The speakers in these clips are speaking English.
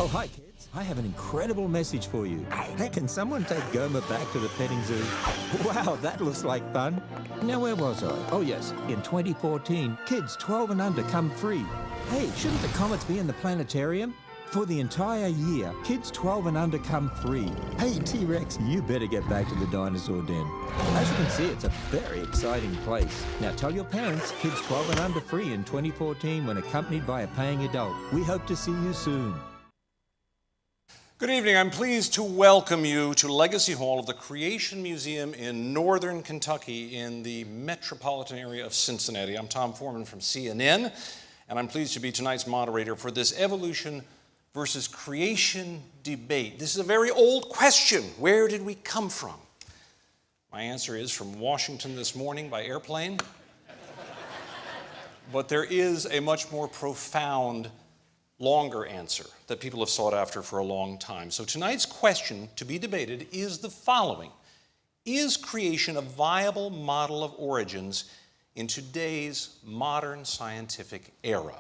Oh, hi, kids. I have an incredible message for you. Hey, can someone take Gomer back to the petting zoo? Wow, that looks like fun. Now, where was I? Oh, yes. In 2014, kids 12 and under come free. Hey, shouldn't the comets be in the planetarium? For the entire year, kids 12 and under come free. Hey, T-Rex, you better get back to the dinosaur den. As you can see, it's a very exciting place. Now tell your parents, kids 12 and under free in 2014 when accompanied by a paying adult. We hope to see you soon. Good evening. I'm pleased to welcome you to Legacy Hall of the Creation Museum in Northern Kentucky in the metropolitan area of Cincinnati. I'm Tom Foreman from CNN, and I'm pleased to be tonight's moderator for this evolution versus creation debate. This is a very old question. Where did we come from? My answer is from Washington this morning by airplane. But there is a much more profound, longer answer that people have sought after for a long time. So tonight's question to be debated is the following. Is creation a viable model of origins in today's modern scientific era?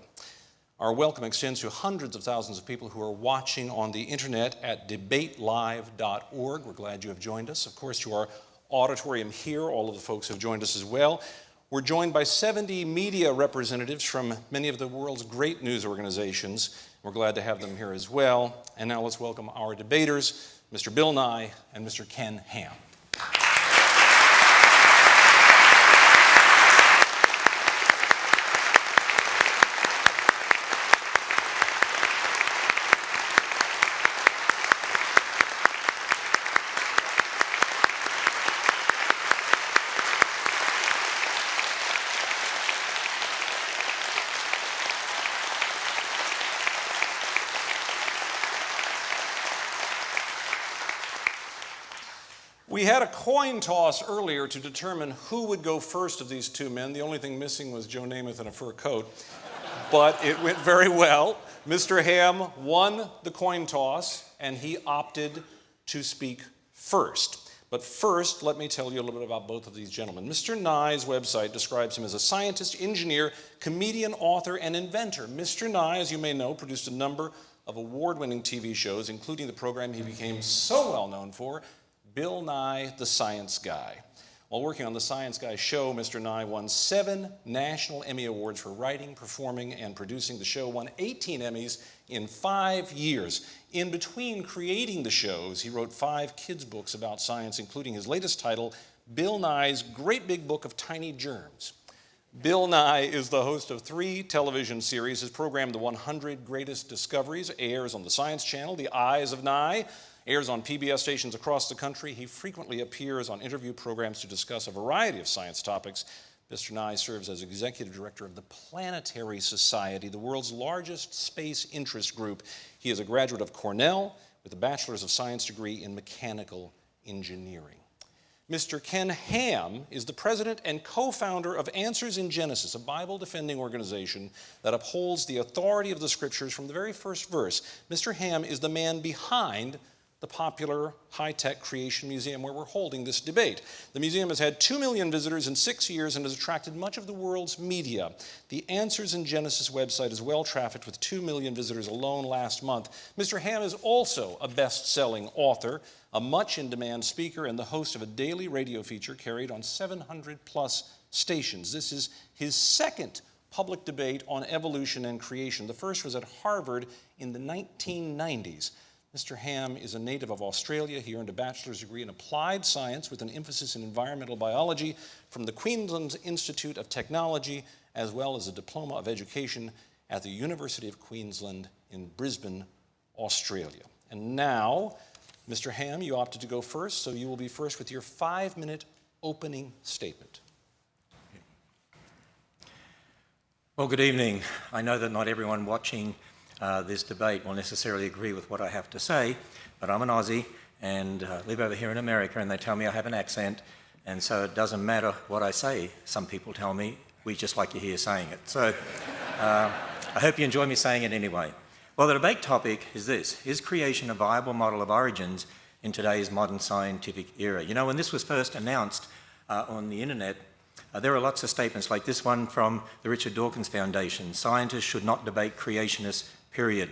Our welcome extends to hundreds of thousands of people who are watching on the internet at debatelive.org. We're glad you have joined us. Of course, to our auditorium here, all of the folks have joined us as well. We're joined by 70 media representatives from many of the world's great news organizations. We're glad to have them here as well. And now let's welcome our debaters, Mr. Bill Nye and Mr. Ken Ham. We had a coin toss earlier to determine who would go first of these two men. The only thing missing was Joe Namath in a fur coat, but it went very well. Mr. Ham won the coin toss, and he opted to speak first. But first, let me tell you a little bit about both of these gentlemen. Mr. Nye's website describes him as a scientist, engineer, comedian, author, and inventor. Mr. Nye, as you may know, produced a number of award-winning TV shows, including the program he became so well known for, Bill Nye, the Science Guy. While working on the Science Guy show, Mr. Nye won 7 National Emmy Awards for writing, performing, and producing the show, won 18 Emmys in 5 years. In between creating the shows, he wrote 5 kids' books about science, including his latest title, Bill Nye's Great Big Book of Tiny Germs. Bill Nye is the host of 3 television series. His program, The 100 Greatest Discoveries, airs on the Science Channel. The Eyes of Nye airs on PBS stations across the country. He frequently appears on interview programs to discuss a variety of science topics. Mr. Nye serves as executive director of the Planetary Society, the world's largest space interest group. He is a graduate of Cornell with a Bachelor's of Science degree in mechanical engineering. Mr. Ken Ham is the president and co-founder of Answers in Genesis, a Bible-defending organization that upholds the authority of the scriptures from the very first verse. Mr. Ham is the man behind the popular high-tech Creation Museum where we're holding this debate. The museum has had 2 million visitors in 6 years and has attracted much of the world's media. The Answers in Genesis website is well trafficked with 2 million visitors alone last month. Mr. Ham is also a best-selling author, a much-in-demand speaker, and the host of a daily radio feature carried on 700-plus stations. This is his second public debate on evolution and creation. The first was at Harvard in the 1990s. Mr. Ham is a native of Australia. He earned a bachelor's degree in applied science with an emphasis in environmental biology from the Queensland Institute of Technology, as well as a diploma of education at the University of Queensland in Brisbane, Australia. And now, Mr. Ham, you opted to go first, so you will be first with your 5-minute opening statement. Well, good evening. I know that not everyone watching this debate will necessarily agree with what I have to say, but I'm an Aussie and live over here in America, and they tell me I have an accent, and so it doesn't matter what I say. Some people tell me, we just like you here saying it. So I hope you enjoy me saying it anyway. Well, the debate topic is this: is creation a viable model of origins in today's modern scientific era? You know, when this was first announced on the internet, there are lots of statements like this one from the Richard Dawkins Foundation: scientists should not debate creationists, period.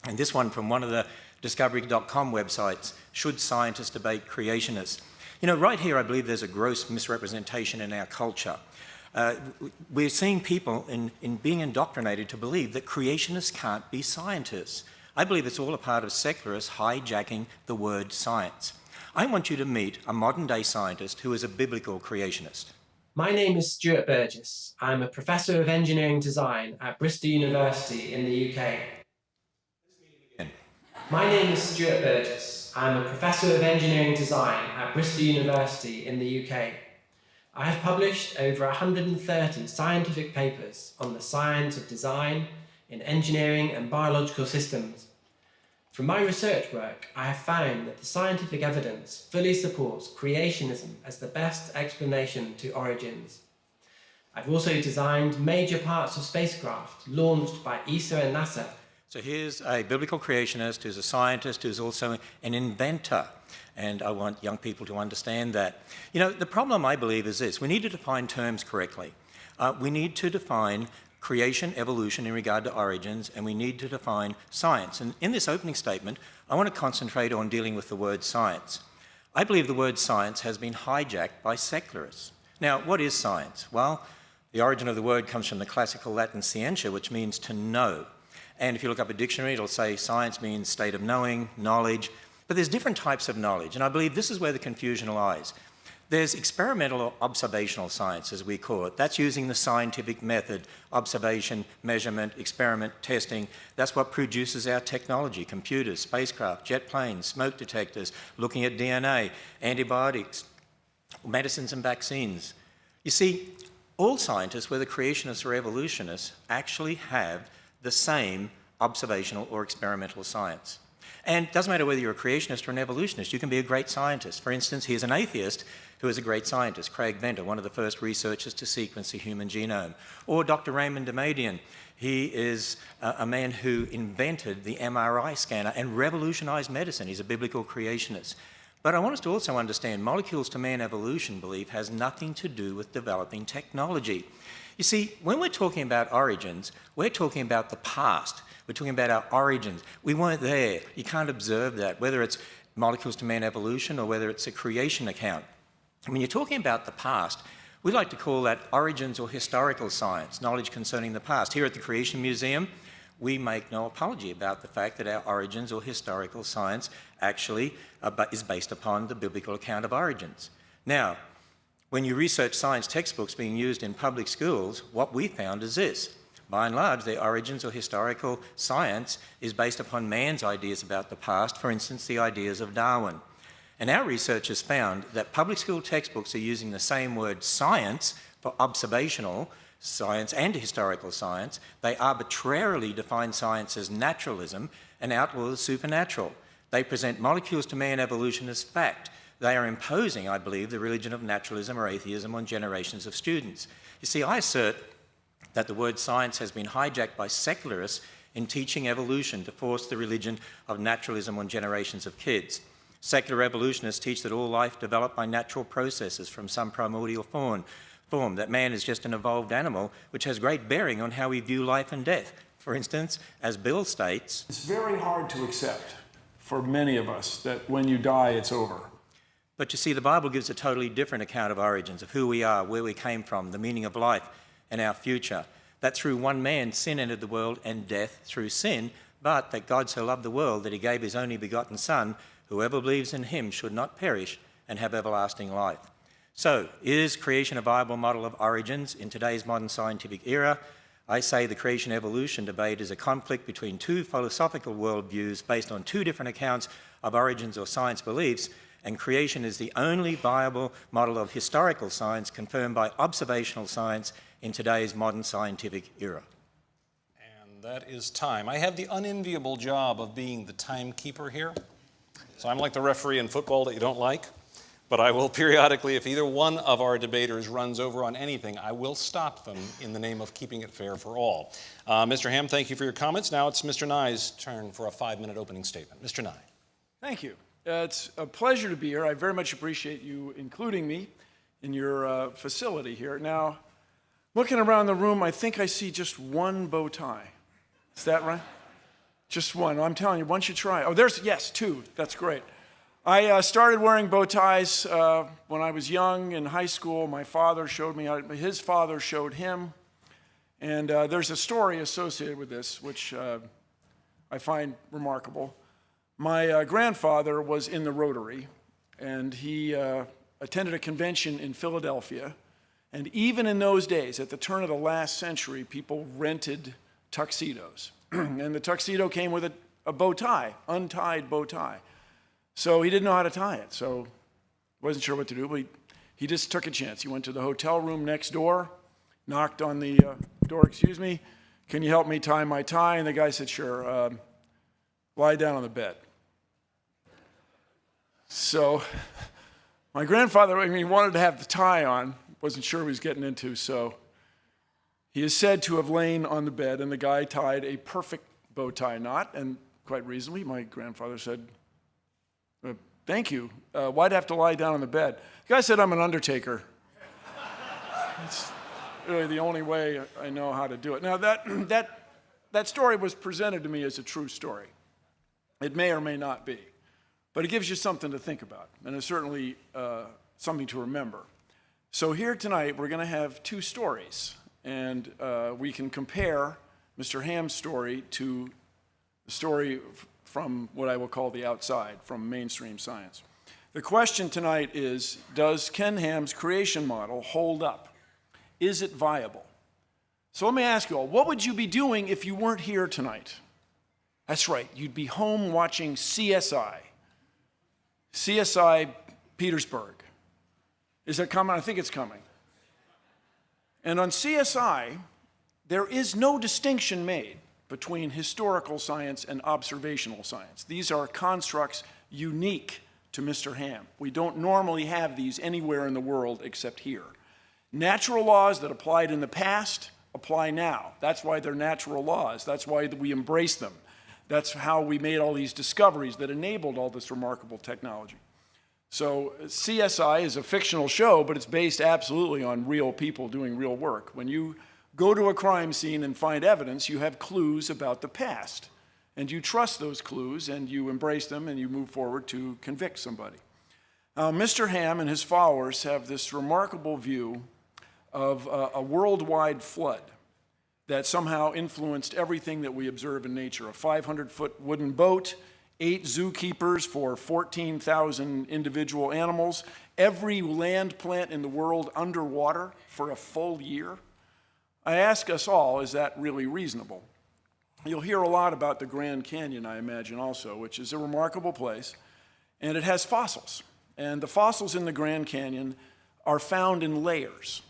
And this one from one of the Discovery.com websites, Should Scientists Debate Creationists? You know, right here I believe there's a gross misrepresentation in our culture. We're seeing people in being indoctrinated to believe that creationists can't be scientists. I believe it's all a part of secularists hijacking the word science. I want you to meet a modern-day scientist who is a biblical creationist. My name is Stuart Burgess. I'm a Professor of Engineering Design at Bristol University in the UK. My name is Stuart Burgess. I'm a Professor of Engineering Design at Bristol University in the UK. I have published over 130 scientific papers on the science of design in engineering and biological systems. From my research work, I have found that the scientific evidence fully supports creationism as the best explanation to origins. I've also designed major parts of spacecraft launched by ESA and NASA. So here's a biblical creationist who's a scientist who's also an inventor. And I want young people to understand that. You know, the problem, I believe, is this. We need to define terms correctly. We need to define creation, evolution in regard to origins, and we need to define science. And in this opening statement, I want to concentrate on dealing with the word science. I believe the word science has been hijacked by secularists. Now, what is science? Well, the origin of the word comes from the classical Latin scientia, which means to know. And if you look up a dictionary, it'll say science means state of knowing, knowledge. But there's different types of knowledge, and I believe this is where the confusion lies. There's experimental or observational science, as we call it. That's using the scientific method, observation, measurement, experiment, testing. That's what produces our technology, computers, spacecraft, jet planes, smoke detectors, looking at DNA, antibiotics, medicines and vaccines. You see, all scientists, whether creationists or evolutionists, actually have the same observational or experimental science. And it doesn't matter whether you're a creationist or an evolutionist, you can be a great scientist. For instance, here's an atheist who is a great scientist, Craig Venter, one of the first researchers to sequence the human genome. Or Dr. Raymond Damadian. He is a man who invented the MRI scanner and revolutionized medicine. He's a biblical creationist. But I want us to also understand molecules to man evolution belief has nothing to do with developing technology. You see, when we're talking about origins, we're talking about the past. We're talking about our origins. We weren't there. You can't observe that, whether it's molecules to man evolution or whether it's a creation account. When you're talking about the past, we like to call that origins or historical science, knowledge concerning the past. Here at the Creation Museum, we make no apology about the fact that our origins or historical science actually is based upon the biblical account of origins. Now, when you research science textbooks being used in public schools, what we found is this. By and large, their origins or historical science is based upon man's ideas about the past, for instance, the ideas of Darwin. And our research has found that public school textbooks are using the same word science for observational science and historical science. They arbitrarily define science as naturalism and outlaw the supernatural. They present molecules to man evolution as fact. They are imposing, I believe, the religion of naturalism or atheism on generations of students. You see, I assert that the word science has been hijacked by secularists in teaching evolution to force the religion of naturalism on generations of kids. Secular evolutionists teach that all life developed by natural processes from some primordial form, that man is just an evolved animal, which has great bearing on how we view life and death. For instance, as Bill states, it's very hard to accept for many of us that when you die, it's over. But you see, the Bible gives a totally different account of origins, of who we are, where we came from, the meaning of life and our future. That through one man sin entered the world and death through sin, but that God so loved the world that he gave his only begotten Son, whoever believes in him should not perish and have everlasting life. So, is creation a viable model of origins in today's modern scientific era? I say the creation-evolution debate is a conflict between two philosophical worldviews based on two different accounts of origins or science beliefs, and creation is the only viable model of historical science confirmed by observational science in today's modern scientific era. And that is time. I have the unenviable job of being the timekeeper here. So I'm like the referee in football that you don't like, but I will periodically, if either one of our debaters runs over on anything, I will stop them in the name of keeping it fair for all. Mr. Ham, thank you for your comments. Now it's Mr. Nye's turn for a 5-minute opening statement. Mr. Nye. Thank you. It's a pleasure to be here. I very much appreciate you including me in your facility here. Now, looking around the room, I think I see just one bow tie. Is that right? Just one. I'm telling you, once you try. Oh, yes, two. That's great. I started wearing bow ties when I was young in high school. My father showed me how, his father showed him. And there's a story associated with this, which I find remarkable. My grandfather was in the Rotary, and he attended a convention in Philadelphia. And even in those days, at the turn of the last century, people rented tuxedos. And the tuxedo came with a bow tie, untied bow tie. So he didn't know how to tie it, so wasn't sure what to do, but he just took a chance. He went to the hotel room next door, knocked on the door, excuse me, can you help me tie my tie? And the guy said, sure, lie down on the bed. So my grandfather, I mean, he wanted to have the tie on, wasn't sure what he was getting into, so he is said to have lain on the bed, and the guy tied a perfect bow tie knot, and quite reasonably, my grandfather said, thank you. Why'd I have to lie down on the bed? The guy said, I'm an undertaker. It's really the only way I know how to do it. Now, that story was presented to me as a true story. It may or may not be, but it gives you something to think about, and it's certainly something to remember. So here tonight, we're going to have two stories, and we can compare Mr. Ham's story to the story from what I will call the outside, from mainstream science. The question tonight is, does Ken Ham's creation model hold up? Is it viable? So let me ask you all, what would you be doing if you weren't here tonight? That's right, you'd be home watching CSI. CSI Petersburg. Is it coming? I think it's coming. And on CSI, there is no distinction made between historical science and observational science. These are constructs unique to Mr. Ham. We don't normally have these anywhere in the world except here. Natural laws that applied in the past apply now. That's why they're natural laws. That's why we embrace them. That's how we made all these discoveries that enabled all this remarkable technology. So CSI is a fictional show, but it's based absolutely on real people doing real work. When you go to a crime scene and find evidence, you have clues about the past. And you trust those clues, and you embrace them, and you move forward to convict somebody. Mr. Ham and his followers have this remarkable view of a worldwide flood that somehow influenced everything that we observe in nature. A 500-foot wooden boat, 8 zookeepers for 14,000 individual animals, every land plant in the world underwater for a full year. I ask us all, is that really reasonable? You'll hear a lot about the Grand Canyon, I imagine, also, which is a remarkable place, and it has fossils. And the fossils in the Grand Canyon are found in layers.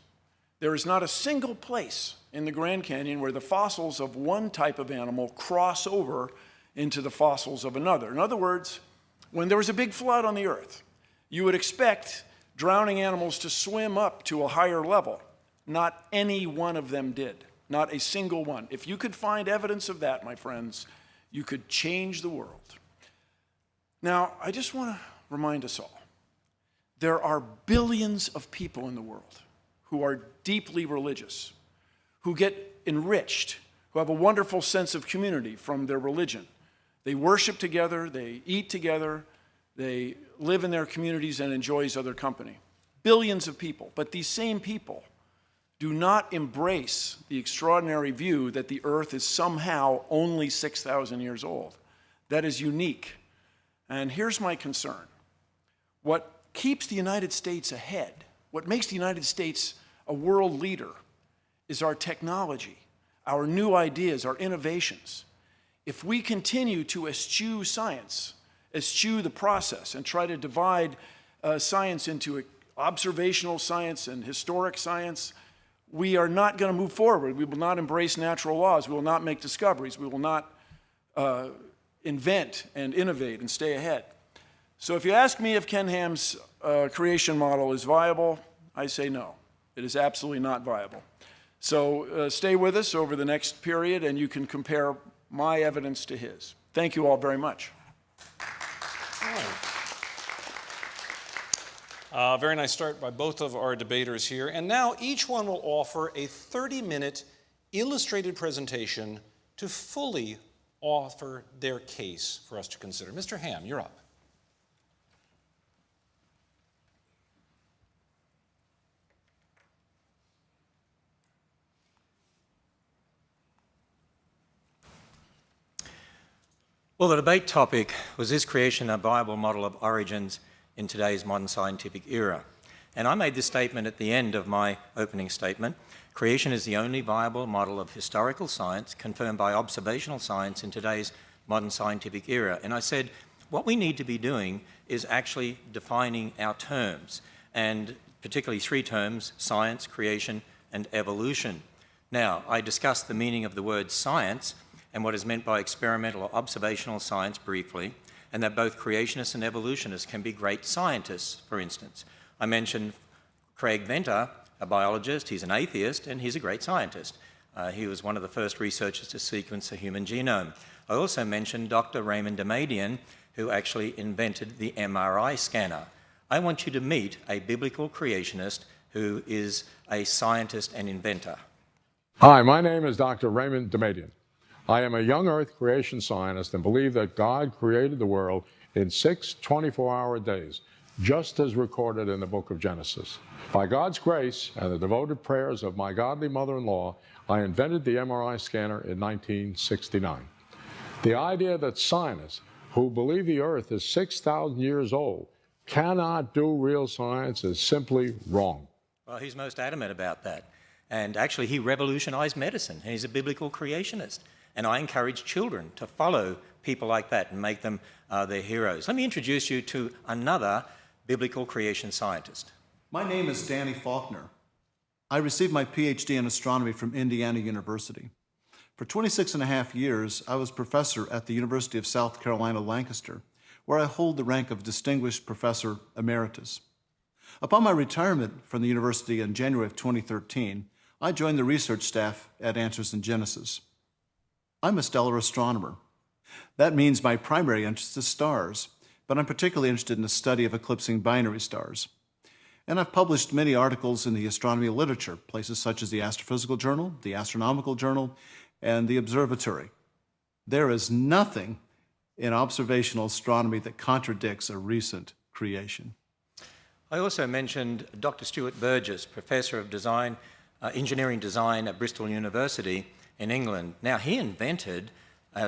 There is not a single place in the Grand Canyon where the fossils of one type of animal cross over into the fossils of another. In other words, when there was a big flood on the earth, you would expect drowning animals to swim up to a higher level. Not any one of them did. Not a single one. If you could find evidence of that, my friends, you could change the world. Now, I just want to remind us all, there are billions of people in the world who are deeply religious, who get enriched, who have a wonderful sense of community from their religion. They worship together, they eat together, they live in their communities and enjoy each other's company. Billions of people, but these same people do not embrace the extraordinary view that the earth is somehow only 6,000 years old. That is unique. And here's my concern. What keeps the United States ahead, what makes the United States a world leader, is our technology, our new ideas, our innovations. If we continue to eschew science, eschew the process, and try to divide science into observational science and historic science, we are not going to move forward. We will not embrace natural laws. We will not make discoveries. We will not invent and innovate and stay ahead. So if you ask me if Ken Ham's creation model is viable, I say no. It is absolutely not viable. So stay with us over the next period, and you can compare my evidence to his. Thank you all very much. Very nice start by both of our debaters here. And now each one will offer a 30-minute illustrated presentation to fully offer their case for us to consider. Mr. Ham, you're up. Well, the debate topic was, is creation a viable model of origins in today's modern scientific era? And I made this statement at the end of my opening statement. Creation is the only viable model of historical science confirmed by observational science in today's modern scientific era. And I said, what we need to be doing is actually defining our terms, and particularly three terms: science, creation, and evolution. Now, I discussed the meaning of the word science and what is meant by experimental or observational science briefly, and that both creationists and evolutionists can be great scientists, for instance. I mentioned Craig Venter, a biologist. He's an atheist, and he's a great scientist. He was one of the first researchers to sequence the human genome. I also mentioned Dr. Raymond Damadian, who actually invented the MRI scanner. I want you to meet a biblical creationist who is a scientist and inventor. Hi, my name is Dr. Raymond Damadian. I am a young Earth creation scientist and believe that God created the world in 6 24-hour days, just as recorded in the book of Genesis. By God's grace and the devoted prayers of my godly mother-in-law, I invented the MRI scanner in 1969. The idea that scientists who believe the Earth is 6,000 years old cannot do real science is simply wrong. Well, he's most adamant about that. And actually, he revolutionized medicine, and he's a biblical creationist. And I encourage children to follow people like that and make them their heroes. Let me introduce you to another biblical creation scientist. My name is Danny Faulkner. I received my PhD in astronomy from Indiana University. For 26 and a half years, I was professor at the University of South Carolina, Lancaster, where I hold the rank of Distinguished Professor Emeritus. Upon my retirement from the university in January of 2013, I joined the research staff at Answers in Genesis. I'm a stellar astronomer. That means my primary interest is stars, but I'm particularly interested in the study of eclipsing binary stars. And I've published many articles in the astronomy literature, places such as the Astrophysical Journal, the Astronomical Journal, and the Observatory. There is nothing in observational astronomy that contradicts a recent creation. I also mentioned Dr. Stuart Burgess, Professor of Engineering Design at Bristol University in England. Now, he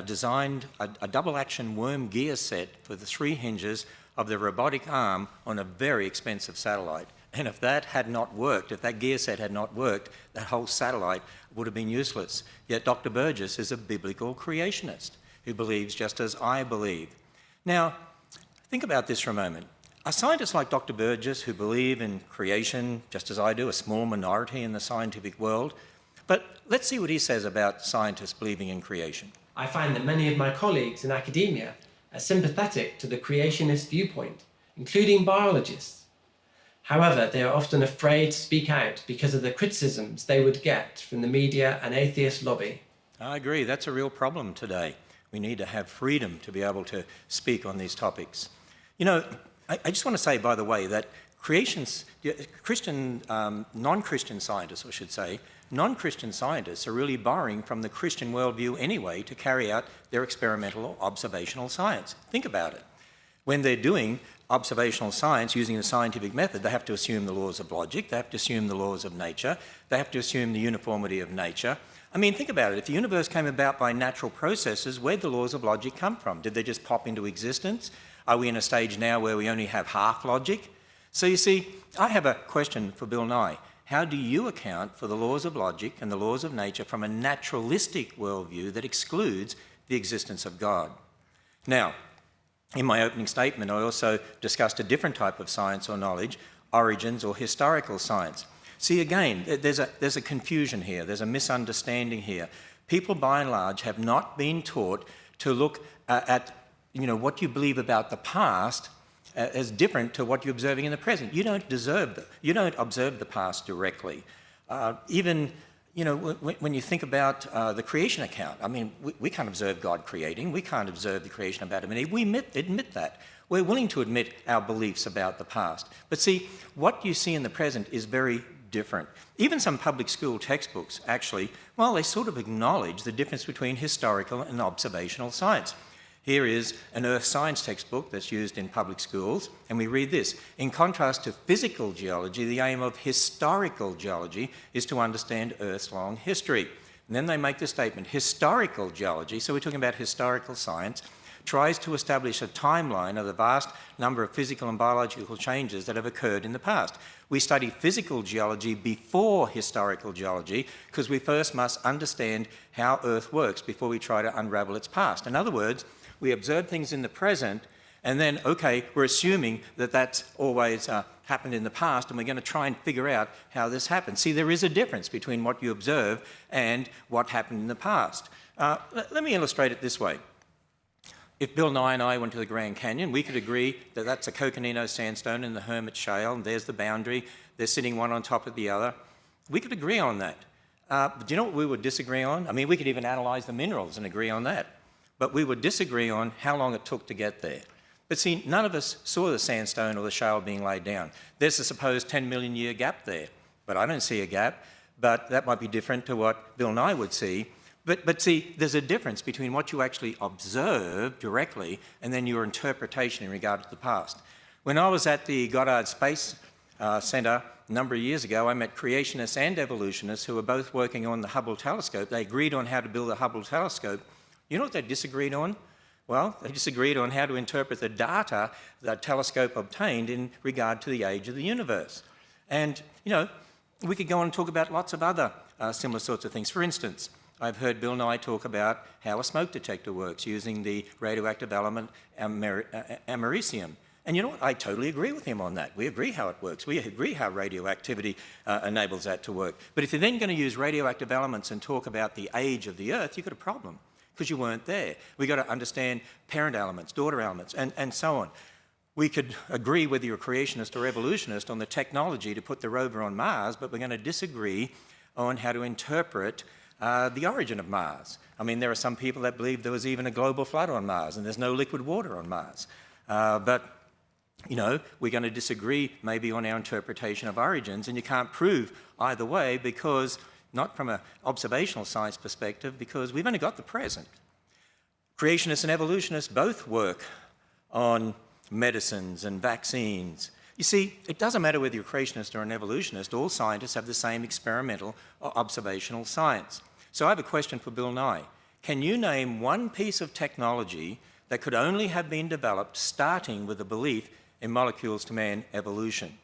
designed a double-action worm gear set for the 3 hinges of the robotic arm on a very expensive satellite. And if that had not worked, if that gear set had not worked, that whole satellite would have been useless. Yet Dr. Burgess is a biblical creationist who believes just as I believe. Now, think about this for a moment. Are scientists like Dr. Burgess, who believe in creation just as I do, a small minority in the scientific world? But let's see what he says about scientists believing in creation. I find that many of my colleagues in academia are sympathetic to the creationist viewpoint, including biologists. However, they are often afraid to speak out because of the criticisms they would get from the media and atheist lobby. I agree, that's a real problem today. We need to have freedom to be able to speak on these topics. You know, I just want to say, by the way, that non-Christian scientists, I should say, non-Christian scientists are really borrowing from the Christian worldview anyway to carry out their experimental or observational science. Think about it. When they're doing observational science using the scientific method, they have to assume the laws of logic, they have to assume the laws of nature, they have to assume the uniformity of nature. I mean, think about it. If the universe came about by natural processes, where'd the laws of logic come from? Did they just pop into existence? Are we in a stage now where we only have half logic? So you see, I have a question for Bill Nye. How do you account for the laws of logic and the laws of nature from a naturalistic worldview that excludes the existence of God? Now, in my opening statement, I also discussed a different type of science or knowledge, origins or historical science. See, again, there's a confusion here, there's a misunderstanding here. People, by and large, have not been taught to look at what you believe about the past as different to what you're observing in the present. You don't observe the past directly. Even when you think about the creation account, I mean, we can't observe God creating. We can't observe the creation of Adam and Eve. We admit that. We're willing to admit our beliefs about the past. But see, what you see in the present is very different. Even some public school textbooks, actually, well, they sort of acknowledge the difference between historical and observational science. Here is an earth science textbook that's used in public schools, and we read this. In contrast to physical geology, the aim of historical geology is to understand Earth's long history. And then they make the statement, historical geology, so we're talking about historical science, tries to establish a timeline of the vast number of physical and biological changes that have occurred in the past. We study physical geology before historical geology because we first must understand how Earth works before we try to unravel its past. In other words, we observe things in the present and then, okay, we're assuming that that's always happened in the past and we're going to try and figure out how this happened. See, there is a difference between what you observe and what happened in the past. Let me illustrate it this way. If Bill Nye and I went to the Grand Canyon, we could agree that that's a Coconino sandstone in the Hermit Shale, and there's the boundary. They're sitting one on top of the other. We could agree on that. But do you know what we would disagree on? I mean, we could even analyse the minerals and agree on that. But we would disagree on how long it took to get there. But see, none of us saw the sandstone or the shale being laid down. There's a supposed 10 million year gap there, but I don't see a gap. But that might be different to what Bill Nye would see. But see, there's a difference between what you actually observe directly and then your interpretation in regard to the past. When I was at the Goddard Space Centre a number of years ago, I met creationists and evolutionists who were both working on the Hubble telescope. They agreed on how to build the Hubble telescope. You know what they disagreed on? Well, they disagreed on how to interpret the data that telescope obtained in regard to the age of the universe. And, you know, we could go on and talk about lots of other similar sorts of things. For instance, I've heard Bill Nye talk about how a smoke detector works using the radioactive element americium. And you know what? I totally agree with him on that. We agree how it works. We agree how radioactivity enables that to work. But if you're then going to use radioactive elements and talk about the age of the Earth, you've got a problem because you weren't there. We've got to understand parent elements, daughter elements, and so on. We could agree whether you're a creationist or evolutionist on the technology to put the rover on Mars, but we're going to disagree on how to interpret the origin of Mars. I mean, there are some people that believe there was even a global flood on Mars and there's no liquid water on Mars. But, you know, we're going to disagree maybe on our interpretation of origins, and you can't prove either way because, not from an observational science perspective, because we've only got the present. Creationists and evolutionists both work on medicines and vaccines. You see, it doesn't matter whether you're a creationist or an evolutionist, all scientists have the same experimental or observational science. So I have a question for Bill Nye. Can you name one piece of technology that could only have been developed starting with a belief in molecules to man evolution?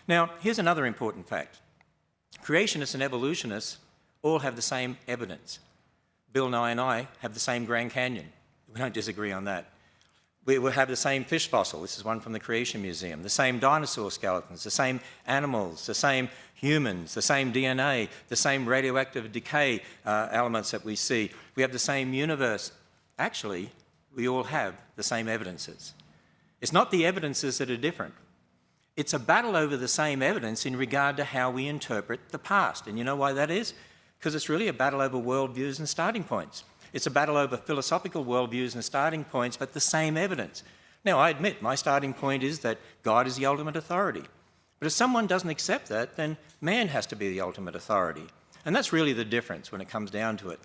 Now, here's another important fact. Creationists and evolutionists all have the same evidence. Bill Nye and I have the same Grand Canyon. We don't disagree on that. We will have the same fish fossil, this is one from the Creation Museum, the same dinosaur skeletons, the same animals, the same humans, the same DNA, the same radioactive decay elements that we see. We have the same universe. Actually, we all have the same evidences. It's not the evidences that are different. It's a battle over the same evidence in regard to how we interpret the past. And you know why that is? Because it's really a battle over worldviews and starting points. It's a battle over philosophical worldviews and starting points, but the same evidence. Now, I admit my starting point is that God is the ultimate authority. But if someone doesn't accept that, then man has to be the ultimate authority. And that's really the difference when it comes down to it.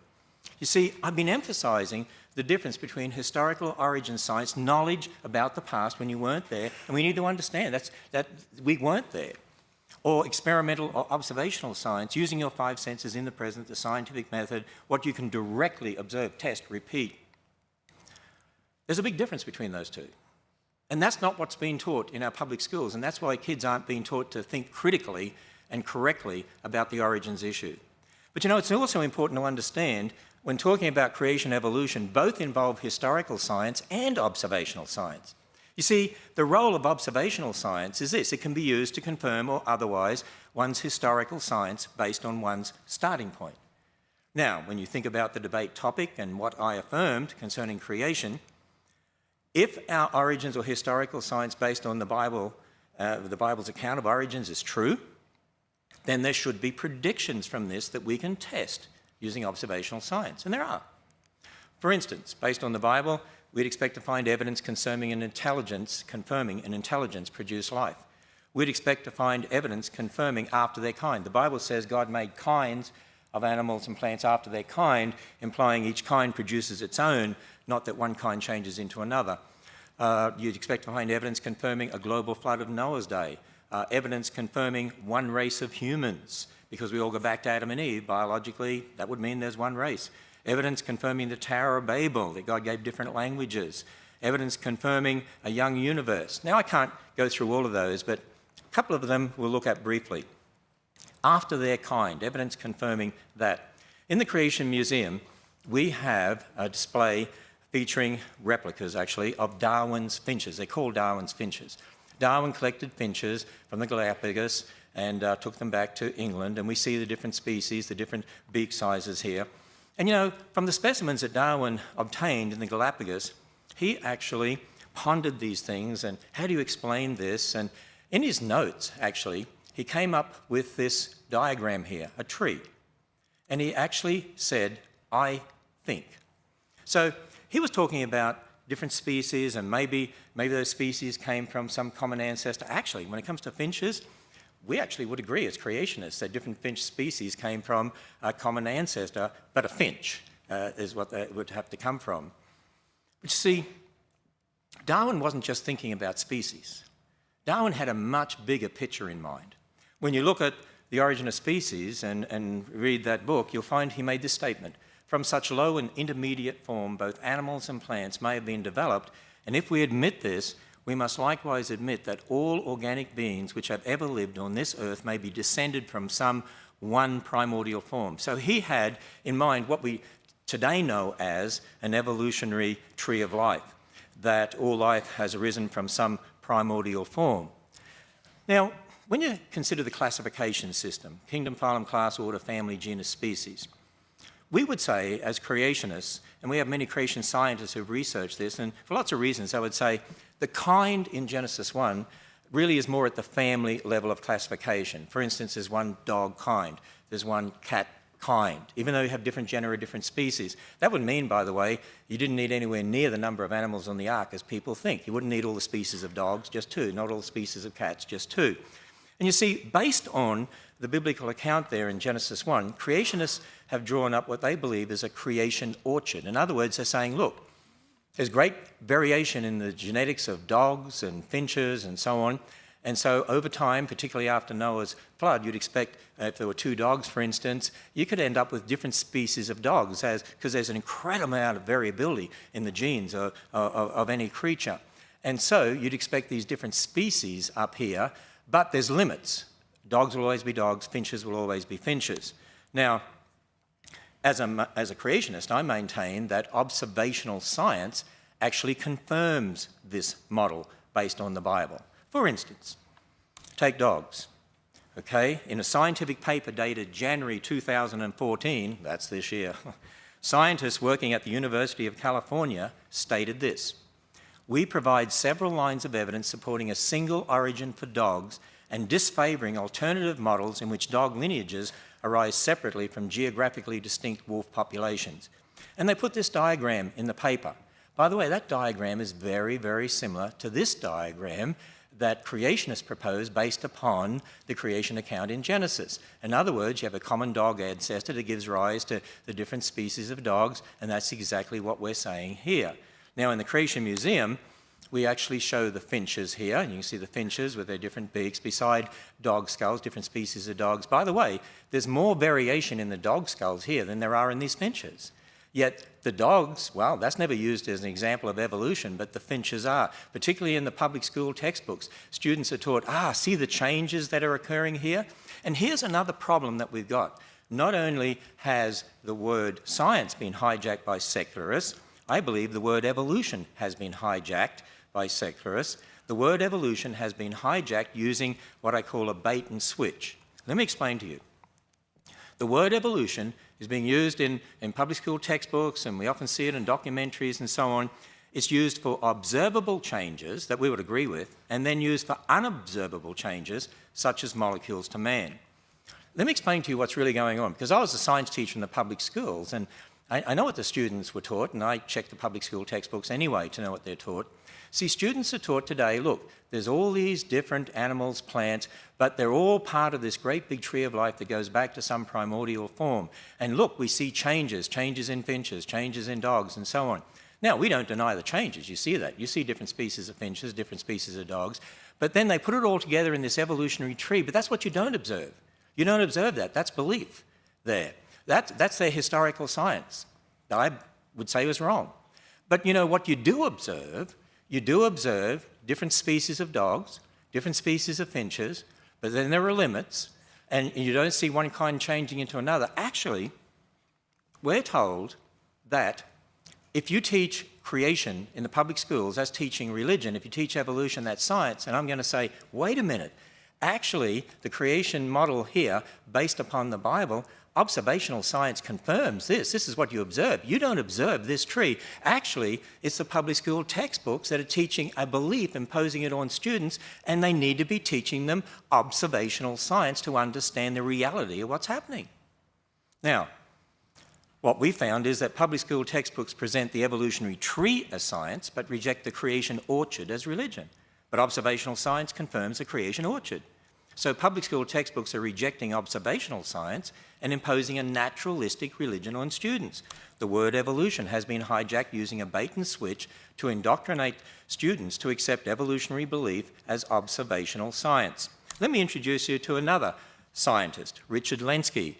You see, I've been emphasizing the difference between historical origin science, knowledge about the past when you weren't there, and we need to understand that we weren't there, or experimental or observational science, using your five senses in the present, the scientific method, what you can directly observe, test, repeat. There's a big difference between those two. And that's not what's being taught in our public schools, and that's why kids aren't being taught to think critically and correctly about the origins issue. But you know, it's also important to understand when talking about creation evolution, both involve historical science and observational science. You see, the role of observational science is this: it can be used to confirm or otherwise one's historical science based on one's starting point. Now, when you think about the debate topic and what I affirmed concerning creation, if our origins or historical science based on the Bible's account of origins is true, then there should be predictions from this that we can test using observational science, and there are. For instance, based on the Bible, we'd expect to find evidence confirming an intelligence produced life. we'd expect to find evidence confirming after their kind. The Bible says God made kinds of animals and plants after their kind, implying each kind produces its own, not that one kind changes into another. You'd expect to find evidence confirming a global flood of Noah's day, evidence confirming one race of humans, because we all go back to Adam and Eve. Biologically, that would mean there's one race. Evidence confirming the Tower of Babel, that God gave different languages. Evidence confirming a young universe. Now, I can't go through all of those, but a couple of them we'll look at briefly. After their kind, evidence confirming that. In the Creation Museum, we have a display featuring replicas, actually, of Darwin's finches. They're called Darwin's finches. Darwin collected finches from the Galapagos and took them back to England, and we see the different species, the different beak sizes here. And you know, from the specimens that Darwin obtained in the Galapagos, he actually pondered these things and how do you explain this? And in his notes, actually, he came up with this diagram here, a tree. And he actually said, I think. So he was talking about different species and maybe those species came from some common ancestor. Actually, when it comes to finches, we actually would agree as creationists that different finch species came from a common ancestor, but a finch is what they would have to come from. But you see, Darwin wasn't just thinking about species. Darwin had a much bigger picture in mind. When you look at The Origin of Species and read that book, you'll find he made this statement: from such low and intermediate form, both animals and plants may have been developed, and if we admit this, we must likewise admit that all organic beings which have ever lived on this earth may be descended from some one primordial form. So he had in mind what we today know as an evolutionary tree of life, that all life has arisen from some primordial form. Now, when you consider the classification system, kingdom, phylum, class, order, family, genus, species, we would say, as creationists, and we have many creation scientists who've researched this, and for lots of reasons, I would say the kind in Genesis 1 really is more at the family level of classification. For instance, there's one dog kind, there's one cat kind, even though you have different genera, different species. That would mean, by the way, you didn't need anywhere near the number of animals on the ark as people think. You wouldn't need all the species of dogs, just two, not all the species of cats, just two. And you see, based on the biblical account there in Genesis 1, creationists have drawn up what they believe is a creation orchard. In other words, they're saying, look, there's great variation in the genetics of dogs and finches and so on. And so over time, particularly after Noah's flood, you'd expect, if there were two dogs, for instance, you could end up with different species of dogs because there's an incredible amount of variability in the genes of any creature. And so you'd expect these different species up here, but there's limits. Dogs will always be dogs, finches will always be finches. Now, as a creationist, I maintain that observational science actually confirms this model based on the Bible. For instance, take dogs. Okay, in a scientific paper dated January 2014, that's this year, scientists working at the University of California stated this: we provide several lines of evidence supporting a single origin for dogs and disfavoring alternative models in which dog lineages arise separately from geographically distinct wolf populations. And they put this diagram in the paper. By the way, that diagram is very, very similar to this diagram that creationists proposed based upon the creation account in Genesis. In other words, you have a common dog ancestor that gives rise to the different species of dogs, and that's exactly what we're saying here. Now, in the Creation Museum, we actually show the finches here, and you can see the finches with their different beaks beside dog skulls, different species of dogs. By the way, there's more variation in the dog skulls here than there are in these finches. Yet the dogs, well, that's never used as an example of evolution, but the finches are. Particularly in the public school textbooks, students are taught, see the changes that are occurring here? And here's another problem that we've got. Not only has the word science been hijacked by secularists, I believe the word evolution has been hijacked by secularists. The word evolution has been hijacked using what I call a bait and switch. Let me explain to you. The word evolution is being used in public school textbooks, and we often see it in documentaries and so on. It's used for observable changes that we would agree with, and then used for unobservable changes, such as molecules to man. Let me explain to you what's really going on, because I was a science teacher in the public schools, and I know what the students were taught, and I check the public school textbooks anyway to know what they're taught. See, students are taught today, look, there's all these different animals, plants, but they're all part of this great big tree of life that goes back to some primordial form. And look, we see changes in finches, changes in dogs, and so on. Now, we don't deny the changes. You see that. You see different species of finches, different species of dogs. But then they put it all together in this evolutionary tree. But that's what you don't observe. You don't observe that. That's belief there. That's their historical science. I would say was wrong. But you know what you do observe different species of dogs, different species of finches, but then there are limits, and you don't see one kind changing into another. Actually, we're told that if you teach creation in the public schools, that's teaching religion. If you teach evolution, that's science. And I'm going to say, wait a minute. Actually, the creation model here, based upon the Bible, observational science confirms this. This is what you observe. You don't observe this tree. Actually, it's the public school textbooks that are teaching a belief, imposing it on students, and they need to be teaching them observational science to understand the reality of what's happening. Now, what we found is that public school textbooks present the evolutionary tree as science, but reject the creation orchard as religion. But observational science confirms the creation orchard. So public school textbooks are rejecting observational science and imposing a naturalistic religion on students. The word evolution has been hijacked using a bait and switch to indoctrinate students to accept evolutionary belief as observational science. Let me introduce you to another scientist, Richard Lenski,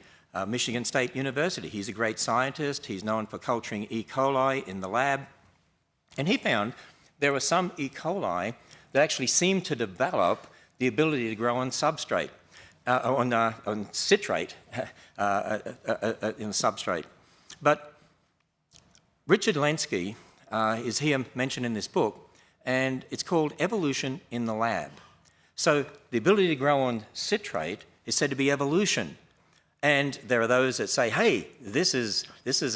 Michigan State University. He's a great scientist. He's known for culturing E. coli in the lab. And he found there were some E. coli that actually seemed to develop the ability to grow on substrate, on citrate in substrate. But Richard Lenski is here mentioned in this book, and it's called Evolution in the Lab. So the ability to grow on citrate is said to be evolution. And there are those that say, hey, this is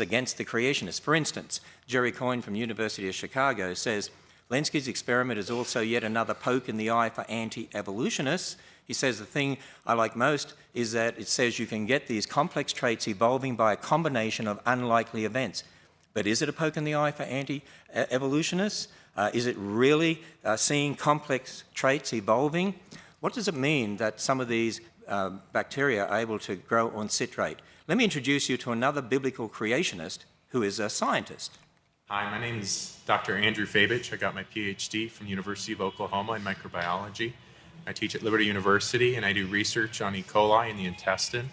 against the creationists. For instance, Jerry Coyne from University of Chicago says, Lenski's experiment is also yet another poke in the eye for anti-evolutionists. He says the thing I like most is that it says you can get these complex traits evolving by a combination of unlikely events. But is it a poke in the eye for anti-evolutionists? Is it really seeing complex traits evolving? What does it mean that some of these bacteria are able to grow on citrate? Let me introduce you to another biblical creationist who is a scientist. Hi, my name is Dr. Andrew Fabich. I got my PhD from the University of Oklahoma in microbiology. I teach at Liberty University, and I do research on E. coli in the intestine.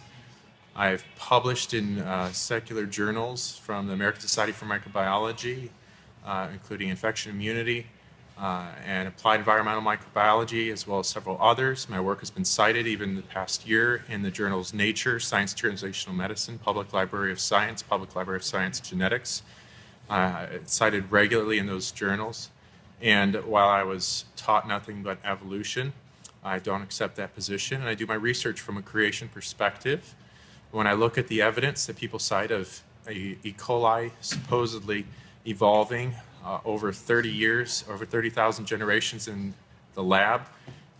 I've published in secular journals from the American Society for Microbiology, including infection immunity and applied environmental microbiology, as well as several others. My work has been cited even the past year in the journals Nature, Science Translational Medicine, Public Library of Science, Public Library of Science Genetics. It's cited regularly in those journals. And while I was taught nothing but evolution, I don't accept that position, and I do my research from a creation perspective. When I look at the evidence that people cite of E. coli supposedly evolving over 30 years, over 30,000 generations in the lab,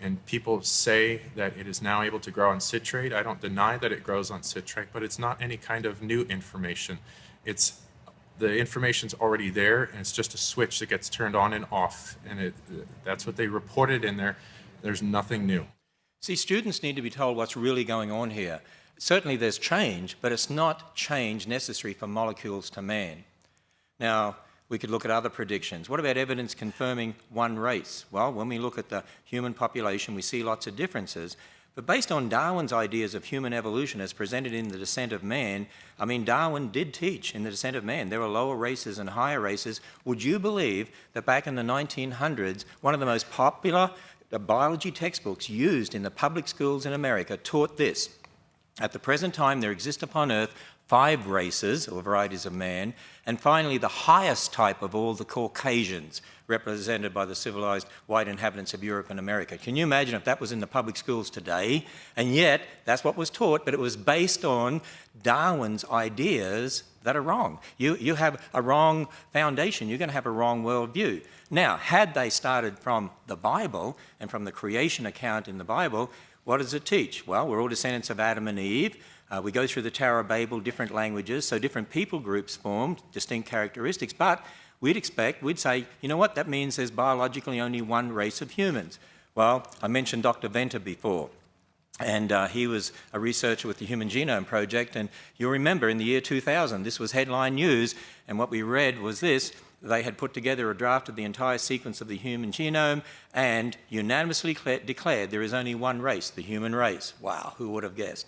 and people say that it is now able to grow on citrate, I don't deny that it grows on citrate, but it's not any kind of new information. The information's already there, and it's just a switch that gets turned on and off, and that's what they reported in there. There's nothing new. See, students need to be told what's really going on here. Certainly there's change, but it's not change necessary for molecules to man. Now, we could look at other predictions. What about evidence confirming one race? Well, when we look at the human population, we see lots of differences. But based on Darwin's ideas of human evolution as presented in The Descent of Man, I mean, Darwin did teach in The Descent of Man there are lower races and higher races. Would you believe that back in the 1900s, one of the most popular biology textbooks used in the public schools in America taught this? At the present time, there exist upon Earth 5 races or varieties of man, and finally the highest type of all, the Caucasians, represented by the civilized white inhabitants of Europe and America. Can you imagine if that was in the public schools today? And yet, that's what was taught, but it was based on Darwin's ideas that are wrong. You have a wrong foundation, you're going to have a wrong worldview. Now, had they started from the Bible and from the creation account in the Bible, what does it teach? Well, we're all descendants of Adam and Eve. We go through the Tower of Babel, different languages, so different people groups formed, distinct characteristics, but we'd say, you know what, that means there's biologically only one race of humans. Well, I mentioned Dr. Venter before. And he was a researcher with the Human Genome Project, and you'll remember in the year 2000, this was headline news, and what we read was this: they had put together a draft of the entire sequence of the human genome and unanimously declared there is only one race, the human race. Wow, who would have guessed?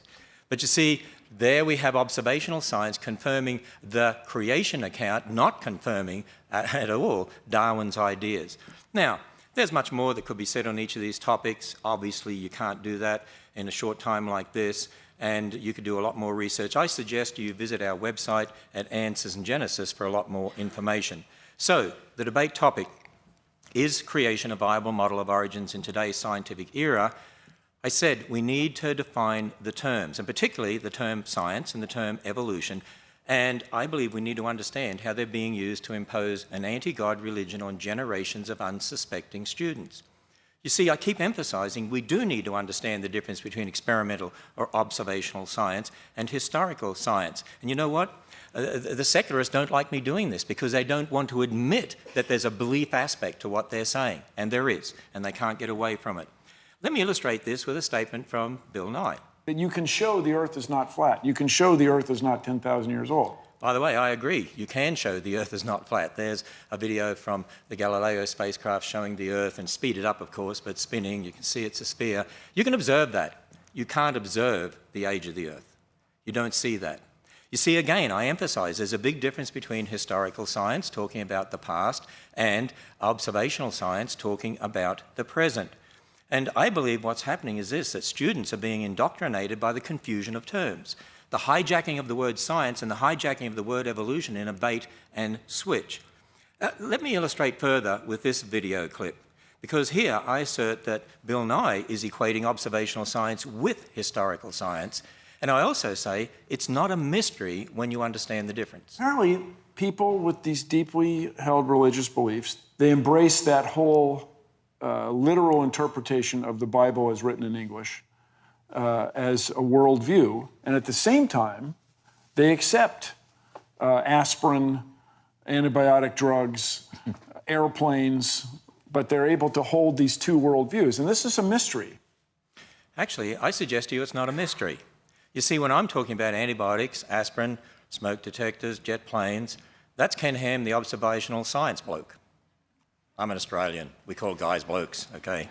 But you see, there we have observational science confirming the creation account, not confirming at all Darwin's ideas. Now, there's much more that could be said on each of these topics. Obviously, you can't do that in a short time like this, and you could do a lot more research. I suggest you visit our website at Answers in Genesis for a lot more information. So, the debate topic, is creation a viable model of origins in today's scientific era? I said we need to define the terms, and particularly the term science and the term evolution, and I believe we need to understand how they're being used to impose an anti-God religion on generations of unsuspecting students. You see, I keep emphasizing we do need to understand the difference between experimental or observational science and historical science. And you know what? The secularists don't like me doing this because they don't want to admit that there's a belief aspect to what they're saying, and there is, and they can't get away from it. Let me illustrate this with a statement from Bill Nye. That you can show the Earth is not flat. You can show the Earth is not 10,000 years old. By the way, I agree. You can show the Earth is not flat. There's a video from the Galileo spacecraft showing the Earth, and speeded up, of course, but spinning. You can see it's a sphere. You can observe that. You can't observe the age of the Earth. You don't see that. You see, again, I emphasize there's a big difference between historical science, talking about the past, and observational science, talking about the present. And I believe what's happening is this, that students are being indoctrinated by the confusion of terms. The hijacking of the word science and the hijacking of the word evolution in a bait and switch. Let me illustrate further with this video clip, because here I assert that Bill Nye is equating observational science with historical science, and I also say it's not a mystery when you understand the difference. Apparently, people with these deeply held religious beliefs, they embrace that whole literal interpretation of the Bible as written in English as a worldview, and at the same time, they accept aspirin, antibiotic drugs, airplanes, but they're able to hold these two worldviews, and this is a mystery. Actually, I suggest to you it's not a mystery. You see, when I'm talking about antibiotics, aspirin, smoke detectors, jet planes, that's Ken Ham, the observational science bloke. I'm an Australian. We call guys blokes, okay?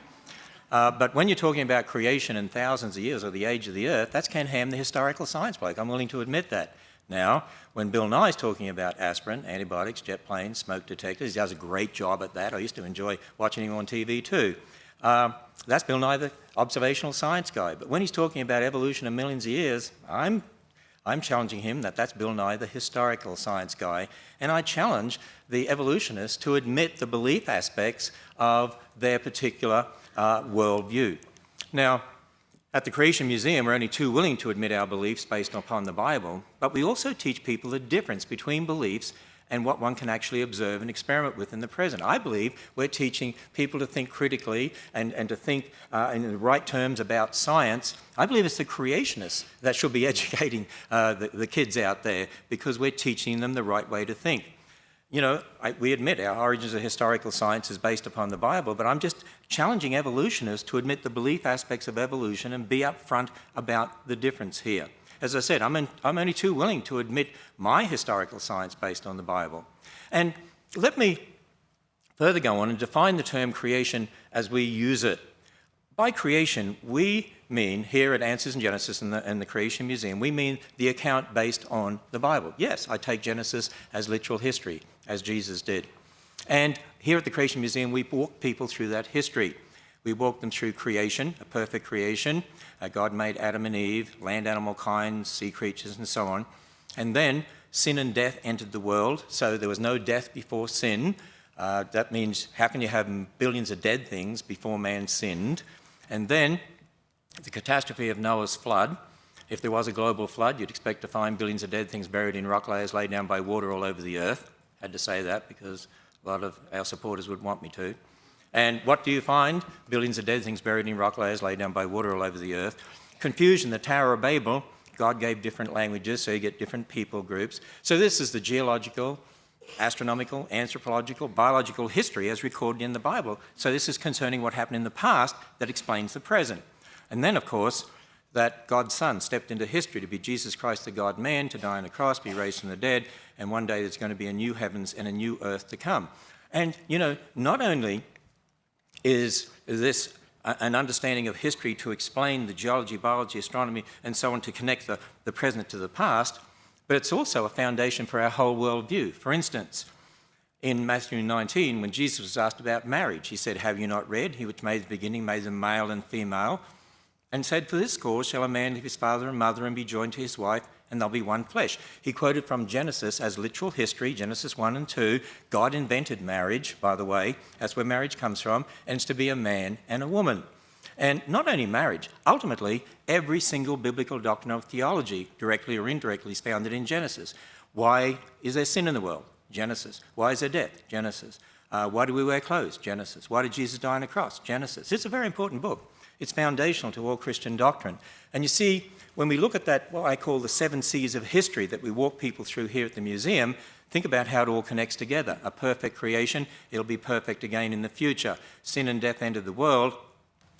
But when you're talking about creation in thousands of years or the age of the Earth, that's Ken Ham, the historical science bloke. I'm willing to admit that. Now, when Bill Nye's talking about aspirin, antibiotics, jet planes, smoke detectors, he does a great job at that. I used to enjoy watching him on TV too. That's Bill Nye, the observational science guy. But when he's talking about evolution in millions of years, I'm challenging him that that's Bill Nye, the historical science guy, and I challenge the evolutionists to admit the belief aspects of their particular worldview. Now, at the Creation Museum, we're only too willing to admit our beliefs based upon the Bible, but we also teach people the difference between beliefs and what one can actually observe and experiment with in the present. I believe we're teaching people to think critically and to think in the right terms about science. I believe it's the creationists that should be educating the kids out there, because we're teaching them the right way to think. You know, we admit our origins of historical science is based upon the Bible, but I'm just challenging evolutionists to admit the belief aspects of evolution and be upfront about the difference here. As I said, I'm only too willing to admit my historical science based on the Bible. And let me further go on and define the term creation as we use it. By creation, we mean, here at Answers in Genesis and the Creation Museum, we mean the account based on the Bible. Yes, I take Genesis as literal history, as Jesus did. And here at the Creation Museum, we walk people through that history. We walk them through creation, a perfect creation. God made Adam and Eve, land animal kind, sea creatures, and so on. And then sin and death entered the world, so there was no death before sin. That means, how can you have billions of dead things before man sinned? And then the catastrophe of Noah's flood. If there was a global flood, you'd expect to find billions of dead things buried in rock layers laid down by water all over the earth. Had to say that because a lot of our supporters would want me to. And what do you find? Billions of dead things buried in rock layers laid down by water all over the earth. Confusion, the Tower of Babel. God gave different languages, so you get different people groups. So this is the geological, astronomical, anthropological, biological history as recorded in the Bible. So this is concerning what happened in the past that explains the present. And then, of course, that God's Son stepped into history to be Jesus Christ, the God-man, to die on the cross, be raised from the dead, and one day there's going to be a new heavens and a new earth to come. And, you know, not only is this an understanding of history to explain the geology, biology, astronomy, and so on, to connect the present to the past, but it's also a foundation for our whole worldview. For instance, in Matthew 19, when Jesus was asked about marriage, he said, "Have you not read? He which made the beginning made them male and female, and said, for this cause shall a man leave his father and mother and be joined to his wife, and they'll be one flesh." He quoted from Genesis as literal history, Genesis 1 and 2. God invented marriage, by the way. That's where marriage comes from, and it's to be a man and a woman. And not only marriage, ultimately, every single biblical doctrine of theology, directly or indirectly, is founded in Genesis. Why is there sin in the world? Genesis. Why is there death? Genesis. Why do we wear clothes? Genesis. Why did Jesus die on a cross? Genesis. It's a very important book. It's foundational to all Christian doctrine. And you see, when we look at that, what I call the 7 C's of history that we walk people through here at the museum, think about how it all connects together. A perfect creation, it'll be perfect again in the future. Sin and death entered the world.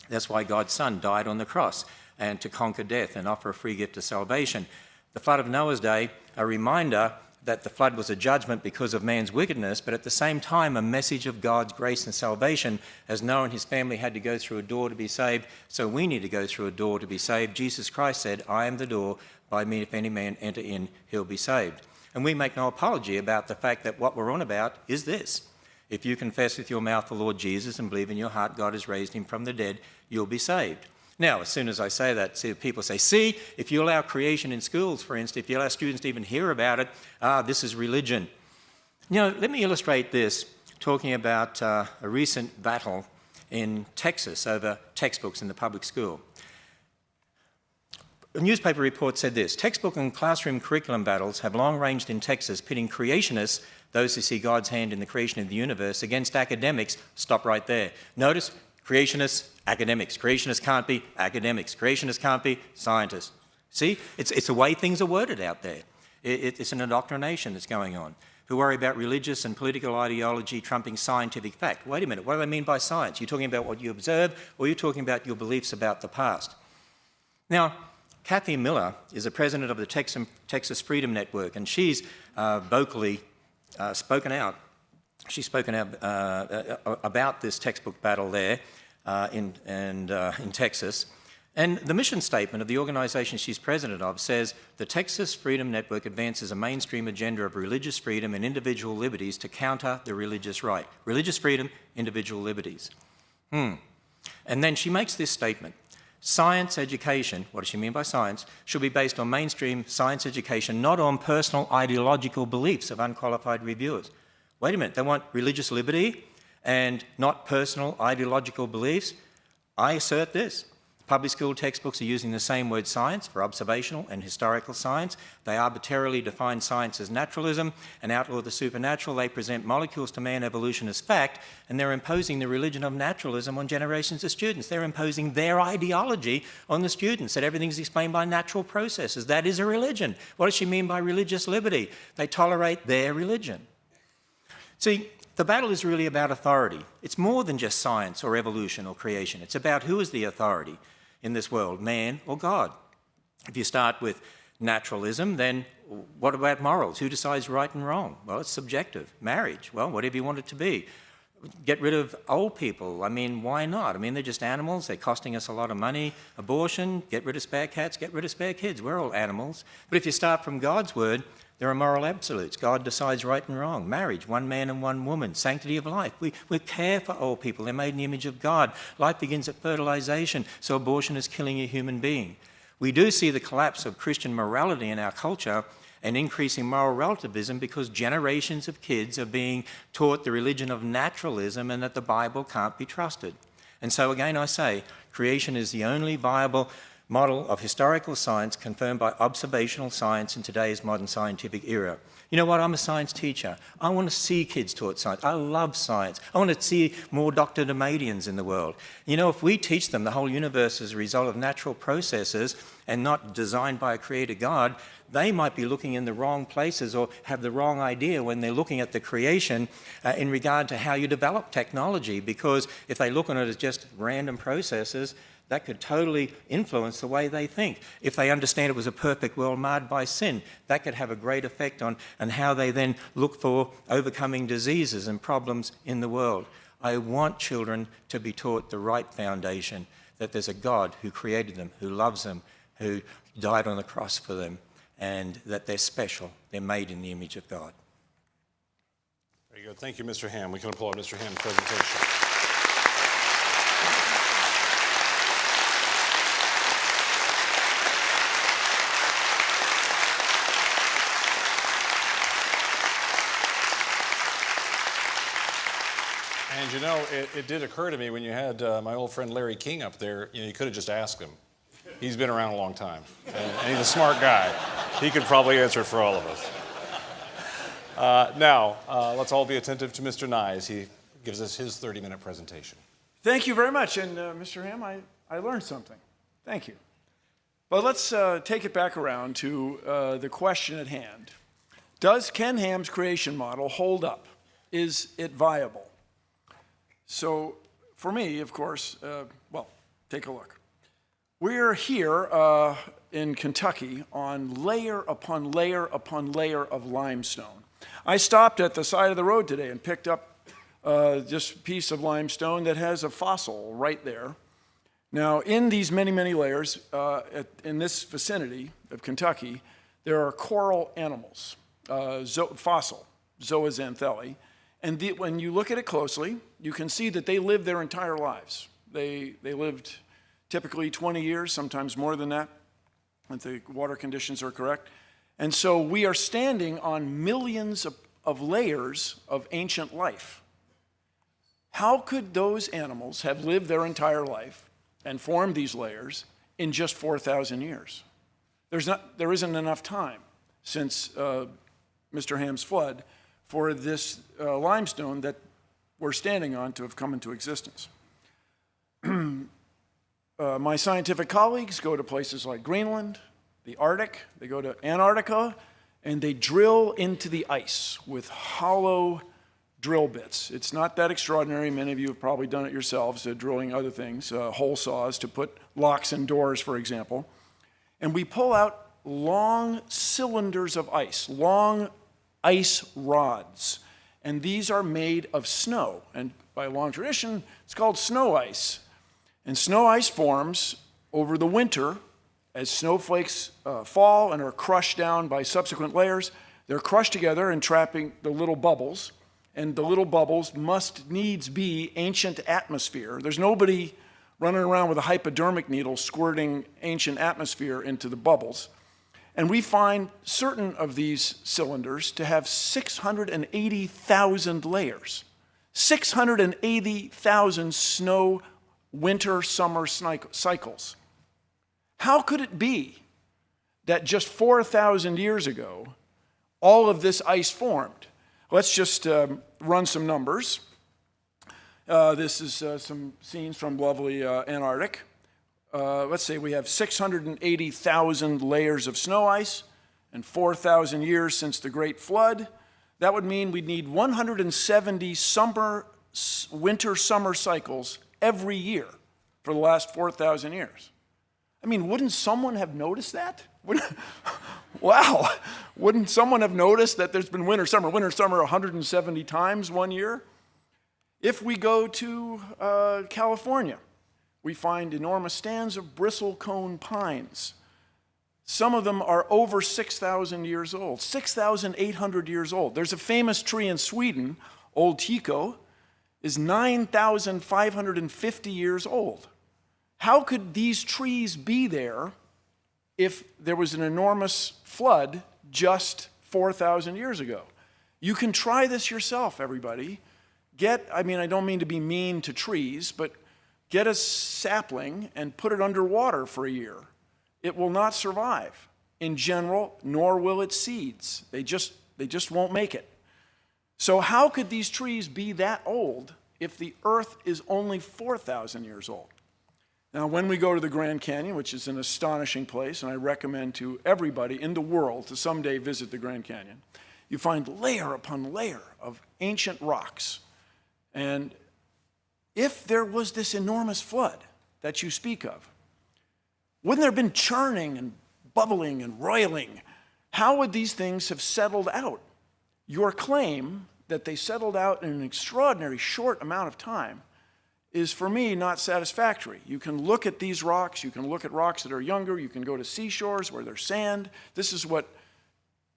That's why God's Son died on the cross, and to conquer death and offer a free gift of salvation. The flood of Noah's day, a reminder that the flood was a judgment because of man's wickedness, but at the same time a message of God's grace and salvation. As Noah and his family had to go through a door to be saved, so we need to go through a door to be saved. Jesus Christ said, "I am the door, by me if any man enter in, he'll be saved." And we make no apology about the fact that what we're on about is this: if you confess with your mouth the Lord Jesus and believe in your heart God has raised him from the dead, you'll be saved. Now, as soon as I say that, people say, see, if you allow creation in schools, for instance, if you allow students to even hear about it, this is religion. You know, let me illustrate this, talking about a recent battle in Texas over textbooks in the public school. A newspaper report said this: textbook and classroom curriculum battles have long ranged in Texas, pitting creationists, those who see God's hand in the creation of the universe, against academics. Stop right there. Notice, creationists, academics. Creationists can't be academics. Creationists can't be scientists. See, it's the way things are worded out there. It's an indoctrination that's going on, who worry about religious and political ideology trumping scientific fact. Wait a minute, what do they mean by science? You're talking about what you observe, or you're talking about your beliefs about the past? Now, Kathy Miller is the president of the Texas Freedom Network, and she's vocally spoken out. She's spoken out about this textbook battle there in Texas. And the mission statement of the organisation she's president of says, the Texas Freedom Network advances a mainstream agenda of religious freedom and individual liberties to counter the religious right. Religious freedom, individual liberties. And then she makes this statement: science education, what does she mean by science, should be based on mainstream science education, not on personal ideological beliefs of unqualified reviewers. Wait a minute, they want religious liberty and not personal ideological beliefs? I assert this. Public school textbooks are using the same word science for observational and historical science. They arbitrarily define science as naturalism and outlaw the supernatural. They present molecules to man evolution as fact, and they're imposing the religion of naturalism on generations of students. They're imposing their ideology on the students, that everything's explained by natural processes. That is a religion. What does she mean by religious liberty? They tolerate their religion. See, the battle is really about authority. It's more than just science or evolution or creation. It's about who is the authority in this world, man or God. If you start with naturalism, then what about morals? Who decides right and wrong? Well, it's subjective. Marriage, well, whatever you want it to be. Get rid of old people. I mean, why not? I mean, they're just animals. They're costing us a lot of money. Abortion, get rid of spare cats, get rid of spare kids. We're all animals. But if you start from God's word, there are moral absolutes. God decides right and wrong. Marriage, one man and one woman. Sanctity of life. We care for old people. They're made in the image of God. Life begins at fertilization, so abortion is killing a human being. We do see the collapse of Christian morality in our culture and increasing moral relativism because generations of kids are being taught the religion of naturalism and that the Bible can't be trusted. And so again I say, creation is the only viable model of historical science confirmed by observational science in today's modern scientific era. You know what? I'm a science teacher. I want to see kids taught science. I love science. I want to see more Dr. Demadians in the world. You know, if we teach them the whole universe is a result of natural processes and not designed by a creator God, they might be looking in the wrong places or have the wrong idea when they're looking at the creation in regard to how you develop technology, because if they look on it as just random processes, that could totally influence the way they think. If they understand it was a perfect world marred by sin, that could have a great effect on how they then look for overcoming diseases and problems in the world. I want children to be taught the right foundation, that there's a God who created them, who loves them, who died on the cross for them, and that they're special. They're made in the image of God. Very good. Thank you, Mr. Ham. We can applaud Mr. Ham's presentation. And you know, it did occur to me when you had my old friend Larry King up there, you know, you could have just asked him. He's been around a long time, and he's a smart guy. He could probably answer it for all of us. Now, let's all be attentive to Mr. Nye as he gives us his 30-minute presentation. Thank you very much. And Mr. Ham, I learned something. Thank you. But let's take it back around to the question at hand. Does Ken Ham's creation model hold up? Is it viable? So for me, of course, well, take a look. We're here in Kentucky on layer upon layer upon layer of limestone. I stopped at the side of the road today and picked up just a piece of limestone that has a fossil right there. Now, in these many, many layers, in this vicinity of Kentucky, there are coral animals, fossil, zooxanthellae. And when you look at it closely, you can see that they live their entire lives. They lived typically 20 years, sometimes more than that, if the water conditions are correct. And so we are standing on millions of layers of ancient life. How could those animals have lived their entire life and formed these layers in just 4,000 years? There isn't enough time since Mr. Ham's flood for this limestone that we're standing on to have come into existence. My scientific colleagues go to places like Greenland, the Arctic, they go to Antarctica, and they drill into the ice with hollow drill bits. It's not that extraordinary. Many of you have probably done it yourselves, drilling other things, hole saws to put locks in doors, for example. And we pull out long cylinders of ice, long ice rods. And these are made of snow. And by long tradition, it's called snow ice. And snow ice forms over the winter as snowflakes fall and are crushed down by subsequent layers. They're crushed together and trapping the little bubbles. And the little bubbles must needs be ancient atmosphere. There's nobody running around with a hypodermic needle squirting ancient atmosphere into the bubbles. And we find certain of these cylinders to have 680,000 layers. 680,000 snow, winter, summer cycles. How could it be that just 4,000 years ago, all of this ice formed? Let's just run some numbers. This is some scenes from lovely Antarctic. Let's say we have 680,000 layers of snow ice and 4,000 years since the Great Flood. That would mean we'd need 170 winter, summer cycles every year for the last 4,000 years. I mean, wouldn't someone have noticed that? Wow, wouldn't someone have noticed that there's been winter, summer 170 times one year? If we go to California, we find enormous stands of bristlecone pines. Some of them are over 6,000 years old, 6,800 years old. There's a famous tree in Sweden, Old Tycho, is 9,550 years old. How could these trees be there if there was an enormous flood just 4,000 years ago? You can try this yourself, everybody. I don't mean to be mean to trees, but get a sapling and put it underwater for a year it will not survive in general, nor will its seeds. They just won't make it. So how could these trees be that old if the Earth is only 4,000 years old? Now, when we go to the Grand Canyon, which is an astonishing place, and I recommend to everybody in the world to someday visit the Grand Canyon, you find layer upon layer of ancient rocks. And if there was this enormous flood that you speak of, wouldn't there have been churning and bubbling and roiling? How would these things have settled out? Your claim that they settled out in an extraordinary short amount of time is, for me, not satisfactory. You can look at these rocks, you can look at rocks that are younger, you can go to seashores where there's sand. This is what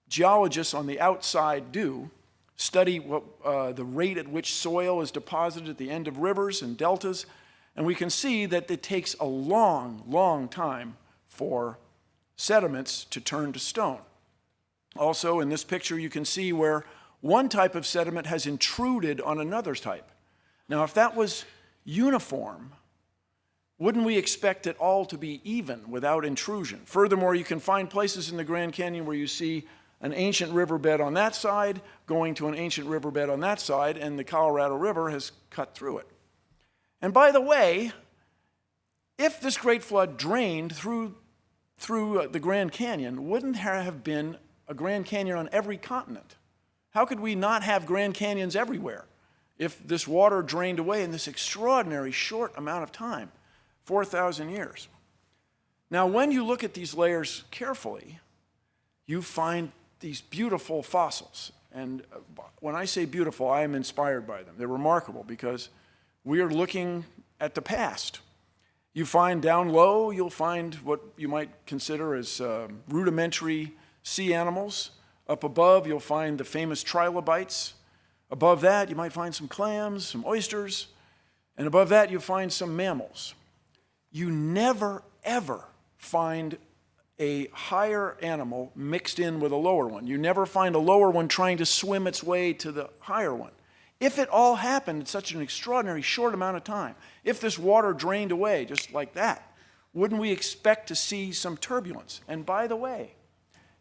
geologists on the outside do, study the rate at which soil is deposited at the end of rivers and deltas, and we can see that it takes a long, long time for sediments to turn to stone. Also, in this picture, you can see where one type of sediment has intruded on another type. Now, if that was uniform, wouldn't we expect it all to be even without intrusion? Furthermore, you can find places in the Grand Canyon where you see an ancient riverbed on that side going to an ancient riverbed on that side, and the Colorado River has cut through it. And by the way, if this great flood drained through the Grand Canyon, wouldn't there have been a Grand Canyon on every continent? How could we not have Grand Canyons everywhere if this water drained away in this extraordinary short amount of time, 4,000 years? Now, when you look at these layers carefully, you find these beautiful fossils. And when I say beautiful, I am inspired by them. They're remarkable because we are looking at the past. You find down low, you'll find what you might consider as rudimentary sea animals. Up above, you'll find the famous trilobites. Above that, you might find some clams, some oysters. And above that, you'll find some mammals. You never, ever find a higher animal mixed in with a lower one. You never find a lower one trying to swim its way to the higher one. If it all happened in such an extraordinary short amount of time, if this water drained away just like that, wouldn't we expect to see some turbulence? And by the way,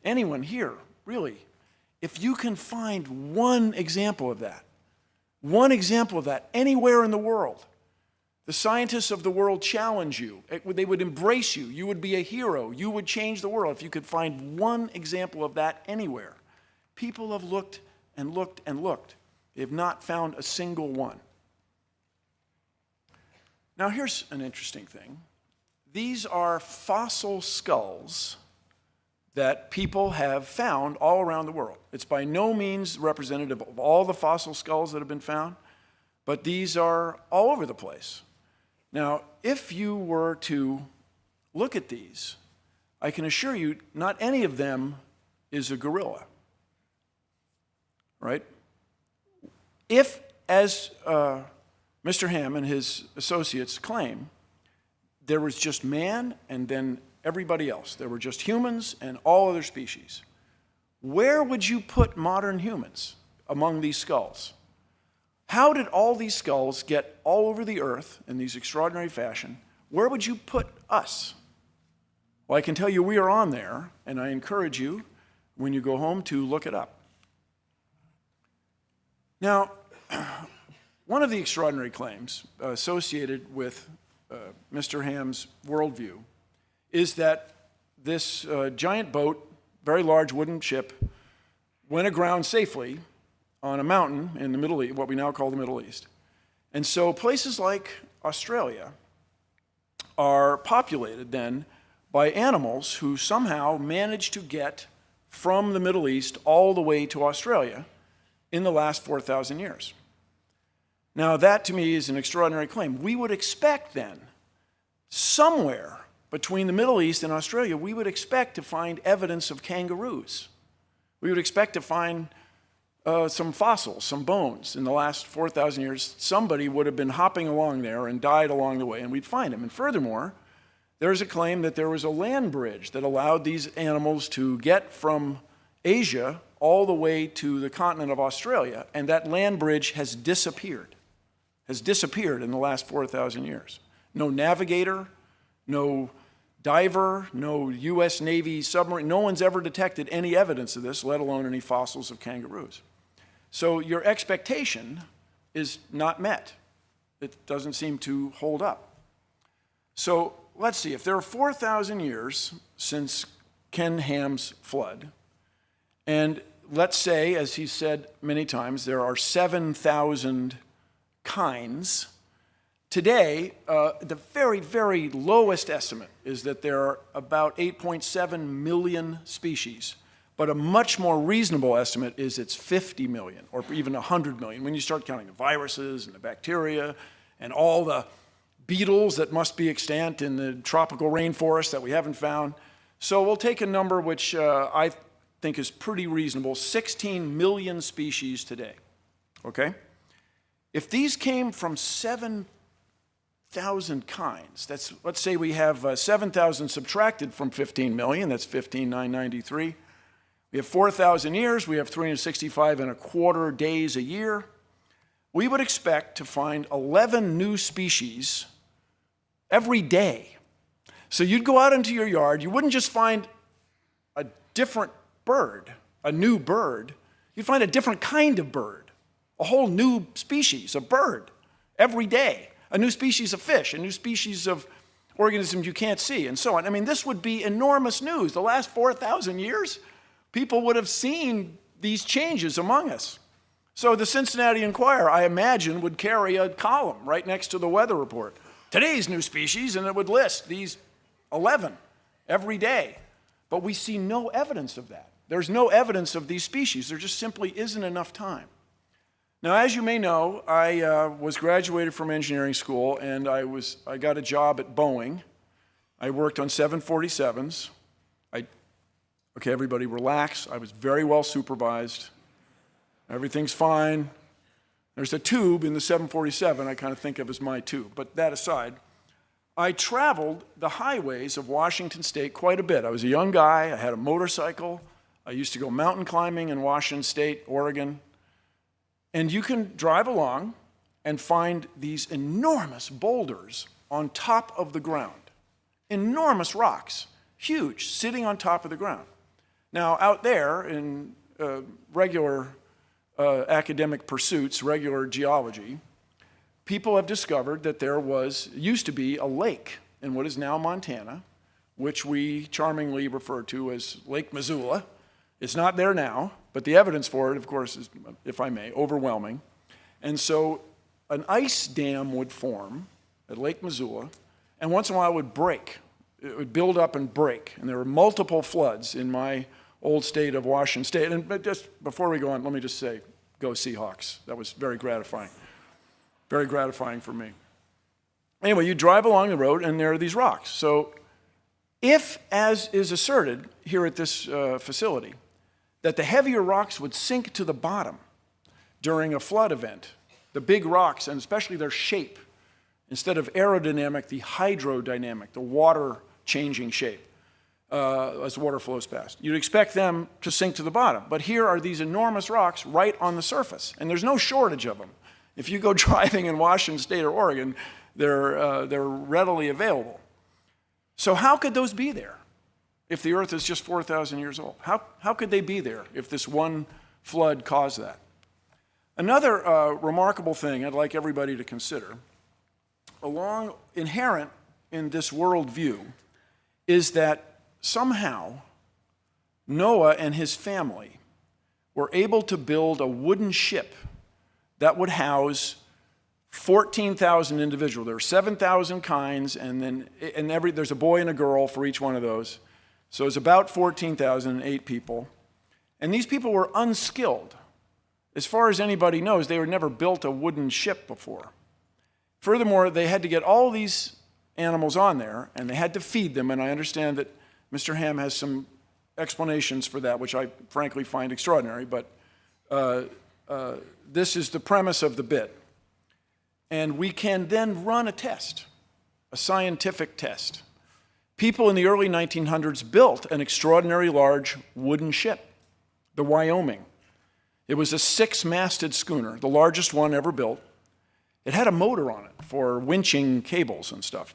anyone here, really, if you can find one example of that anywhere in the world, the scientists of the world challenge you. They would embrace you. You would be a hero. You would change the world if you could find one example of that anywhere. People have looked and looked and looked. They have not found a single one. Now, here's an interesting thing. These are fossil skulls that people have found all around the world. It's by no means representative of all the fossil skulls that have been found, but these are all over the place. Now, if you were to look at these, I can assure you not any of them is a gorilla, right? If, as Mr. Ham and his associates claim, there was just man and then everybody else, there were just humans and all other species, where would you put modern humans among these skulls? How did all these skulls get all over the earth in these extraordinary fashion? Where would you put us? Well, I can tell you we are on there, and I encourage you, when you go home, to look it up. Now, one of the extraordinary claims associated with Mr. Ham's worldview is that this giant boat, very large wooden ship, went aground safely on a mountain in the Middle East, what we now call the Middle East. And so places like Australia are populated then by animals who somehow managed to get from the Middle East all the way to Australia in the last 4,000 years. Now, that to me is an extraordinary claim. We would expect then, somewhere between the Middle East and Australia, we would expect to find evidence of kangaroos. We would expect to find some fossils, some bones. In the last 4,000 years, somebody would have been hopping along there and died along the way, and we'd find them. And furthermore, there's a claim that there was a land bridge that allowed these animals to get from Asia all the way to the continent of Australia, and that land bridge has disappeared in the last 4,000 years. No navigator, no diver, no US Navy submarine. No one's ever detected any evidence of this, let alone any fossils of kangaroos. So your expectation is not met. It doesn't seem to hold up. So let's see, if there are 4,000 years since Ken Ham's flood, and let's say, as he said many times, there are 7,000 kinds. Today, the very, very lowest estimate is that there are about 8.7 million species. But a much more reasonable estimate is it's 50 million or even 100 million when you start counting the viruses and the bacteria and all the beetles that must be extant in the tropical rainforest that we haven't found. So we'll take a number which I think is pretty reasonable, 16 million species today, okay? If these came from 7,000 kinds, let's say we have 7,000 subtracted from 15 million, that's 15,993. We have 4,000 years, we have 365 and a quarter days a year. We would expect to find 11 new species every day. So you'd go out into your yard, you wouldn't just find a different bird, a new bird, you'd find a different kind of bird, a whole new species of bird every day, a new species of fish, a new species of organisms you can't see, and so on. I mean, this would be enormous news. The last 4,000 years, people would have seen these changes among us. So the Cincinnati Enquirer, I imagine, would carry a column right next to the weather report. Today's new species, and it would list these 11 every day. But we see no evidence of that. There's no evidence of these species. There just simply isn't enough time. Now, as you may know, I was graduated from engineering school, and I got a job at Boeing. I worked on 747s. Okay, everybody relax. I was very well supervised. Everything's fine. There's a tube in the 747 I kind of think of as my tube. But that aside, I traveled the highways of Washington State quite a bit. I was a young guy. I had a motorcycle. I used to go mountain climbing in Washington State, Oregon. And you can drive along and find these enormous boulders on top of the ground. Enormous rocks, huge, sitting on top of the ground. Now, out there in regular academic pursuits, regular geology, people have discovered that there used to be a lake in what is now Montana, which we charmingly refer to as Lake Missoula. It's not there now, but the evidence for it, of course, is, if I may, overwhelming. And so an ice dam would form at Lake Missoula, and once in a while it would break. It would build up and break, and there were multiple floods in my old state of Washington State. But just before we go on, let me just say, go Seahawks. That was very gratifying for me. Anyway, you drive along the road, and there are these rocks. So if, as is asserted here at this facility, that the heavier rocks would sink to the bottom during a flood event, the big rocks, and especially their shape, instead of aerodynamic, the hydrodynamic, the water-changing shape, as water flows past. You'd expect them to sink to the bottom. But here are these enormous rocks right on the surface, and there's no shortage of them. If you go driving in Washington State or Oregon, they're readily available. So how could those be there if the Earth is just 4,000 years old? How could they be there if this one flood caused that? Another remarkable thing I'd like everybody to consider, inherent in this worldview, is that somehow Noah and his family were able to build a wooden ship that would house 14,000 individuals. There are 7,000 kinds, and there's a boy and a girl for each one of those. So it's about 14,008 people. And these people were unskilled. As far as anybody knows, they had never built a wooden ship before. Furthermore, they had to get all these animals on there, and they had to feed them, and I understand that Mr. Ham has some explanations for that, which I frankly find extraordinary, but this is the premise of the bit. And we can then run a test, a scientific test. People in the early 1900s built an extraordinary large wooden ship, the Wyoming. It was a 6-masted schooner, the largest one ever built. It had a motor on it for winching cables and stuff.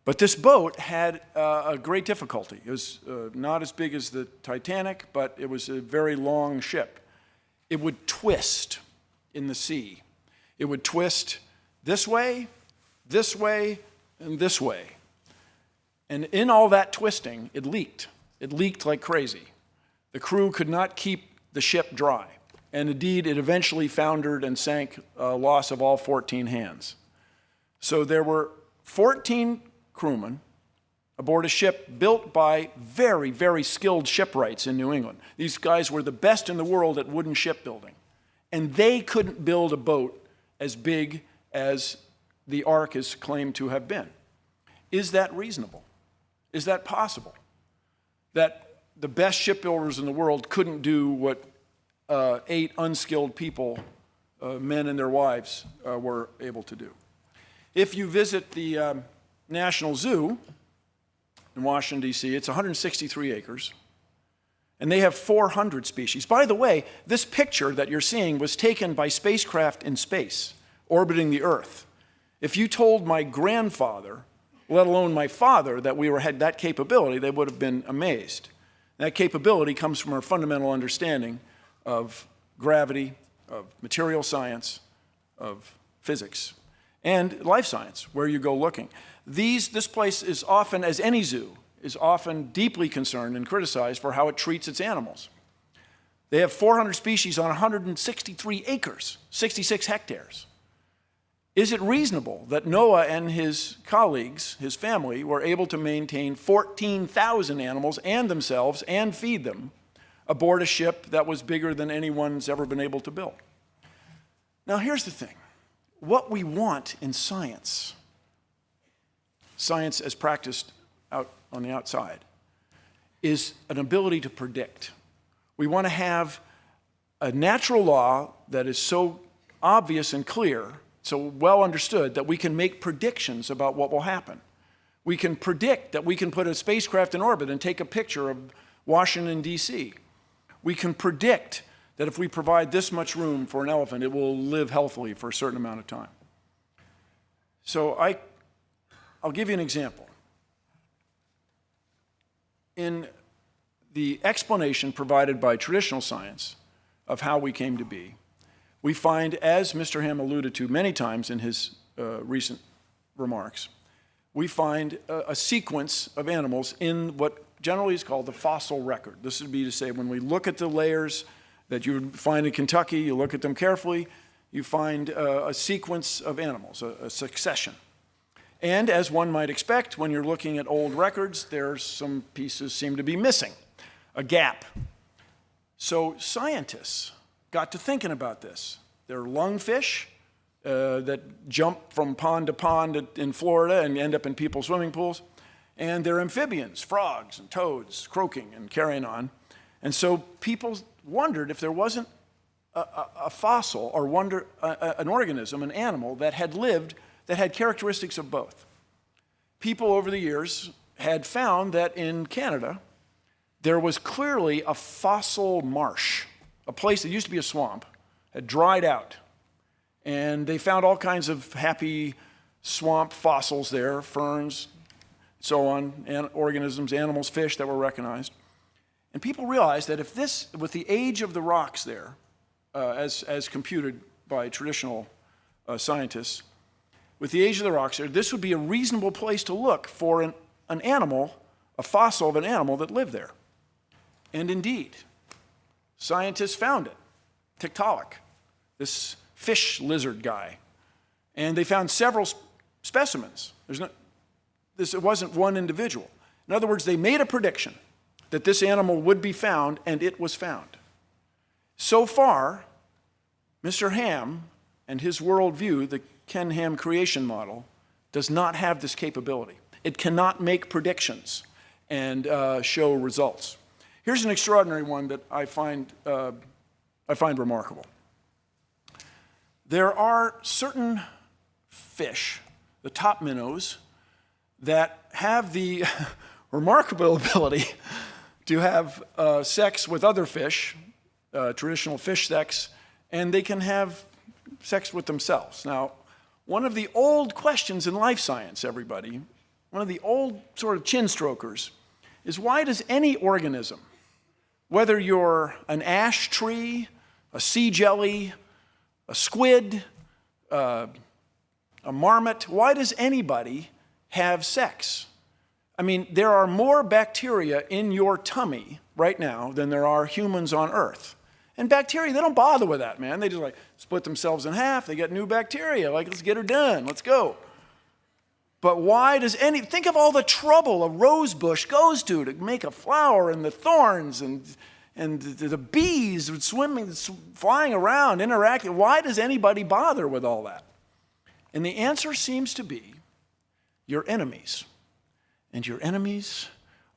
But this boat had a great difficulty. It was not as big as the Titanic, but it was a very long ship. It would twist in the sea. It would twist this way, and this way. And in all that twisting, it leaked. It leaked like crazy. The crew could not keep the ship dry. And indeed, it eventually foundered and sank, loss of all 14 hands. So there were 14 crewmen aboard a ship built by very, very skilled shipwrights in New England. These guys were the best in the world at wooden shipbuilding. And they couldn't build a boat as big as the Ark is claimed to have been. Is that reasonable? Is that possible? That the best shipbuilders in the world couldn't do what 8 unskilled people, men and their wives, were able to do. If you visit the National Zoo in Washington, D.C., it's 163 acres, and they have 400 species. By the way, this picture that you're seeing was taken by spacecraft in space, orbiting the Earth. If you told my grandfather, let alone my father, that we had that capability, they would have been amazed. That capability comes from our fundamental understanding of gravity, of material science, of physics, and life science, where you go looking. This place is often, as any zoo, is often deeply concerned and criticized for how it treats its animals. They have 400 species on 163 acres, 66 hectares. Is it reasonable that Noah and his colleagues, his family, were able to maintain 14,000 animals and themselves and feed them aboard a ship that was bigger than anyone's ever been able to build? Now, here's the thing. What we want in science as practiced out on the outside, is an ability to predict. We want to have a natural law that is so obvious and clear, so well understood, that we can make predictions about what will happen. We can predict that we can put a spacecraft in orbit and take a picture of Washington, D.C. We can predict that if we provide this much room for an elephant, it will live healthily for a certain amount of time. So I'll give you an example. In the explanation provided by traditional science of how we came to be, we find, as Mr. Ham alluded to many times in his recent remarks, we find a sequence of animals in what generally is called the fossil record. This would be to say, when we look at the layers that you would find in Kentucky, you look at them carefully, you find a sequence of animals, a succession. And as one might expect, when you're looking at old records, there's some pieces seem to be missing, a gap. So scientists got to thinking about this. There are lungfish that jump from pond to pond in Florida and end up in people's swimming pools. And there are amphibians, frogs and toads, croaking and carrying on. And so people wondered if there wasn't a fossil or an organism, an animal that had lived, that had characteristics of both. People over the years had found that in Canada, there was clearly a fossil marsh, a place that used to be a swamp, had dried out. And they found all kinds of happy swamp fossils there, ferns, so on, organisms, animals, fish that were recognized. And people realized that if this, with the age of the rocks there, as computed by traditional scientists, with the age of the rocks there, this would be a reasonable place to look for an animal, a fossil of an animal that lived there. And indeed, scientists found it, Tiktaalik, this fish lizard guy. And they found several specimens. It wasn't one individual. In other words, they made a prediction that this animal would be found, and it was found. So far, Mr. Ham and his worldview, the Ken Ham creation model, does not have this capability. It cannot make predictions and show results. Here's an extraordinary one that I find remarkable. There are certain fish, the top minnows, that have the remarkable ability to have sex with other fish, traditional fish sex, and they can have sex with themselves. Now, one of the old questions in life science, everybody, one of the old sort of chin strokers, is why does any organism, whether you're an ash tree, a sea jelly, a squid, a marmot, why does anybody have sex? I mean, there are more bacteria in your tummy right now than there are humans on Earth. And bacteria, they don't bother with that, man. They just like split themselves in half. They get new bacteria. Like, let's get her done. Let's go. But why does think of all the trouble a rose bush goes to make a flower, and the thorns and the bees swimming, flying around, interacting. Why does anybody bother with all that? And the answer seems to be your enemies. And your enemies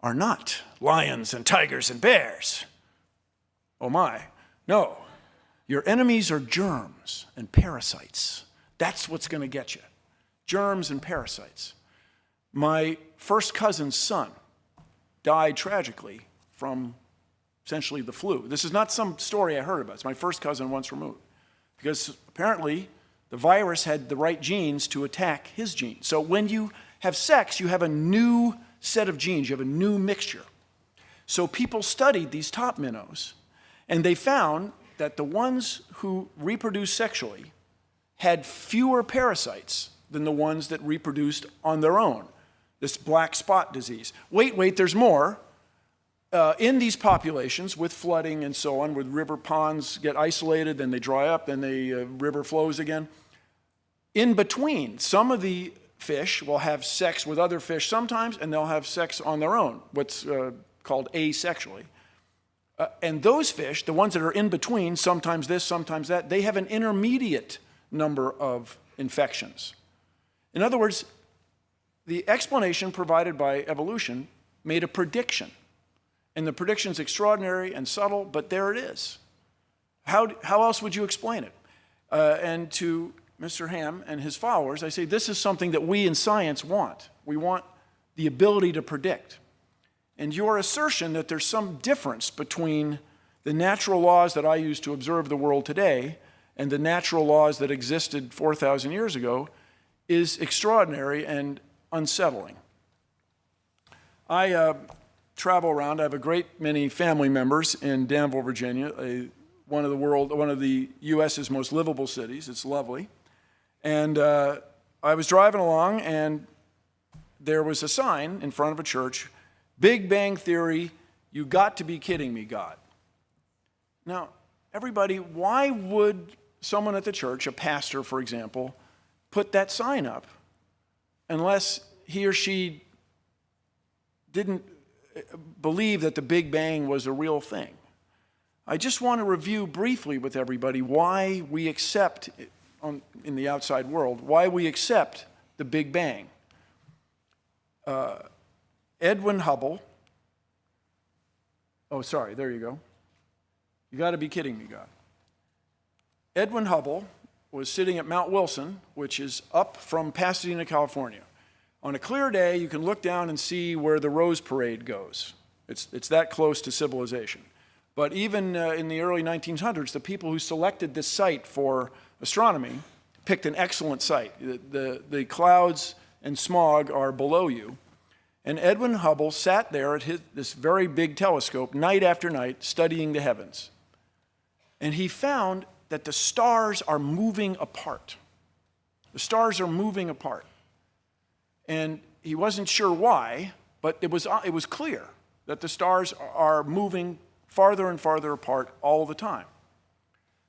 are not lions and tigers and bears. Oh my, no. Your enemies are germs and parasites. That's what's going to get you. Germs and parasites. My first cousin's son died tragically from essentially the flu. This is not some story I heard about. It's my first cousin once removed. Because apparently the virus had the right genes to attack his genes. So when you have sex, you have a new set of genes. You have a new mixture. So people studied these top minnows, and they found that the ones who reproduced sexually had fewer parasites than the ones that reproduced on their own, this black spot disease. Wait, there's more. In these populations, with flooding and so on, with river ponds get isolated, then they dry up, then the river flows again. In between, some of the fish will have sex with other fish sometimes, and they'll have sex on their own, what's called asexually. And those fish, the ones that are in between, sometimes this, sometimes that, they have an intermediate number of infections. In other words, the explanation provided by evolution made a prediction. And the prediction's extraordinary and subtle, but there it is. How else would you explain it? And to Mr. Ham and his followers, I say this is something that we in science want. We want the ability to predict. And your assertion that there's some difference between the natural laws that I use to observe the world today and the natural laws that existed 4,000 years ago is extraordinary and unsettling. I travel around. I have a great many family members in Danville, Virginia, one of the U.S.'s most livable cities. It's lovely. And I was driving along, and there was a sign in front of a church, Big Bang Theory, you got to be kidding me, God. Now, everybody, why would someone at the church, a pastor, for example, put that sign up unless he or she didn't believe that the Big Bang was a real thing? I just want to review briefly with everybody why we accept, in the outside world, why we accept the Big Bang. Edwin Hubble, there you go. You got to be kidding me, God. Edwin Hubble was sitting at Mount Wilson, which is up from Pasadena, California. On a clear day, you can look down and see where the Rose Parade goes. It's that close to civilization. But even in the early 1900s, the people who selected this site for astronomy picked an excellent site. The clouds and smog are below you. And Edwin Hubble sat there at this very big telescope night after night studying the heavens. And he found that the stars are moving apart. The stars are moving apart. And he wasn't sure why, but it was clear that the stars are moving farther and farther apart all the time.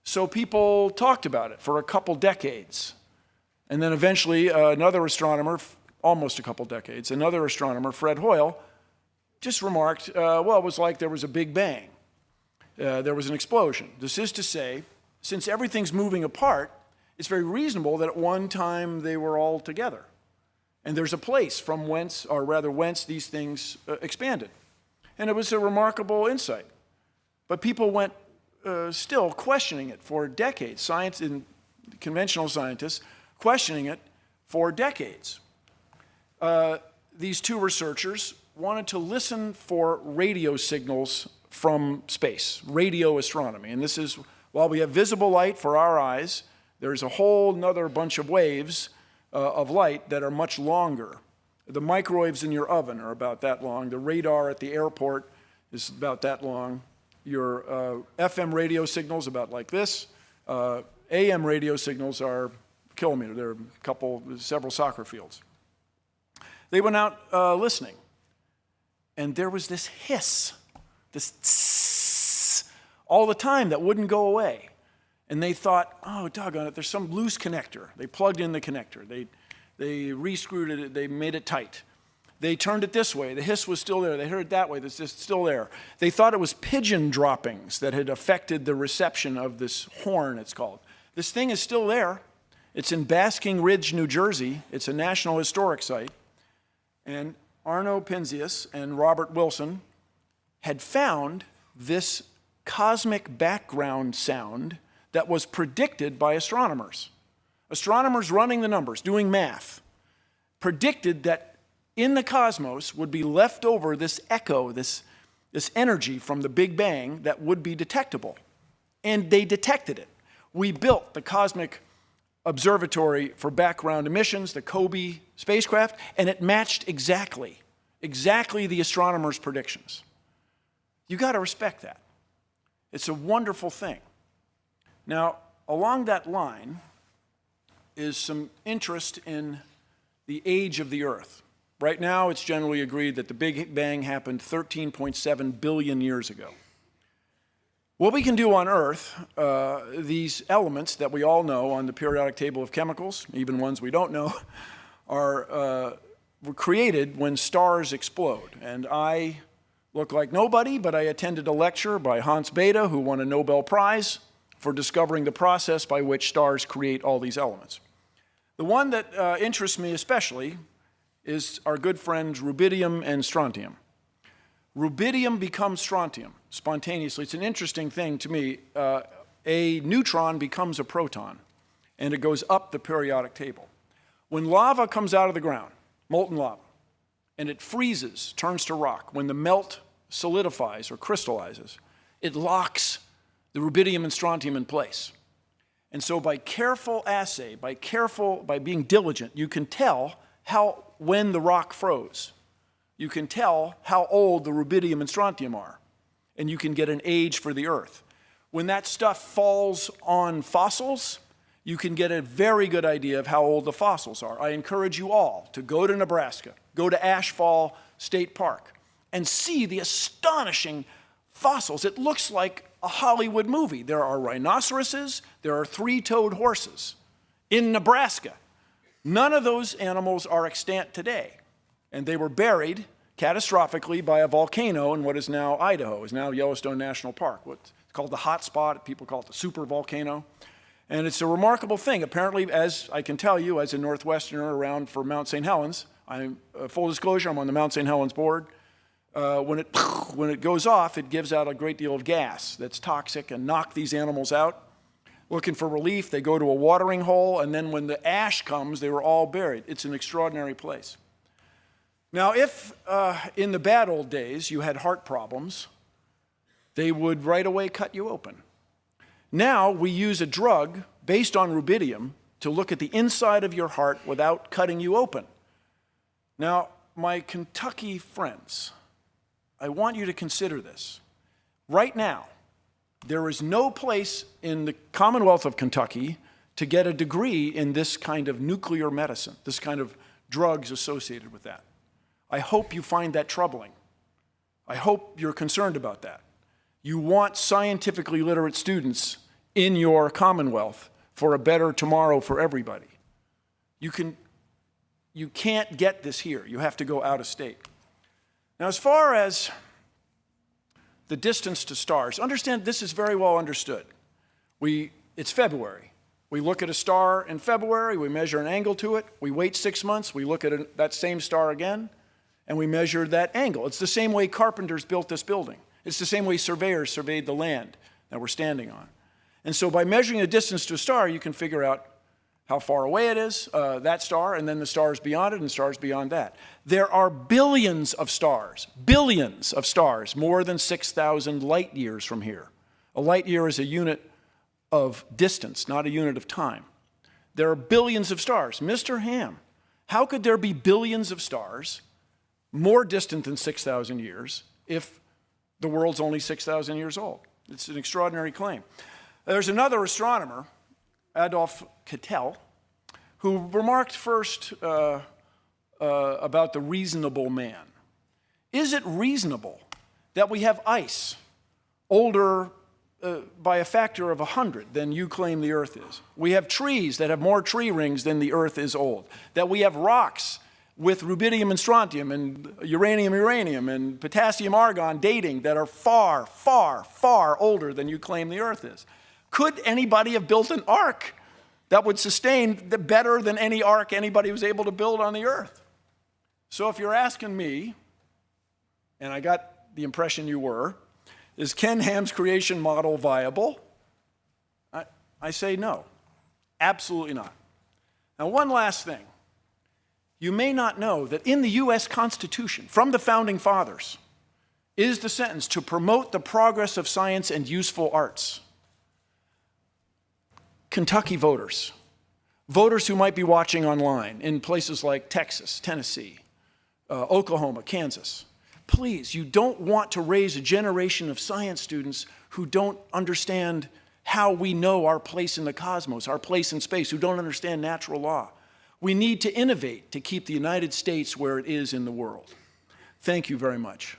So people talked about it for a couple decades. And then eventually another astronomer, almost a couple decades, another astronomer, Fred Hoyle, just remarked, well, it was like there was a Big Bang. There was an explosion. This is to say, since everything's moving apart, it's very reasonable that at one time they were all together. And there's a place from whence these things expanded. And it was a remarkable insight. But people went still questioning it for decades. Science and conventional scientists questioning it for decades. These two researchers wanted to listen for radio signals from space, radio astronomy. And this is, while we have visible light for our eyes, there's a whole nother bunch of waves of light that are much longer The microwaves in your oven are about that long. The radar at the airport is about that long. Your FM radio signals about like this. AM radio signals are a kilometer. They're several soccer fields. They went out listening, and there was this hiss, this tss, all the time that wouldn't go away. And they thought, oh, doggone it, there's some loose connector. They plugged in the connector. They re-screwed it. They made it tight. They turned it this way. The hiss was still there. They heard it that way. It's just still there. They thought it was pigeon droppings that had affected the reception of this horn, it's called. This thing is still there. It's in Basking Ridge, New Jersey. It's a National Historic Site. And Arno Penzias and Robert Wilson had found this cosmic background sound that was predicted by astronomers. Astronomers running the numbers, doing math, predicted that in the cosmos would be left over this echo, this energy from the Big Bang that would be detectable. And they detected it. We built the Cosmic Observatory for Background Emissions, the COBE spacecraft, and it matched exactly the astronomers' predictions. You got to respect that. It's a wonderful thing. Now, along that line is some interest in the age of the Earth. Right now, it's generally agreed that the Big Bang happened 13.7 billion years ago. What we can do on Earth, these elements that we all know on the periodic table of chemicals, even ones we don't know, were created when stars explode. And I look like nobody, but I attended a lecture by Hans Bethe, who won a Nobel Prize for discovering the process by which stars create all these elements. The one that interests me especially is our good friends rubidium and strontium. Rubidium becomes strontium spontaneously. It's an interesting thing to me. A neutron becomes a proton, and it goes up the periodic table. When lava comes out of the ground, molten lava, and it freezes, turns to rock, when the melt solidifies or crystallizes, it locks the rubidium and strontium in place. And so by careful assay, by being diligent, you can tell when the rock froze. You can tell how old the rubidium and strontium are, and you can get an age for the Earth. When that stuff falls on fossils, you can get a very good idea of how old the fossils are. I encourage you all to go to Nebraska, go to Ashfall State Park, and see the astonishing fossils. It looks like a Hollywood movie. There are rhinoceroses, there are three-toed horses in Nebraska. None of those animals are extant today, and they were buried catastrophically by a volcano in what is now Idaho, is now Yellowstone National Park. What's called the hot spot, people call it the super volcano. And it's a remarkable thing. Apparently, as I can tell you, as a Northwesterner around for Mount St. Helens, full disclosure, I'm on the Mount St. Helens board. When it goes off, it gives out a great deal of gas that's toxic and knocks these animals out. Looking for relief, they go to a watering hole, and then when the ash comes, they were all buried. It's an extraordinary place. Now, if in the bad old days you had heart problems, they would right away cut you open. Now we use a drug based on rubidium to look at the inside of your heart without cutting you open. Now, my Kentucky friends, I want you to consider this. Right now, there is no place in the Commonwealth of Kentucky to get a degree in this kind of nuclear medicine, this kind of drugs associated with that. I hope you find that troubling. I hope you're concerned about that. You want scientifically literate students in your Commonwealth for a better tomorrow for everybody. You can't get this here. You have to go out of state. Now, as far as the distance to stars, understand this is very well understood. It's February. We look at a star in February, we measure an angle to it, we wait 6 months, we look at that same star again, and we measure that angle. It's the same way carpenters built this building. It's the same way surveyors surveyed the land that we're standing on. And so by measuring the distance to a star, you can figure out how far away it is, that star, and then the stars beyond it and stars beyond that. There are billions of stars, more than 6,000 light years from here. A light year is a unit of distance, not a unit of time. There are billions of stars. Mr. Ham, How could there be billions of stars more distant than 6,000 years if the world's only 6,000 years old? It's an extraordinary claim. There's another astronomer, Adolf Kittel, who remarked first about the reasonable man. Is it reasonable that we have ice older by a factor of 100 than you claim the Earth is? We have trees that have more tree rings than the Earth is old. That we have rocks with rubidium and strontium and uranium and potassium argon dating that are far, far, far older than you claim the Earth is. Could anybody have built an ark that would sustain better than any ark anybody was able to build on the Earth? So if you're asking me, and I got the impression you were, is Ken Ham's creation model viable? I say no, absolutely not. Now, one last thing. You may not know that in the US Constitution, from the Founding Fathers, is the sentence to promote the progress of science and useful arts. Kentucky voters, voters who might be watching online in places like Texas, Tennessee, Oklahoma, Kansas, please, you don't want to raise a generation of science students who don't understand how we know our place in the cosmos, our place in space, who don't understand natural law. We need to innovate to keep the United States where it is in the world. Thank you very much.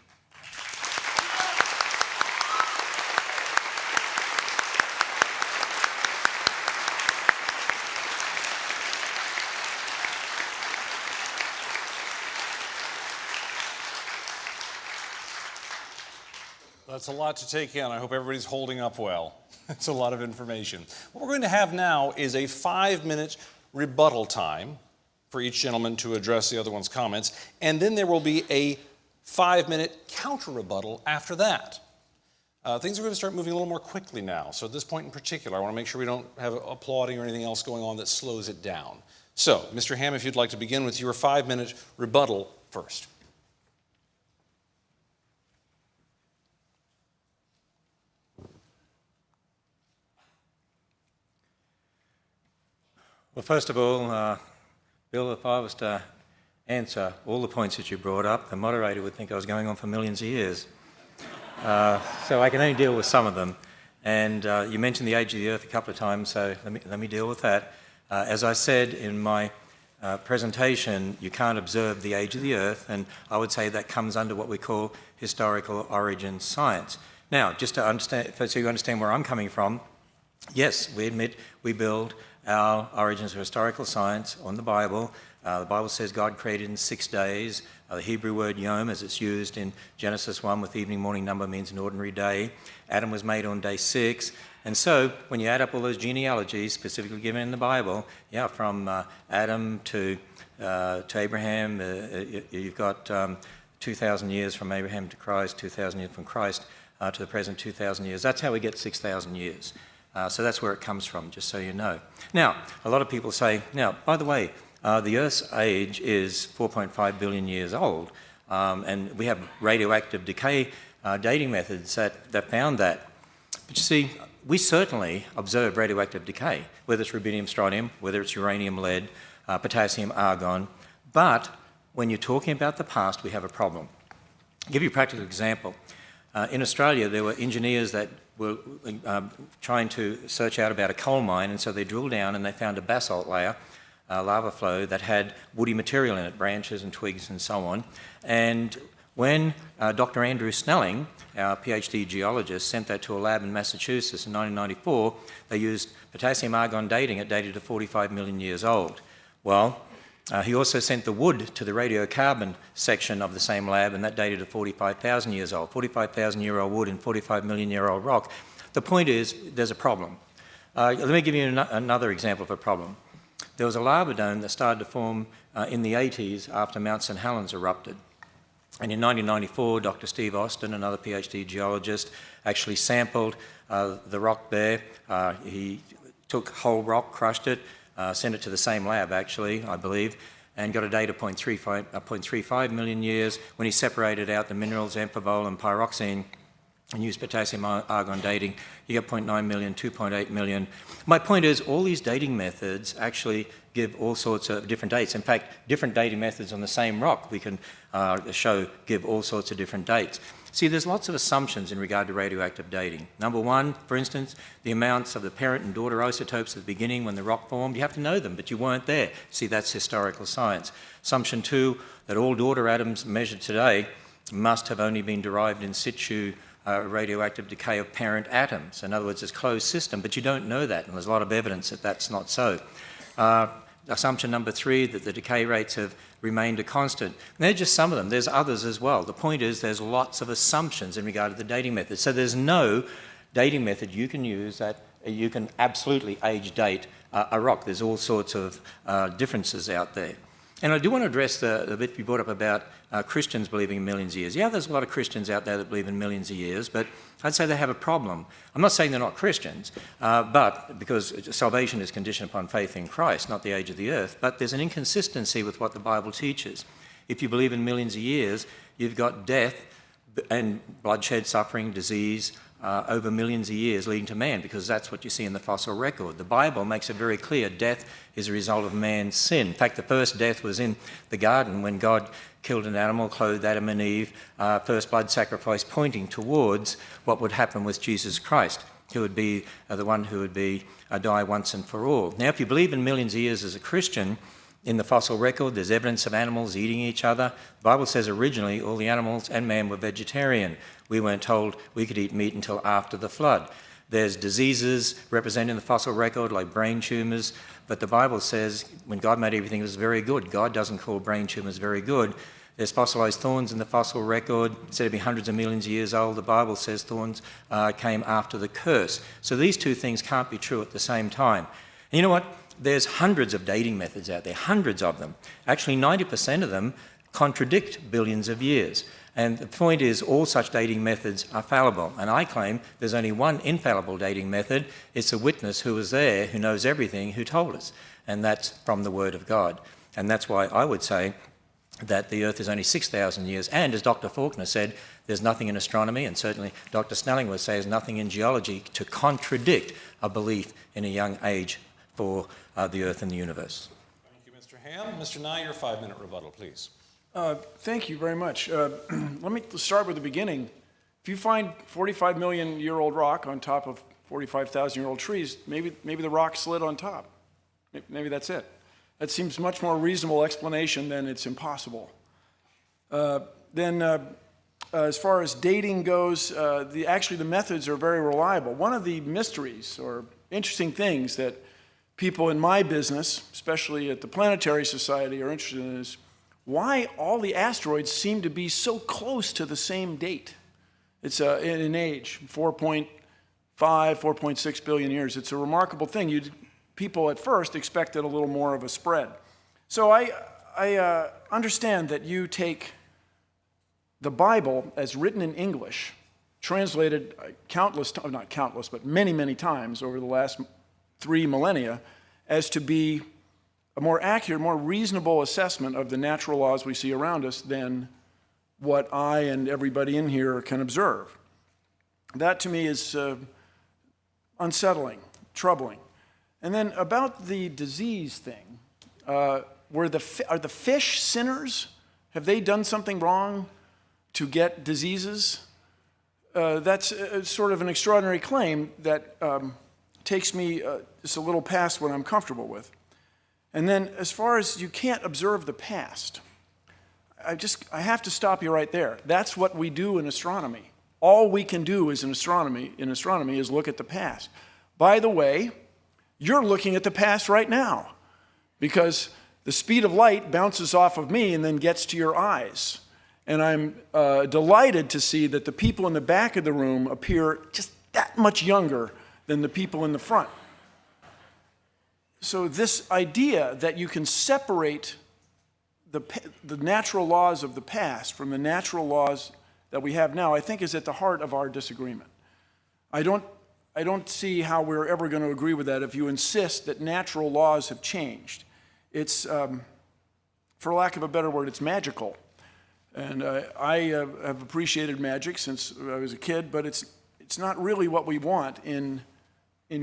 That's a lot to take in. I hope everybody's holding up well. It's a lot of information. What we're going to have now is a 5-minute rebuttal time for each gentleman to address the other one's comments, and then there will be a 5-minute counter-rebuttal after that. Things are going to start moving a little more quickly now, so at this point in particular, I want to make sure we don't have applauding or anything else going on that slows it down. So, Mr. Ham, if you'd like to begin with your 5-minute rebuttal first. Well, first of all, Bill, if I was to answer all the points that you brought up, the moderator would think I was going on for millions of years. So I can only deal with some of them. And you mentioned the age of the Earth a couple of times, so let me deal with that. As I said in my presentation, you can't observe the age of the Earth, and I would say that comes under what we call historical origin science. Now, just to understand, so you understand where I'm coming from, yes, we admit we build our origins of historical science on the Bible. The Bible says God created in 6 days. The Hebrew word yom, as it's used in Genesis 1 with the evening morning number, means an ordinary day. Adam was made on day 6. And so when you add up all those genealogies specifically given in the Bible, yeah, from Adam to Abraham, you've got 2,000 years from Abraham to Christ, 2,000 years from Christ to the present 2,000 years. That's how we get 6,000 years. So that's where it comes from, just so you know. Now, a lot of people say, now, by the way, the Earth's age is 4.5 billion years old, and we have radioactive decay dating methods that found that. But you see, we certainly observe radioactive decay, whether it's rubidium, strontium, whether it's uranium, lead, potassium, argon. But when you're talking about the past, we have a problem. I'll give you a practical example. In Australia, there were engineers that were trying to search out about a coal mine, and so they drilled down and they found a basalt layer, lava flow, that had woody material in it, branches and twigs and so on. And when Dr. Andrew Snelling, our PhD geologist, sent that to a lab in Massachusetts in 1994, they used potassium argon dating. It dated to 45 million years old. Well, he also sent the wood to the radiocarbon section of the same lab, and that dated to 45,000 years old. 45,000-year-old wood and 45 million-year-old rock. The point is, there's a problem. Let me give you another example of a problem. There was a lava dome that started to form in the 80s after Mount St. Helens erupted. And in 1994, Dr. Steve Austin, another PhD geologist, actually sampled the rock there. He took whole rock, crushed it, sent it to the same lab, actually, I believe, and got a date of 0.35 million years. When he separated out the minerals, amphibole and pyroxene, and use potassium argon dating, you get 0.9 million, 2.8 million. My point is all these dating methods actually give all sorts of different dates. In fact, different dating methods on the same rock we can show give all sorts of different dates. See, there's lots of assumptions in regard to radioactive dating. Number one, for instance, the amounts of the parent and daughter isotopes at the beginning when the rock formed. You have to know them, but you weren't there. See, that's historical science. Assumption two, that all daughter atoms measured today must have only been derived in situ radioactive decay of parent atoms. In other words, it's a closed system, but you don't know that, and there's a lot of evidence that that's not so. Assumption number three, that the decay rates have remained a constant. And they're just some of them. There's others as well. The point is there's lots of assumptions in regard to the dating method. So there's no dating method you can use that you can absolutely age date a rock. There's all sorts of differences out there. And I do want to address the bit you brought up about Christians believing in millions of years. Yeah, there's a lot of Christians out there that believe in millions of years, but I'd say they have a problem. I'm not saying they're not Christians, but because salvation is conditioned upon faith in Christ, not the age of the earth, but there's an inconsistency with what the Bible teaches. If you believe in millions of years, you've got death and bloodshed, suffering, disease, over millions of years leading to man, because that's what you see in the fossil record. The Bible makes it very clear death is a result of man's sin. In fact, the first death was in the garden when God killed an animal, clothed Adam and Eve, first blood sacrifice pointing towards what would happen with Jesus Christ, who would be the one who would be die once and for all. Now, if you believe in millions of years as a Christian, in the fossil record, there's evidence of animals eating each other. The Bible says originally all the animals and man were vegetarian. We weren't told we could eat meat until after the flood. There's diseases represented in the fossil record like brain tumours, but the Bible says when God made everything, it was very good. God doesn't call brain tumours very good. There's fossilised thorns in the fossil record. Instead of being hundreds of millions of years old, the Bible says thorns came after the curse. So these two things can't be true at the same time. And you know what? There's hundreds of dating methods out there, hundreds of them. Actually, 90% of them contradict billions of years. And the point is, all such dating methods are fallible. And I claim there's only one infallible dating method. It's a witness who was there, who knows everything, who told us. And that's from the Word of God. And that's why I would say that the Earth is only 6,000 years. And as Dr. Faulkner said, there's nothing in astronomy, and certainly Dr. Snelling would say there's nothing in geology to contradict a belief in a young age for the Earth and the universe. Thank you, Mr. Ham. Mr. Nye, your 5-minute rebuttal, please. Thank you very much. Let me start with the beginning. If you find 45 million year old rock on top of 45,000 year old trees, maybe the rock slid on top. Maybe that's it. That seems much more reasonable explanation than it's impossible. As far as dating goes, actually the methods are very reliable. One of the mysteries or interesting things that people in my business, especially at the Planetary Society, are interested in is why all the asteroids seem to be so close to the same date. It's in age, 4.5, 4.6 billion years. It's a remarkable thing. People at first expected a little more of a spread. So I understand that you take the Bible as written in English, translated not countless, but many, many times over the last 3 millennia, as to be a more accurate, more reasonable assessment of the natural laws we see around us than what I and everybody in here can observe. That to me is unsettling, troubling. And then about the disease thing, are the fish sinners? Have they done something wrong to get diseases? That's sort of an extraordinary claim that takes me just a little past what I'm comfortable with. And then as far as you can't observe the past, I have to stop you right there. That's what we do in astronomy. All we can do is in astronomy is look at the past. By the way, you're looking at the past right now because the speed of light bounces off of me and then gets to your eyes. And I'm delighted to see that the people in the back of the room appear just that much younger than the people in the front. So this idea that you can separate the natural laws of the past from the natural laws that we have now, I think is at the heart of our disagreement. I don't see how we're ever going to agree with that if you insist that natural laws have changed. It's, for lack of a better word, it's magical. And I have appreciated magic since I was a kid, but it's not really what we want in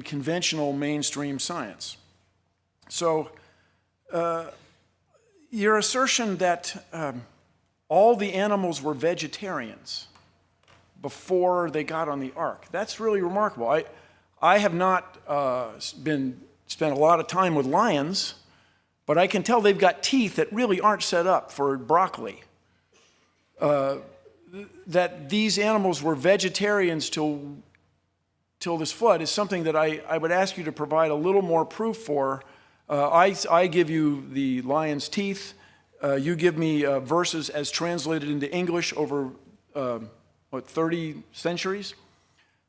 conventional mainstream science. So your assertion that all the animals were vegetarians before they got on the ark, that's really remarkable. I have not spent a lot of time with lions, but I can tell they've got teeth that really aren't set up for broccoli. That these animals were vegetarians till this flood is something that I would ask you to provide a little more proof for. I give you the lion's teeth. You give me verses as translated into English over, 30 centuries?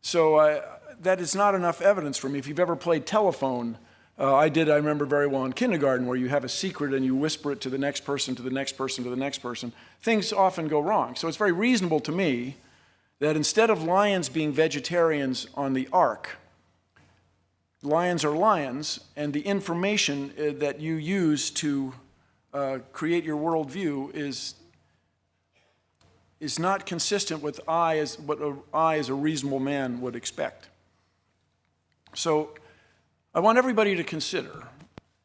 So that is not enough evidence for me. If you've ever played telephone, I remember very well in kindergarten, where you have a secret and you whisper it to the next person, to the next person, to the next person. Things often go wrong. So it's very reasonable to me that instead of lions being vegetarians on the ark, lions are lions, and the information that you use to create your worldview is not consistent with what I as a reasonable man would expect. So I want everybody to consider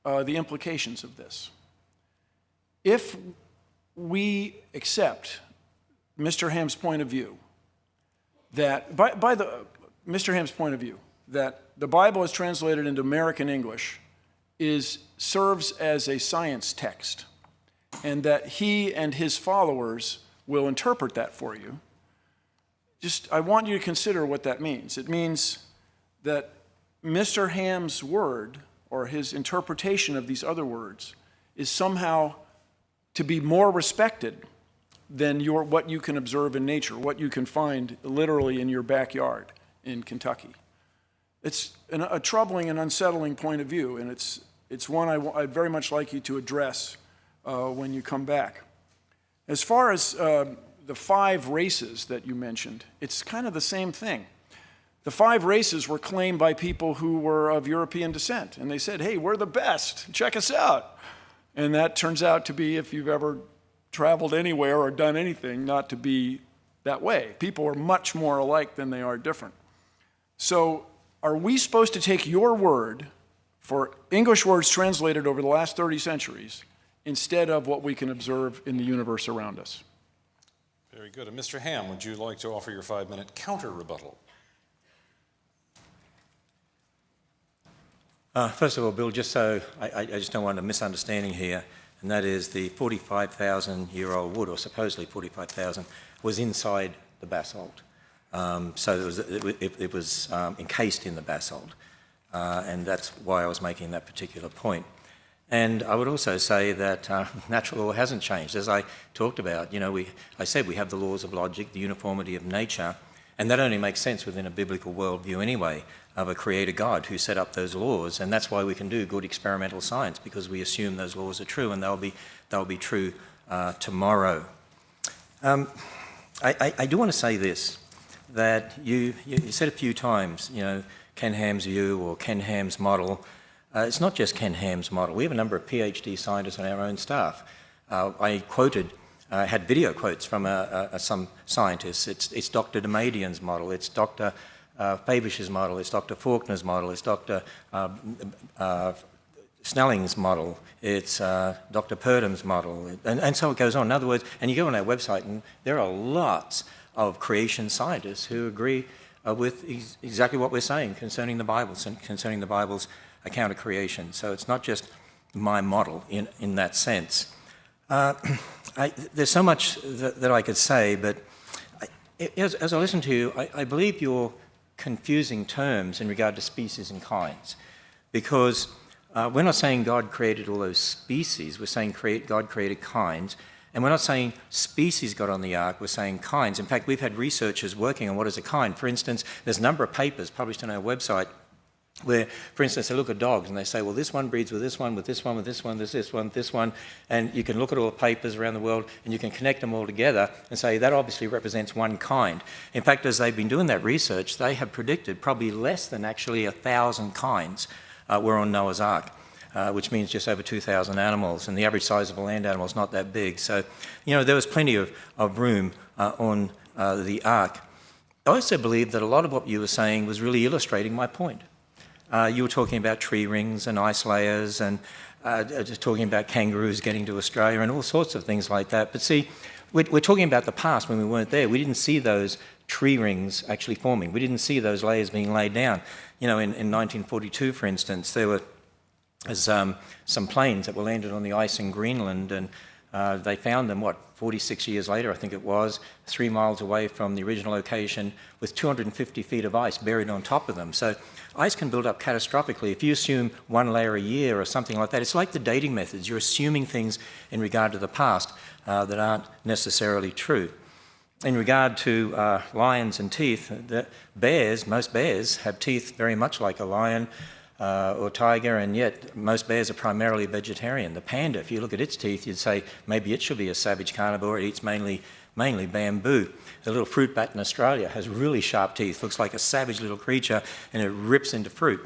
the implications of this. If we accept Mr. Ham's point of view, that Mr. Ham's point of view, that the Bible as translated into American English serves as a science text, and that he and his followers will interpret that for you, I want you to consider what that means. It means that Mr. Ham's word, or his interpretation of these other words, is somehow to be more respected than what you can observe in nature, what you can find literally in your backyard in Kentucky. It's a troubling and unsettling point of view, and it's one I'd very much like you to address when you come back. As far as the 5 races that you mentioned, it's kind of the same thing. The 5 races were claimed by people who were of European descent, and they said, hey, we're the best, check us out. And that turns out to be, if you've ever traveled anywhere or done anything, not to be that way. People are much more alike than they are different. So are we supposed to take your word for English words translated over the last 30 centuries instead of what we can observe in the universe around us? Very good. And Mr. Ham, would you like to offer your 5-minute counter rebuttal? First of all, Bill, just so I just don't want a misunderstanding here, and that is the 45,000-year-old wood, or supposedly 45,000, was inside the basalt. So it was encased in the basalt, and that's why I was making that particular point. And I would also say that natural law hasn't changed. As I talked about, I said we have the laws of logic, the uniformity of nature, and that only makes sense within a biblical worldview anyway, of a creator God who set up those laws. And that's why we can do good experimental science, because we assume those laws are true, and they'll be true tomorrow. I do want to say this, that you said a few times, Ken Ham's view or Ken Ham's model. It's not just Ken Ham's model. We have a number of PhD scientists on our own staff. I had video quotes from some scientists. It's Dr. Damadian's model. It's Dr. Fabish's model. It's Dr. Faulkner's model. It's Dr. Snelling's model. It's Dr. Purdam's model. And so it goes on. In other words, and you go on our website, and there are lots of creation scientists who agree with exactly what we're saying concerning the Bible, concerning the Bible's account of creation. So it's not just my model in that sense. There's so much that I could say, but as I listen to you, I believe you're confusing terms in regard to species and kinds, because we're not saying God created all those species, we're saying God created kinds, and we're not saying species got on the ark, we're saying kinds. In fact, we've had researchers working on what is a kind. For instance, there's a number of papers published on our website where, for instance, they look at dogs and they say, well, this one breeds with this one, with this one, with this one, this one, and you can look at all the papers around the world and you can connect them all together and say that obviously represents one kind. In fact, as they've been doing that research, they have predicted probably less than actually 1,000 kinds were on Noah's Ark. which means just over 2,000 animals, and the average size of a land animal is not that big. So, there was plenty of room on the Ark. I also believe that a lot of what you were saying was really illustrating my point. You were talking about tree rings and ice layers and just talking about kangaroos getting to Australia and all sorts of things like that. But see, we're talking about the past when we weren't there. We didn't see those tree rings actually forming. We didn't see those layers being laid down. In 1942, for instance, there were some planes that were landed on the ice in Greenland, and they found them, 46 years later, I think it was, 3 miles away from the original location with 250 feet of ice buried on top of them. So ice can build up catastrophically. If you assume 1 layer a year or something like that, it's like the dating methods. You're assuming things in regard to the past that aren't necessarily true. In regard to lions and teeth, most bears have teeth very much like a lion or tiger, and yet most bears are primarily vegetarian. The panda, if you look at its teeth, you'd say maybe it should be a savage carnivore. It eats mainly bamboo. The little fruit bat in Australia has really sharp teeth, looks like a savage little creature, and it rips into fruit.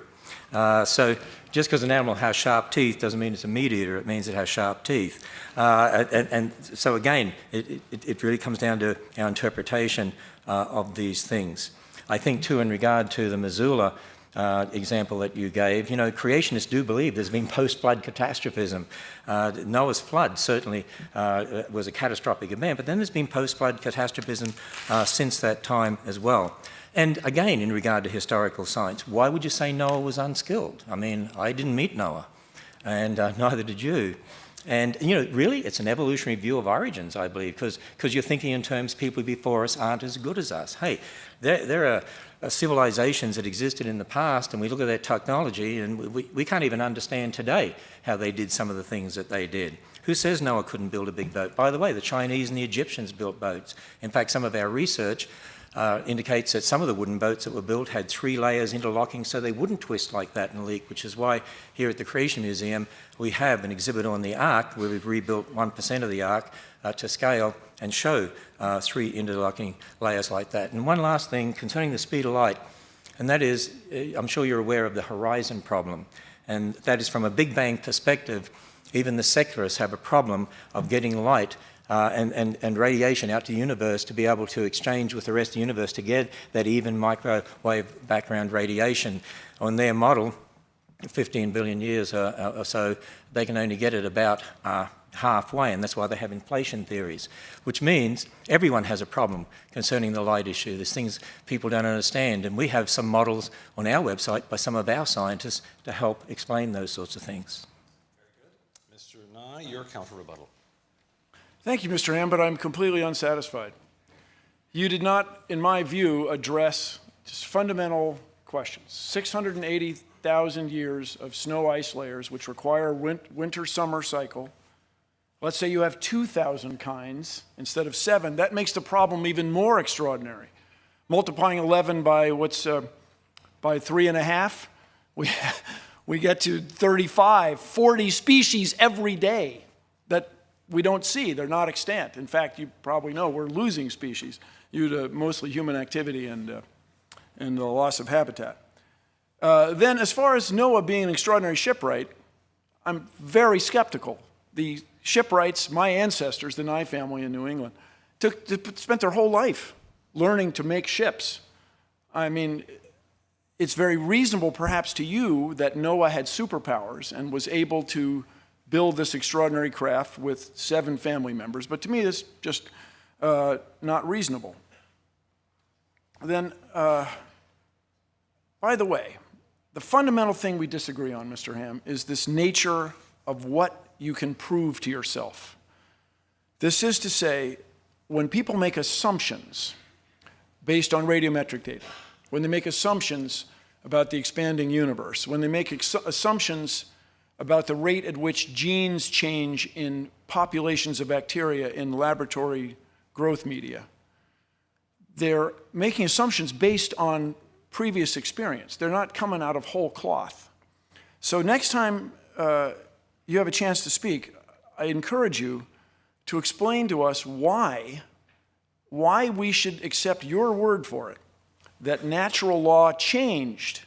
So just because an animal has sharp teeth doesn't mean it's a meat eater, it means it has sharp teeth. And so again, it really comes down to our interpretation of these things. I think too, in regard to the Missoula example that you gave, creationists do believe there's been post-flood catastrophism. Noah's flood certainly was a catastrophic event, but then there's been post-flood catastrophism since that time as well. And again, in regard to historical science, why would you say Noah was unskilled? I mean, I didn't meet Noah, and neither did you. And, really, it's an evolutionary view of origins, I believe, because you're thinking in terms people before us aren't as good as us. Hey, there are civilizations that existed in the past, and we look at their technology, and we can't even understand today how they did some of the things that they did. Who says Noah couldn't build a big boat? By the way, the Chinese and the Egyptians built boats. In fact, some of our research indicates that some of the wooden boats that were built had 3 layers interlocking so they wouldn't twist like that and leak, which is why here at the Creation Museum we have an exhibit on the Ark where we've rebuilt 1% of the Ark to scale and show 3 interlocking layers like that. And one last thing concerning the speed of light, and that is, I'm sure you're aware of the horizon problem, and that is from a Big Bang perspective, even the secularists have a problem of getting light and radiation out to the universe to be able to exchange with the rest of the universe to get that even microwave background radiation. On their model, 15 billion years or so, they can only get it about halfway, and that's why they have inflation theories, which means everyone has a problem concerning the light issue. There's things people don't understand, and we have some models on our website by some of our scientists to help explain those sorts of things. Very good. Mr. Nye, your counter-rebuttal. Thank you, Mr. Ham, but I'm completely unsatisfied. You did not, in my view, address just fundamental questions. 680,000 years of snow ice layers, which require winter-summer cycle. Let's say you have 2,000 kinds instead of 7. That makes the problem even more extraordinary. Multiplying 11 by by 3.5, we get to 35, 40 species every day that we don't see. They're not extant. In fact, you probably know we're losing species due to mostly human activity and the loss of habitat. Then, as far as Noah being an extraordinary shipwright, I'm very skeptical. The shipwrights, my ancestors, the Nye family in New England, spent their whole life learning to make ships. I mean, it's very reasonable, perhaps, to you that Noah had superpowers and was able to build this extraordinary craft with 7 family members, but to me, it's just not reasonable. Then, by the way, the fundamental thing we disagree on, Mr. Ham, is this nature of what you can prove to yourself. This is to say, when people make assumptions based on radiometric data, when they make assumptions about the expanding universe, when they make assumptions about the rate at which genes change in populations of bacteria in laboratory growth media, they're making assumptions based on previous experience. They're not coming out of whole cloth. So next time you have a chance to speak, I encourage you to explain to us why we should accept your word for it, that natural law changed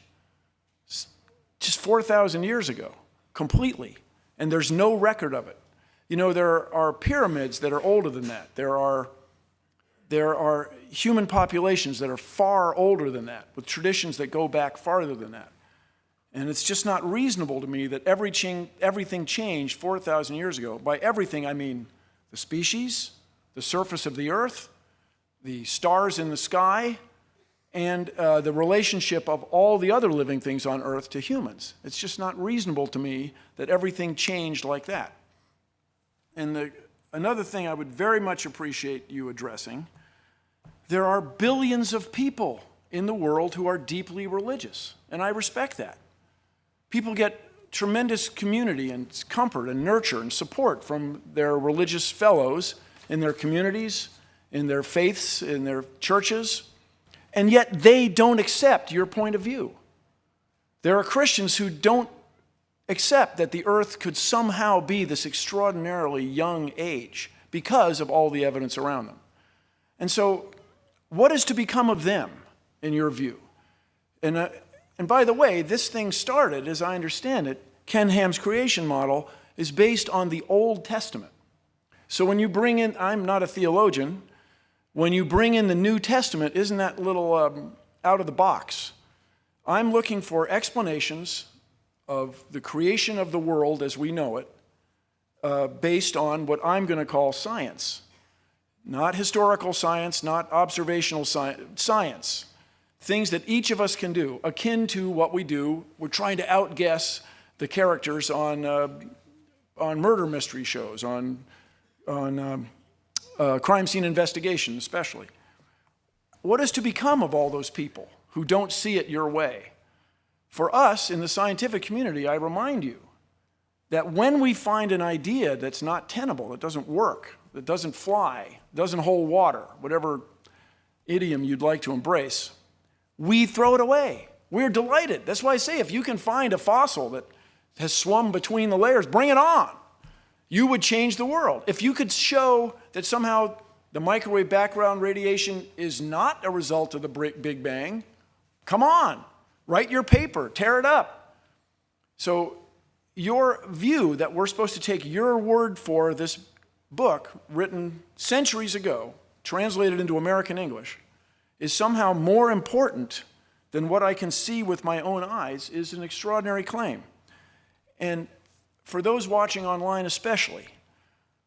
just 4,000 years ago. completely, and there's no record of it. You know, there are pyramids that are older than that. There are human populations that are far older than that, with traditions that go back farther than that. And it's just not reasonable to me that everything changed 4,000 years ago. By everything, I mean the species, the surface of the earth, the stars in the sky, and the relationship of all the other living things on earth to humans. It's just not reasonable to me that everything changed like that. And another thing I would very much appreciate you addressing, there are billions of people in the world who are deeply religious, and I respect that. People get tremendous community and comfort and nurture and support from their religious fellows in their communities, in their faiths, in their churches, and yet they don't accept your point of view. There are Christians who don't accept that the earth could somehow be this extraordinarily young age because of all the evidence around them. And so, what is to become of them, in your view? And by the way, this thing started, as I understand it, Ken Ham's creation model is based on the Old Testament. So when you bring in, I'm not a theologian, when you bring in the New Testament, isn't that a little out of the box? I'm looking for explanations of the creation of the world as we know it, based on what I'm going to call science. Not historical science, not observational science. Things that each of us can do, akin to what we do. We're trying to outguess the characters on murder mystery shows, on crime scene investigation especially. What is to become of all those people who don't see it your way? For us in the scientific community, I remind you that when we find an idea that's not tenable, that doesn't work, that doesn't fly, doesn't hold water, whatever idiom you'd like to embrace, we throw it away. We're delighted. That's why I say if you can find a fossil that has swum between the layers, bring it on. You would change the world. If you could show that somehow the microwave background radiation is not a result of the Big Bang, come on, write your paper, tear it up. So your view that we're supposed to take your word for this book written centuries ago, translated into American English, is somehow more important than what I can see with my own eyes is an extraordinary claim. And for those watching online especially,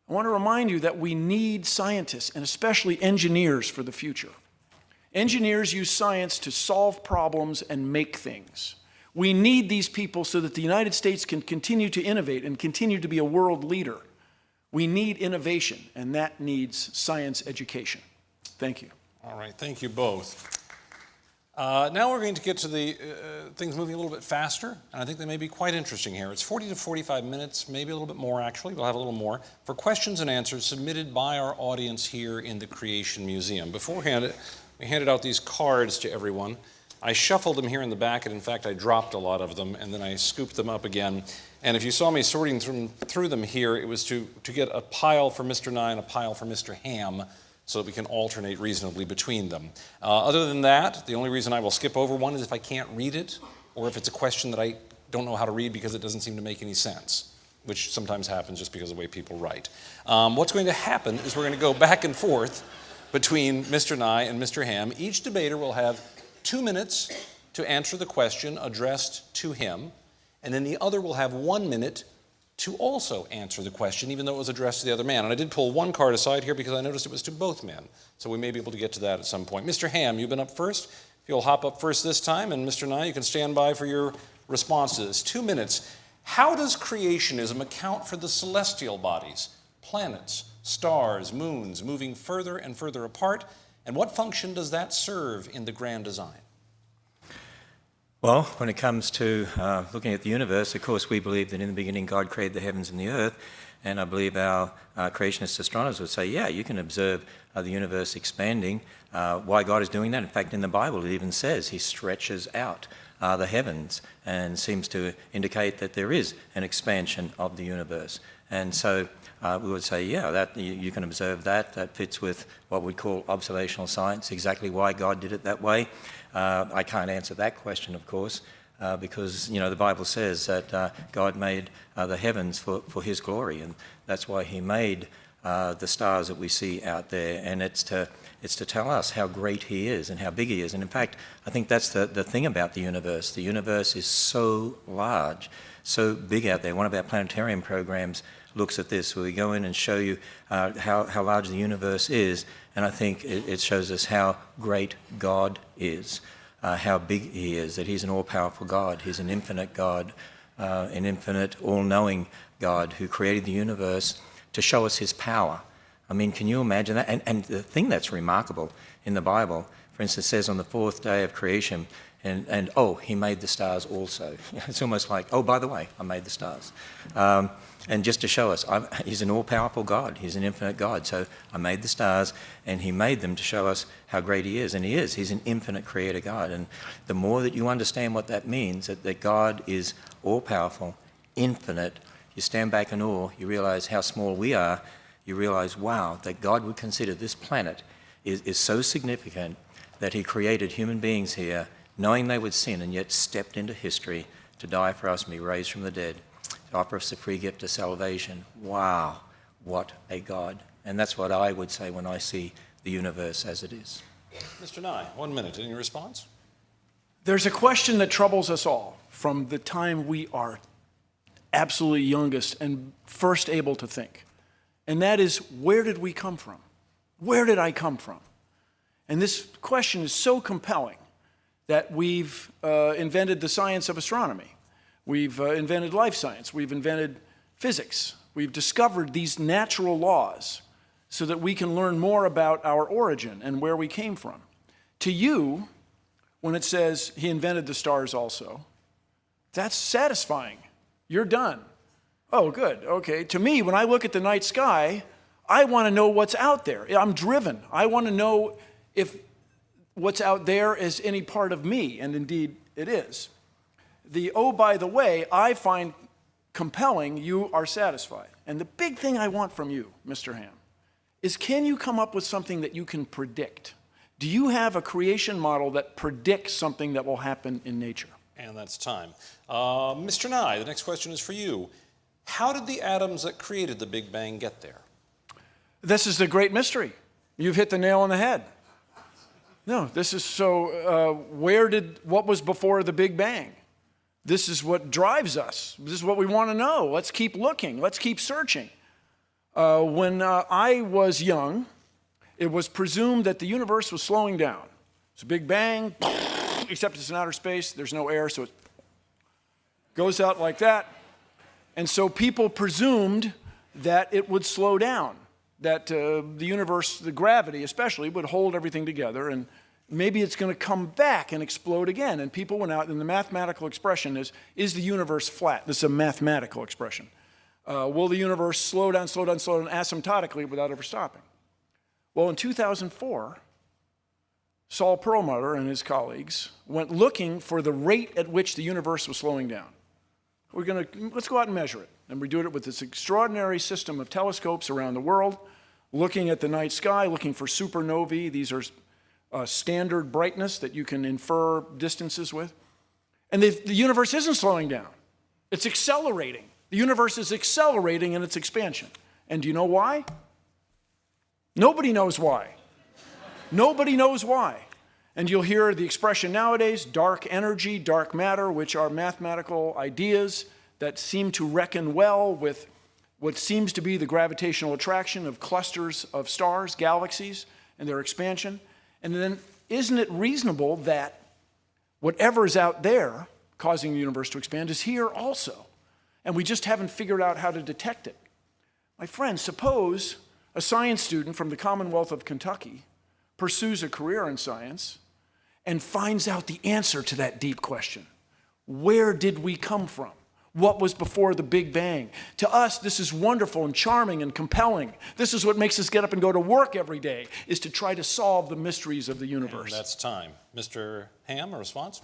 I want to remind you that we need scientists and especially engineers for the future. Engineers use science to solve problems and make things. We need these people so that the United States can continue to innovate and continue to be a world leader. We need innovation, and that needs science education. Thank you. All right, thank you both. Now we're going to get to the things moving a little bit faster, and I think they may be quite interesting here. It's 40 to 45 minutes, maybe a little bit more actually, we'll have a little more, for questions and answers submitted by our audience here in the Creation Museum. Beforehand, we handed out these cards to everyone. I shuffled them here in the back, and in fact I dropped a lot of them, and then I scooped them up again. And if you saw me sorting through them here, it was to get a pile for Mr. Nye and a pile for Mr. Ham, so that we can alternate reasonably between them. Other than that, the only reason I will skip over one is if I can't read it, or if it's a question that I don't know how to read because it doesn't seem to make any sense, which sometimes happens just because of the way people write. What's going to happen is we're going to go back and forth between Mr. Nye and Mr. Ham. Each debater will have 2 minutes to answer the question addressed to him, and then the other will have 1 minute to also answer the question, even though it was addressed to the other man. And I did pull one card aside here because I noticed it was to both men. So we may be able to get to that at some point. Mr. Ham, you've been up first. If you'll hop up first this time, and Mr. Nye, you can stand by for your response to this. 2 minutes. How does creationism account for the celestial bodies, planets, stars, moons, moving further and further apart? And what function does that serve in the grand design? Well, when it comes to looking at the universe, of course, we believe that in the beginning God created the heavens and the earth, and I believe our creationist astronomers would say, yeah, you can observe the universe expanding. Why God is doing that? In fact, in the Bible, it even says he stretches out the heavens and seems to indicate that there is an expansion of the universe. And so we would say, yeah, that you can observe that. That fits with what we call observational science, exactly why God did it that way. I can't answer that question, of course. because, you know, the Bible says that God made the heavens for his glory, and that's why he made the stars that we see out there, and it's to tell us how great he is and how big he is. And in fact, I think that's the thing about the universe. The universe is so large, so big out there. One of our planetarium programs looks at this, where we go in and show you how large the universe is, and I think it shows us how great God is, how big he is, that he's an all-powerful God, he's an infinite God, an infinite, all-knowing God who created the universe to show us his power. I mean, can you imagine that? And the thing that's remarkable in the Bible, for instance, says on the fourth day of creation, and oh, he made the stars also. It's almost like, oh, by the way, I made the stars. And just to show us, he's an all-powerful God, he's an infinite God. So I made the stars, and he made them to show us how great he is. And he is, he's an infinite creator God. And the more that you understand what that means, that God is all-powerful, infinite, you stand back in awe, you realize how small we are, you realize, wow, that God would consider this planet is so significant that he created human beings here, knowing they would sin, and yet stepped into history to die for us and be raised from the dead, to offer us the free gift of salvation. Wow, what a God. And that's what I would say when I see the universe as it is. Mr. Nye, 1 minute. Any response? There's a question that troubles us all from the time we are absolutely youngest and first able to think. And that is, where did we come from? Where did I come from? And this question is so compelling that we've invented the science of astronomy. We've invented life science. We've invented physics. We've discovered these natural laws so that we can learn more about our origin and where we came from. To you, when it says he invented the stars also, that's satisfying. You're done. Oh, good. Okay. To me, when I look at the night sky, I want to know what's out there. I'm driven. I want to know if what's out there is any part of me, and indeed it is. The oh, by the way, I find compelling, you are satisfied. And the big thing I want from you, Mr. Ham, is can you come up with something that you can predict? Do you have a creation model that predicts something that will happen in nature? And that's time. Mr. Nye, the next question is for you. How did the atoms that created the Big Bang get there? This is the great mystery. You've hit the nail on the head. No, this is so, what was before the Big Bang? This is what drives us. This is what we want to know. Let's keep looking. Let's keep searching. When I was young, it was presumed that the universe was slowing down. It's a Big Bang, except it's in outer space. There's no air, so it goes out like that. And so people presumed that it would slow down, that the universe, the gravity especially, would hold everything together, and maybe it's going to come back and explode again. And people went out, and the mathematical expression is the universe flat? This is a mathematical expression. Will the universe slow down asymptotically without ever stopping? Well, in 2004, Saul Perlmutter and his colleagues went looking for the rate at which the universe was slowing down. Let's go out and measure it. And we do it with this extraordinary system of telescopes around the world, looking at the night sky, looking for supernovae. These are standard brightness that you can infer distances with. And the universe isn't slowing down. It's accelerating. The universe is accelerating in its expansion. And do you know why? Nobody knows why. Nobody knows why. And you'll hear the expression nowadays, dark energy, dark matter, which are mathematical ideas that seem to reckon well with what seems to be the gravitational attraction of clusters of stars, galaxies, and their expansion. And then isn't it reasonable that whatever is out there causing the universe to expand is here also? And we just haven't figured out how to detect it. My friends, suppose a science student from the Commonwealth of Kentucky pursues a career in science and finds out the answer to that deep question. Where did we come from? What was before the Big Bang? To us, this is wonderful and charming and compelling. This is what makes us get up and go to work every day, is to try to solve the mysteries of the universe. And that's time. Mr. Ham, a response?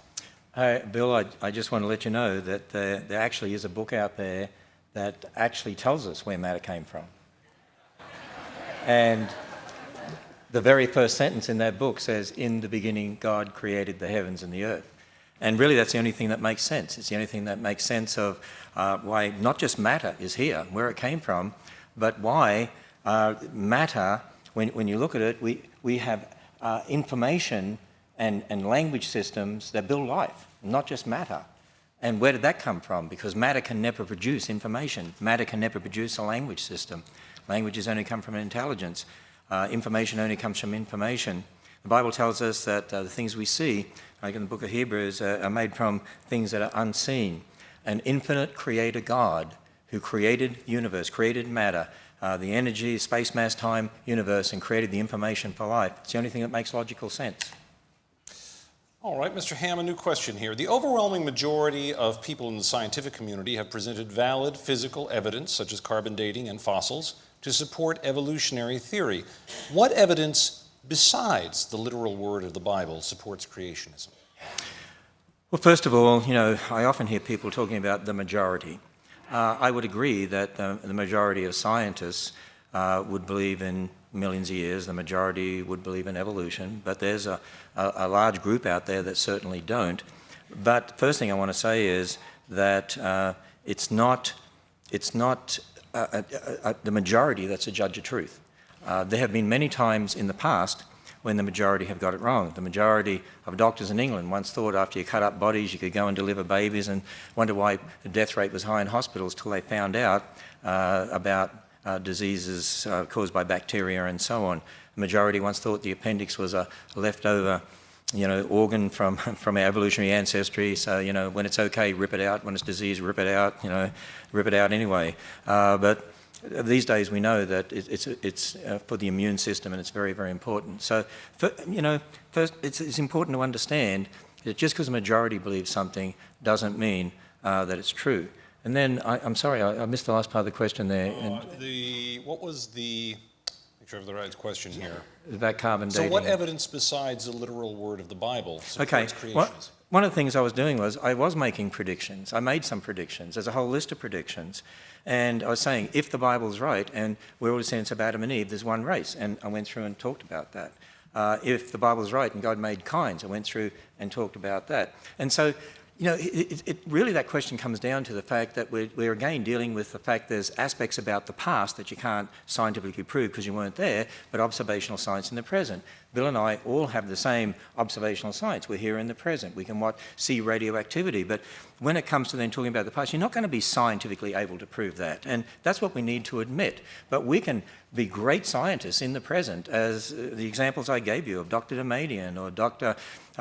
Bill, I just want to let you know that there actually is a book out there that actually tells us where matter came from. And the very first sentence in that book says, "In the beginning, God created the heavens and the earth." And really, that's the only thing that makes sense. It's the only thing that makes sense of why not just matter is here, where it came from, but why matter, when you look at it, we have information and language systems that build life, not just matter. And where did that come from? Because matter can never produce information. Matter can never produce a language system. Languages only come from intelligence. Information only comes from information. The Bible tells us that the things we see, like in the book of Hebrews, are made from things that are unseen. An infinite creator God who created the universe, created matter, the energy, space, mass, time, universe, and created the information for life. It's the only thing that makes logical sense. All right, Mr. Ham, a new question here. The overwhelming majority of people in the scientific community have presented valid physical evidence, such as carbon dating and fossils, to support evolutionary theory. What evidence besides the literal word of the Bible supports creationism? Well, first of all, I often hear people talking about the majority. I would agree that the majority of scientists would believe in millions of years. The majority would believe in evolution, but there's a large group out there that certainly don't. But first thing I want to say is that it's not the majority that's a judge of truth. There have been many times in the past when the majority have got it wrong. The majority of doctors in England once thought after you cut up bodies you could go and deliver babies, and wonder why the death rate was high in hospitals till they found out about diseases caused by bacteria and so on. The majority once thought the appendix was a leftover organ from our evolutionary ancestry, so when it's okay, rip it out. When it's disease, rip it out. Rip it out anyway. But these days we know that it's for the immune system, and it's very, very important. So first it's important to understand that just because a majority believes something doesn't mean that it's true. And then I'm sorry, I missed the last part of the question there. What was the? Make sure I have the right question here. About carbon dating. So what evidence besides the literal word of the Bible supports creationism? One of the things I was doing was I was making predictions. I made some predictions. There's a whole list of predictions. And I was saying, if the Bible's right, and we're all descendants of Adam and Eve, there's one race. And I went through and talked about that. If the Bible's right and God made kinds, I went through and talked about that. And so, really that question comes down to the fact that we're again dealing with the fact there's aspects about the past that you can't scientifically prove because you weren't there, but observational science in the present. Bill and I all have the same observational science. We're here in the present. We can see radioactivity, but when it comes to then talking about the past, you're not going to be scientifically able to prove that, and that's what we need to admit. But we can be great scientists in the present, as the examples I gave you of Dr. Damadian or Dr.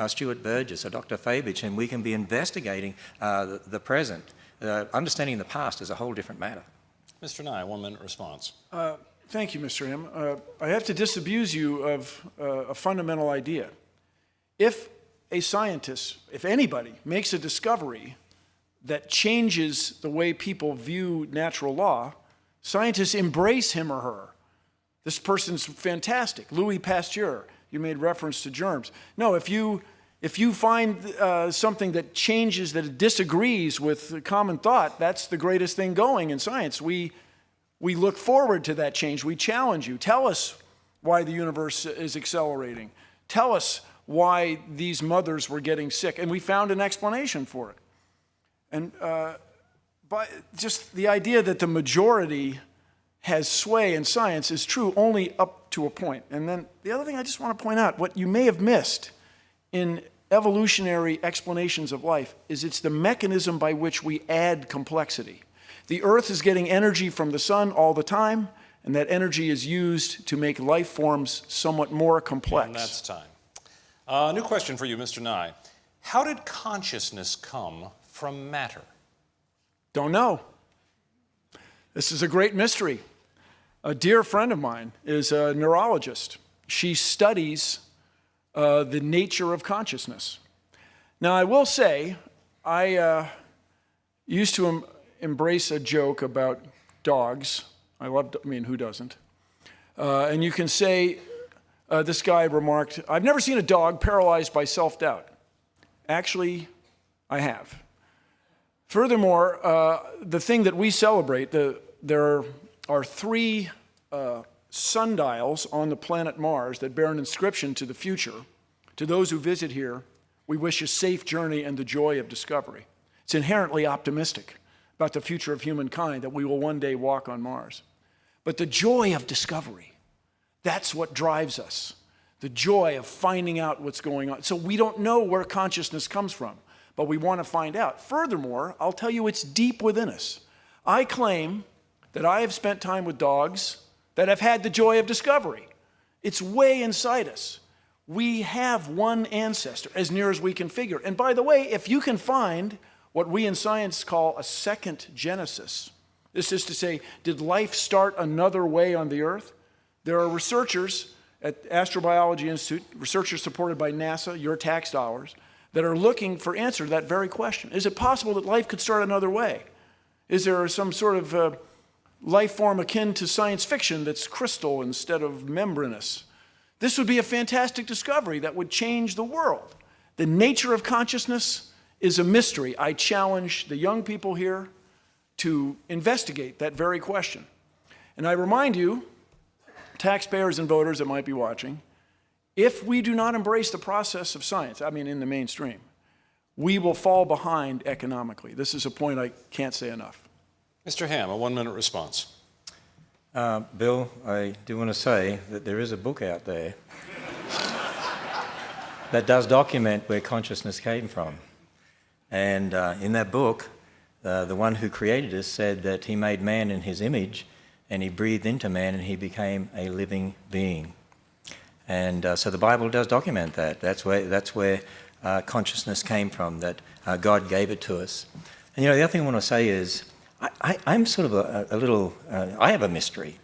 Stuart Burgess or Dr. Fabich, and we can be investigating the present. Understanding the past is a whole different matter. Mr. Nye, 1 minute response. Thank you, Mr. Ham. I have to disabuse you of a fundamental idea. If a scientist, if anybody, makes a discovery that changes the way people view natural law, scientists embrace him or her. This person's fantastic. Louis Pasteur, you made reference to germs. No, if you find something that changes, that disagrees with common thought, that's the greatest thing going in science. We look forward to that change. We challenge you. Tell us why the universe is accelerating. Tell us why these mothers were getting sick. And we found an explanation for it. And but just the idea that the majority has sway in science is true only up to a point. And then the other thing I just want to point out, what you may have missed in evolutionary explanations of life is it's the mechanism by which we add complexity. The Earth is getting energy from the sun all the time, and that energy is used to make life forms somewhat more complex. And that's time. New question for you, Mr. Nye. How did consciousness come from matter? Don't know. This is a great mystery. A dear friend of mine is a neurologist. She studies the nature of consciousness. Now, I will say, I used to embrace a joke about dogs. Who doesn't? And you can say, this guy remarked, I've never seen a dog paralyzed by self-doubt. Actually, I have. Furthermore, the thing that we celebrate, there are 3 sundials on the planet Mars that bear an inscription to the future, to those who visit here We wish a safe journey and the joy of discovery. It's inherently optimistic about the future of humankind, that we will one day walk on Mars. But the joy of discovery, that's what drives us. The joy of finding out what's going on. So we don't know where consciousness comes from, but we want to find out. Furthermore, I'll tell you it's deep within us. I claim that I have spent time with dogs that have had the joy of discovery. It's way inside us. We have one ancestor, as near as we can figure. And by the way, if you can find what we in science call a second Genesis, this is to say, did life start another way on the earth? There are researchers at Astrobiology Institute, researchers supported by NASA, your tax dollars, that are looking for answer to that very question. Is it possible that life could start another way? Is there some sort of life form akin to science fiction that's crystal instead of membranous? This would be a fantastic discovery that would change the world. The nature of consciousness is a mystery. I challenge the young people here to investigate that very question. And I remind you, taxpayers and voters that might be watching, if we do not embrace the process of science, I mean in the mainstream, we will fall behind economically. This is a point I can't say enough. Mr. Ham, a 1-minute response. Bill, I do want to say that there is a book out there that does document where consciousness came from. And in that book, the one who created us said that he made man in his image, and he breathed into man, and he became a living being. And so the Bible does document that. That's where consciousness came from, that God gave it to us. And the other thing I want to say is, I'm sort of a little, I have a mystery,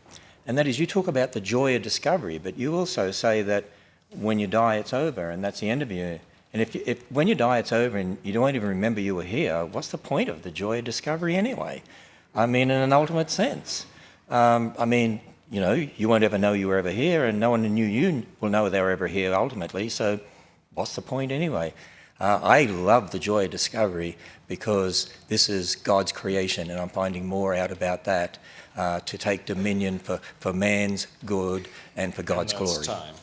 and that is you talk about the joy of discovery, but you also say that when you die, it's over, and that's the end of you. And if when you die, it's over, and you don't even remember you were here, what's the point of the joy of discovery anyway? I mean, in an ultimate sense. I mean, you won't ever know you were ever here, and no one who knew you will know they were ever here ultimately, so what's the point anyway? I love the joy of discovery because this is God's creation, and I'm finding more out about that to take dominion for man's good and for God's glory. Time.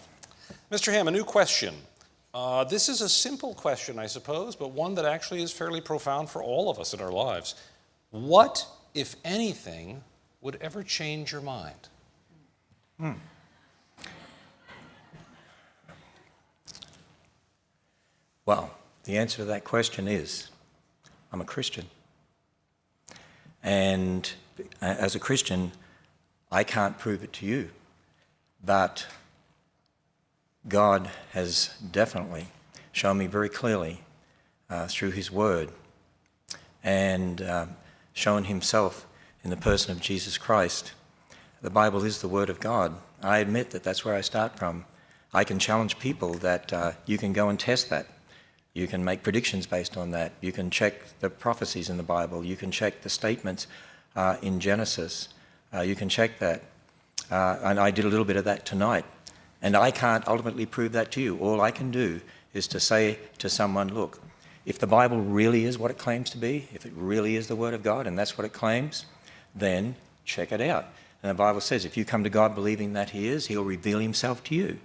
Mr. Ham, a new question. This is a simple question, I suppose, but one that actually is fairly profound for all of us in our lives. What, if anything, would ever change your mind? Well, the answer to that question is, I'm a Christian. And as a Christian, I can't prove it to you, but God has definitely shown me very clearly through his word and shown himself in the person of Jesus Christ. The Bible is the word of God. I admit that that's where I start from. I can challenge people that you can go and test that. You can make predictions based on that. You can check the prophecies in the Bible. You can check the statements in Genesis. You can check that. And I did a little bit of that tonight. And I can't ultimately prove that to you. All I can do is to say to someone, look, if the Bible really is what it claims to be, if it really is the Word of God and that's what it claims, then check it out. And the Bible says if you come to God believing that he is, he'll reveal himself to you.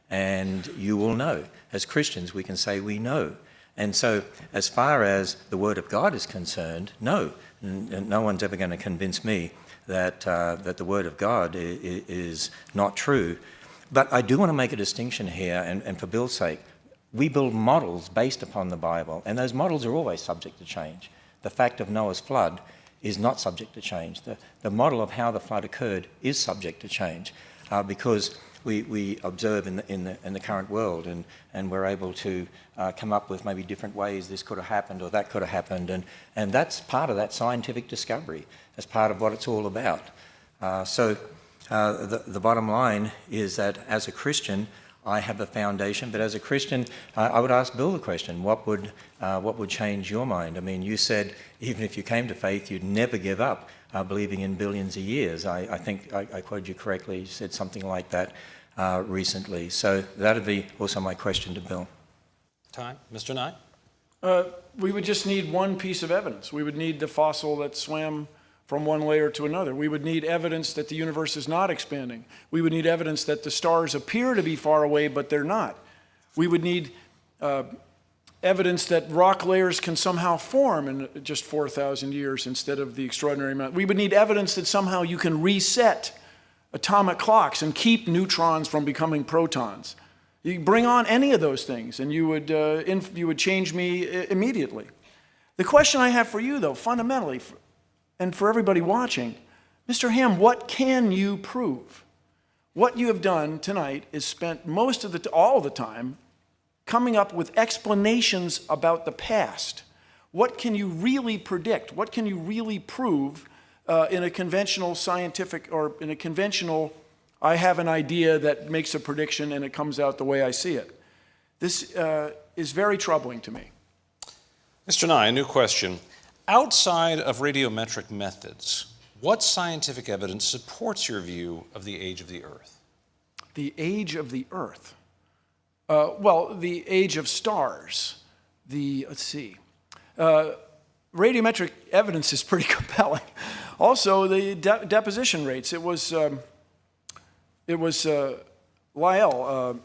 And you will know. As Christians, we can say we know. And so as far as the Word of God is concerned, no. No one's ever going to convince me that the Word of God is not true. But I do want to make a distinction here, and for Bill's sake, we build models based upon the Bible, and those models are always subject to change. The fact of Noah's flood is not subject to change. The model of how the flood occurred is subject to change because we observe in the current world, and we're able to come up with maybe different ways this could have happened or that could have happened, and that's part of that scientific discovery. That's part of what it's all about. So the bottom line is that as a Christian, I have a foundation, but as a Christian, I would ask Bill the question: what would change your mind? I mean, you said even if you came to faith, you'd never give up believing in billions of years. I think I quoted you correctly. You said something like that recently. So that would be also my question to Bill. Time. Mr. Nye? We would just need one piece of evidence. We would need the fossil that swam from one layer to another. We would need evidence that the universe is not expanding. We would need evidence that the stars appear to be far away, but they're not. We would need evidence that rock layers can somehow form in just 4,000 years instead of the extraordinary amount. We would need evidence that somehow you can reset atomic clocks and keep neutrons from becoming protons. You bring on any of those things and you would change me immediately. The question I have for you, though, fundamentally, and for everybody watching, Mr. Ham, what can you prove? What you have done tonight is spent all the time coming up with explanations about the past. What can you really predict? What can you really prove in a conventional scientific, or in a conventional, I have an idea that makes a prediction and it comes out the way I see it? This is very troubling to me. Mr. Nye, a new question. Outside of radiometric methods, what scientific evidence supports your view of the age of the Earth? The age of the Earth? Well, the age of stars. Let's see. Radiometric evidence is pretty compelling. Also, the deposition rates. It was Lyell,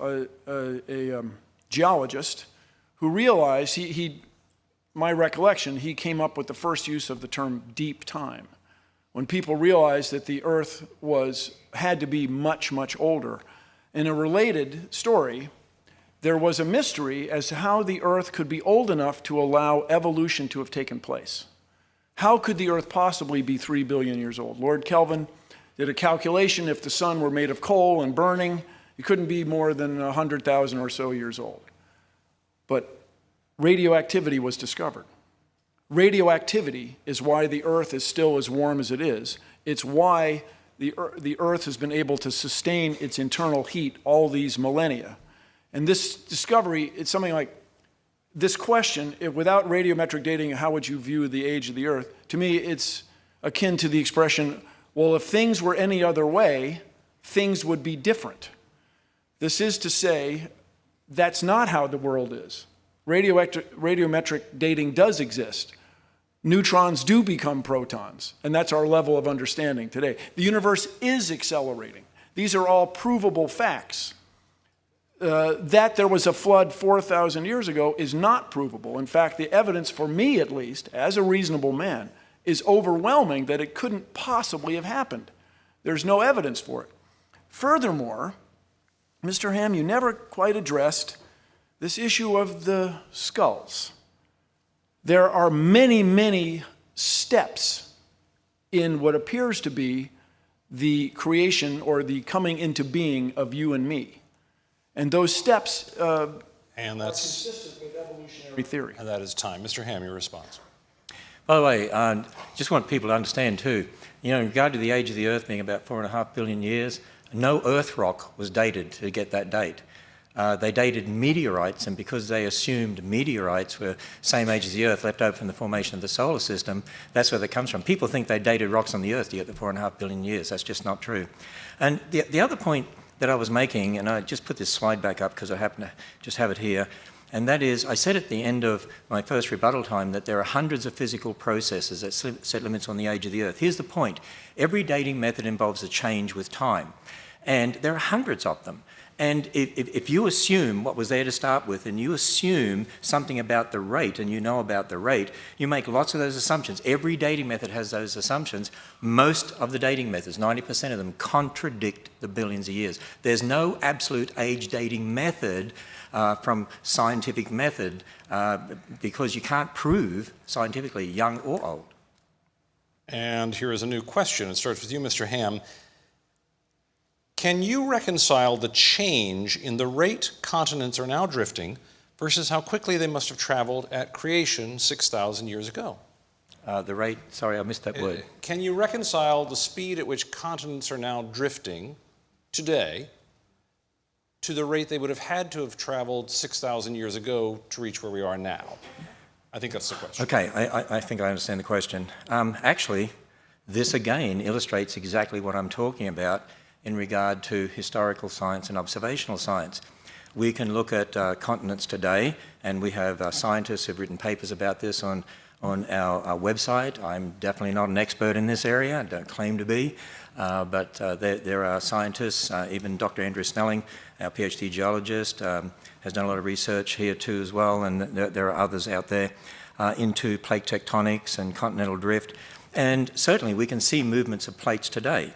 a geologist, who realized, my recollection, he came up with the first use of the term deep time. When people realized that the Earth had to be much, much older. In a related story, there was a mystery as to how the Earth could be old enough to allow evolution to have taken place. How could the Earth possibly be 3 billion years old? Lord Kelvin did a calculation. If the sun were made of coal and burning, it couldn't be more than 100,000 or so years old. But radioactivity was discovered. Radioactivity is why the Earth is still as warm as it is. It's why the Earth has been able to sustain its internal heat all these millennia. And this discovery, it's something like this question, without radiometric dating, how would you view the age of the Earth? To me, it's akin to the expression, well, if things were any other way, things would be different. This is to say, that's not how the world is. Radiometric dating does exist. Neutrons do become protons, and that's our level of understanding today. The universe is accelerating. These are all provable facts. That there was a flood 4,000 years ago is not provable. In fact, the evidence, for me at least, as a reasonable man, is overwhelming that it couldn't possibly have happened. There's no evidence for it. Furthermore, Mr. Ham, you never quite addressed this issue of the skulls. There are many, many steps in what appears to be the creation or the coming into being of you and me. And those steps are consistent with evolutionary theory. And that is time. Mr. Ham, your response. By the way, just want people to understand too, in regard to the age of the Earth being about 4.5 billion years, no Earth rock was dated to get that date. They dated meteorites, and because they assumed meteorites were same age as the Earth, left over from the formation of the solar system, that's where that comes from. People think they dated rocks on the Earth to get the 4.5 billion years. That's just not true. And the other point that I was making, and I just put this slide back up because I happen to just have it here, and that is, I said at the end of my first rebuttal time that there are hundreds of physical processes that set limits on the age of the Earth. Here's the point. Every dating method involves a change with time, and there are hundreds of them. And if you assume what was there to start with, and you assume something about the rate, and you know about the rate, you make lots of those assumptions. Every dating method has those assumptions. Most of the dating methods, 90% of them, contradict the billions of years. There's no absolute age dating method from scientific method because you can't prove scientifically young or old. And here is a new question. It starts with you, Mr. Ham. Can you reconcile the change in the rate continents are now drifting versus how quickly they must have traveled at creation 6,000 years ago? The rate, sorry, I missed that word. Can you reconcile the speed at which continents are now drifting today to the rate they would have had to have traveled 6,000 years ago to reach where we are now? I think that's the question. Okay, I think I understand the question. Actually, this again illustrates exactly what I'm talking about in regard to historical science and observational science. We can look at continents today, and we have scientists who've written papers about this on on our website. I'm definitely not an expert in this area. I don't claim to be. But there are scientists, even Dr. Andrew Snelling, our PhD geologist, has done a lot of research here too as well, and there are others out there into plate tectonics and continental drift. And certainly we can see movements of plates today.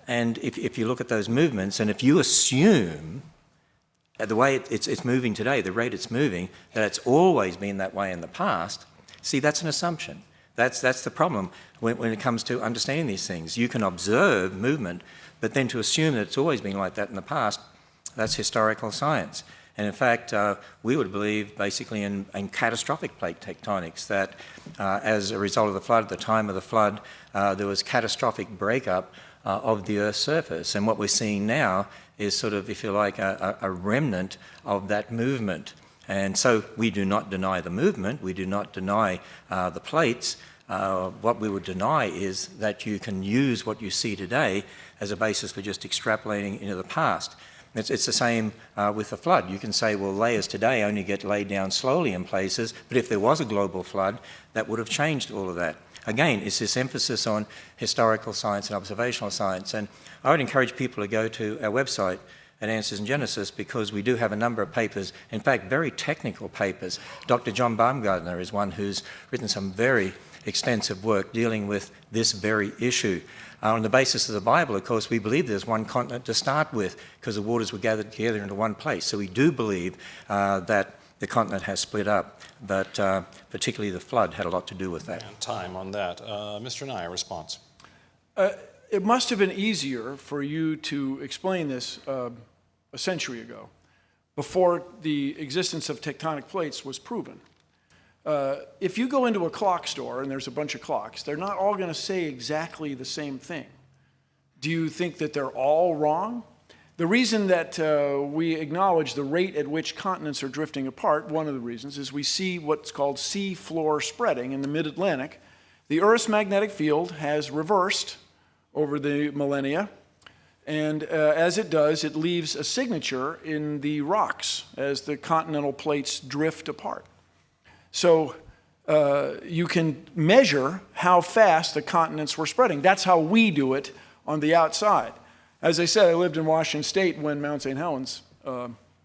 And if you look at those movements, and if you assume the way it's moving today, the rate it's moving, that it's always been that way in the past, see, that's an assumption. That's the problem when it comes to understanding these things. You can observe movement, but then to assume that it's always been like that in the past, that's historical science. And in fact, we would believe basically in catastrophic plate tectonics, that as a result of the flood, at the time of the flood, there was catastrophic breakup of the Earth's surface. And what we're seeing now is sort of, if you like, a remnant of that movement. And so we do not deny the movement, we do not deny the plates. What we would deny is that you can use what you see today as a basis for just extrapolating into the past. It's the same with the flood. You can say, well, layers today only get laid down slowly in places, but if there was a global flood, that would have changed all of that. Again, it's this emphasis on historical science and observational science. And I would encourage people to go to our website at Answers in Genesis, because we do have a number of papers, in fact, very technical papers. Dr. John Baumgartner is one who's written some very extensive work dealing with this very issue. On the basis of the Bible, of course, we believe there's one continent to start with because the waters were gathered together into one place. So we do believe that the continent has split up, but particularly the flood had a lot to do with that. And time on that. Mr. Nye, a response. It must have been easier for you to explain this a century ago, before the existence of tectonic plates was proven. If you go into a clock store and there's a bunch of clocks, they're not all going to say exactly the same thing. Do you think that they're all wrong? The reason that we acknowledge the rate at which continents are drifting apart, one of the reasons, is we see what's called sea floor spreading in the mid-Atlantic. The Earth's magnetic field has reversed over the millennia, and as it does, it leaves a signature in the rocks as the continental plates drift apart. So you can measure how fast the continents were spreading. That's how we do it on the outside. As I said, I lived in Washington State when Mount St. Helens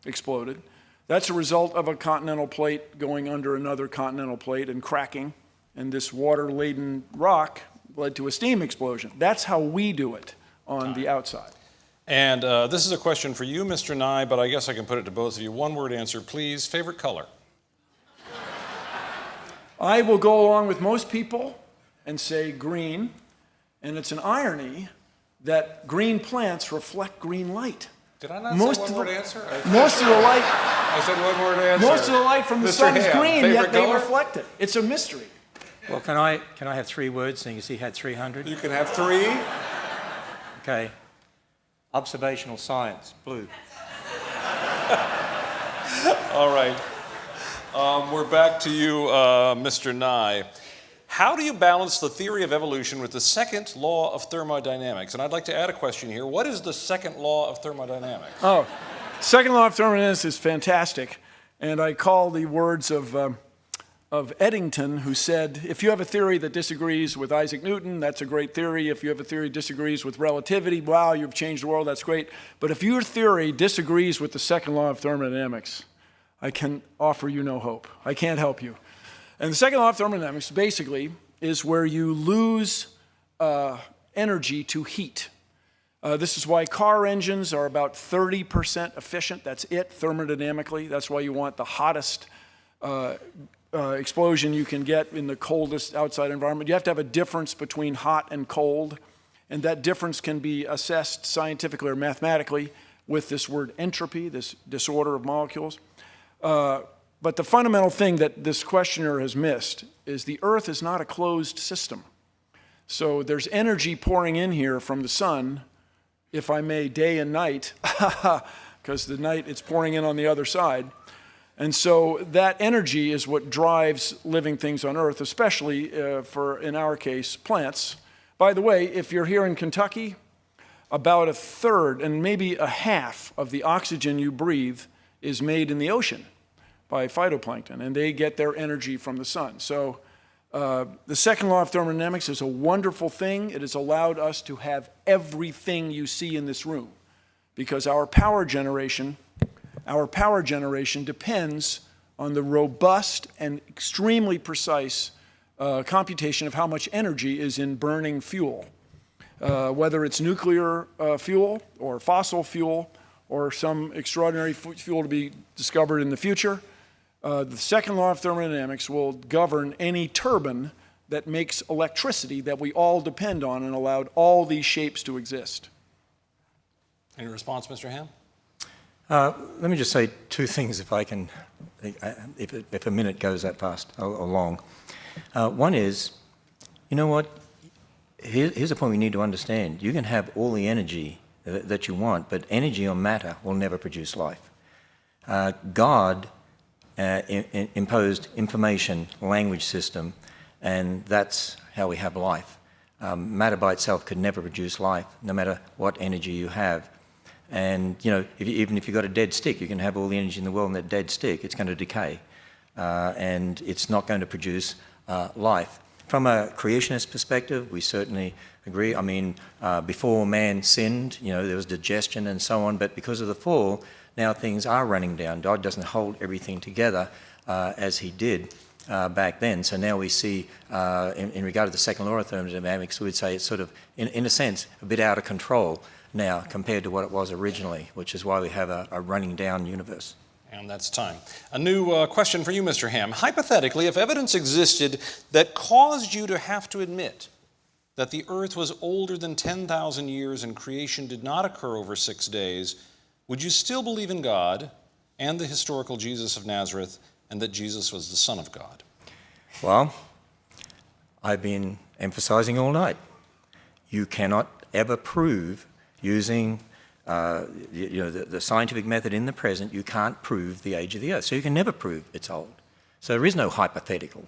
exploded. That's a result of a continental plate going under another continental plate and cracking, and this water-laden rock led to a steam explosion. That's how we do it on the outside. And this is a question for you, Mr. Nye, but I guess I can put it to both of you. One-word answer, please. Favorite color? I will go along with most people and say green, and it's an irony that green plants reflect green light. Did I not say one-word answer? Most of the light. I said one-word answer. Most of the light from the sun is green, yet they color? reflect it. It's a mystery. Well, can I have 3 words so you can see had 300? You can have 3. Okay. Observational science, blue. All right. We're back to you, Mr. Nye. How do you balance the theory of evolution with the second law of thermodynamics? And I'd like to add a question here. What is the second law of thermodynamics? Oh, second law of thermodynamics is fantastic. And I call the words of Eddington, who said, if you have a theory that disagrees with Isaac Newton, that's a great theory. If you have a theory that disagrees with relativity, wow, you've changed the world, that's great. But if your theory disagrees with the second law of thermodynamics, I can offer you no hope. I can't help you. And the second law of thermodynamics basically is where you lose energy to heat. This is why car engines are about 30% efficient. That's it, thermodynamically. That's why you want the hottest explosion you can get in the coldest outside environment. You have to have a difference between hot and cold, and that difference can be assessed scientifically or mathematically with this word entropy, this disorder of molecules. But the fundamental thing that this questioner has missed is the Earth is not a closed system. So there's energy pouring in here from the sun, if I may, day and night, because the night it's pouring in on the other side. And so that energy is what drives living things on Earth, especially for, in our case, plants. By the way, if you're here in Kentucky, about a third and maybe a half of the oxygen you breathe is made in the ocean by phytoplankton, and they get their energy from the sun. So The second law of thermodynamics is a wonderful thing. It has allowed us to have everything you see in this room, because our power generation depends on the robust and extremely precise computation of how much energy is in burning fuel, whether it's nuclear fuel or fossil fuel or some extraordinary fuel to be discovered in the future. The second law of thermodynamics will govern any turbine that makes electricity that we all depend on and allowed all these shapes to exist. Any response, Mr. Ham? Let me just say two things, if I can, if a minute goes that fast or long. One is, you know what? Here's a point we need to understand. You can have all the energy that you want, but energy or matter will never produce life. God imposed information language system, and that's how we have life. Matter by itself could never produce life, no matter what energy you have. And you know, even if you've got a dead stick, you can have all the energy in the world in that dead stick, it's going to decay, and it's not going to produce life. From a creationist perspective, we certainly agree. I mean, before man sinned, you know, there was digestion and so on, but because of the fall, now things are running down. God doesn't hold everything together as he did back then. So now we see, in regard to the second law of thermodynamics, we would say it's sort of, in a sense, a bit out of control now compared to what it was originally, which is why we have a running down universe. And that's time. A new question for you, Mr. Ham. Hypothetically, if evidence existed that caused you to have to admit that the earth was older than 10,000 years and creation did not occur over 6 days, would you still believe in God and the historical Jesus of Nazareth and that Jesus was the Son of God? Well, I've been emphasizing all night. You cannot ever prove using the scientific method in the present, you can't prove the age of the earth. So you can never prove it's old. So there is no hypothetical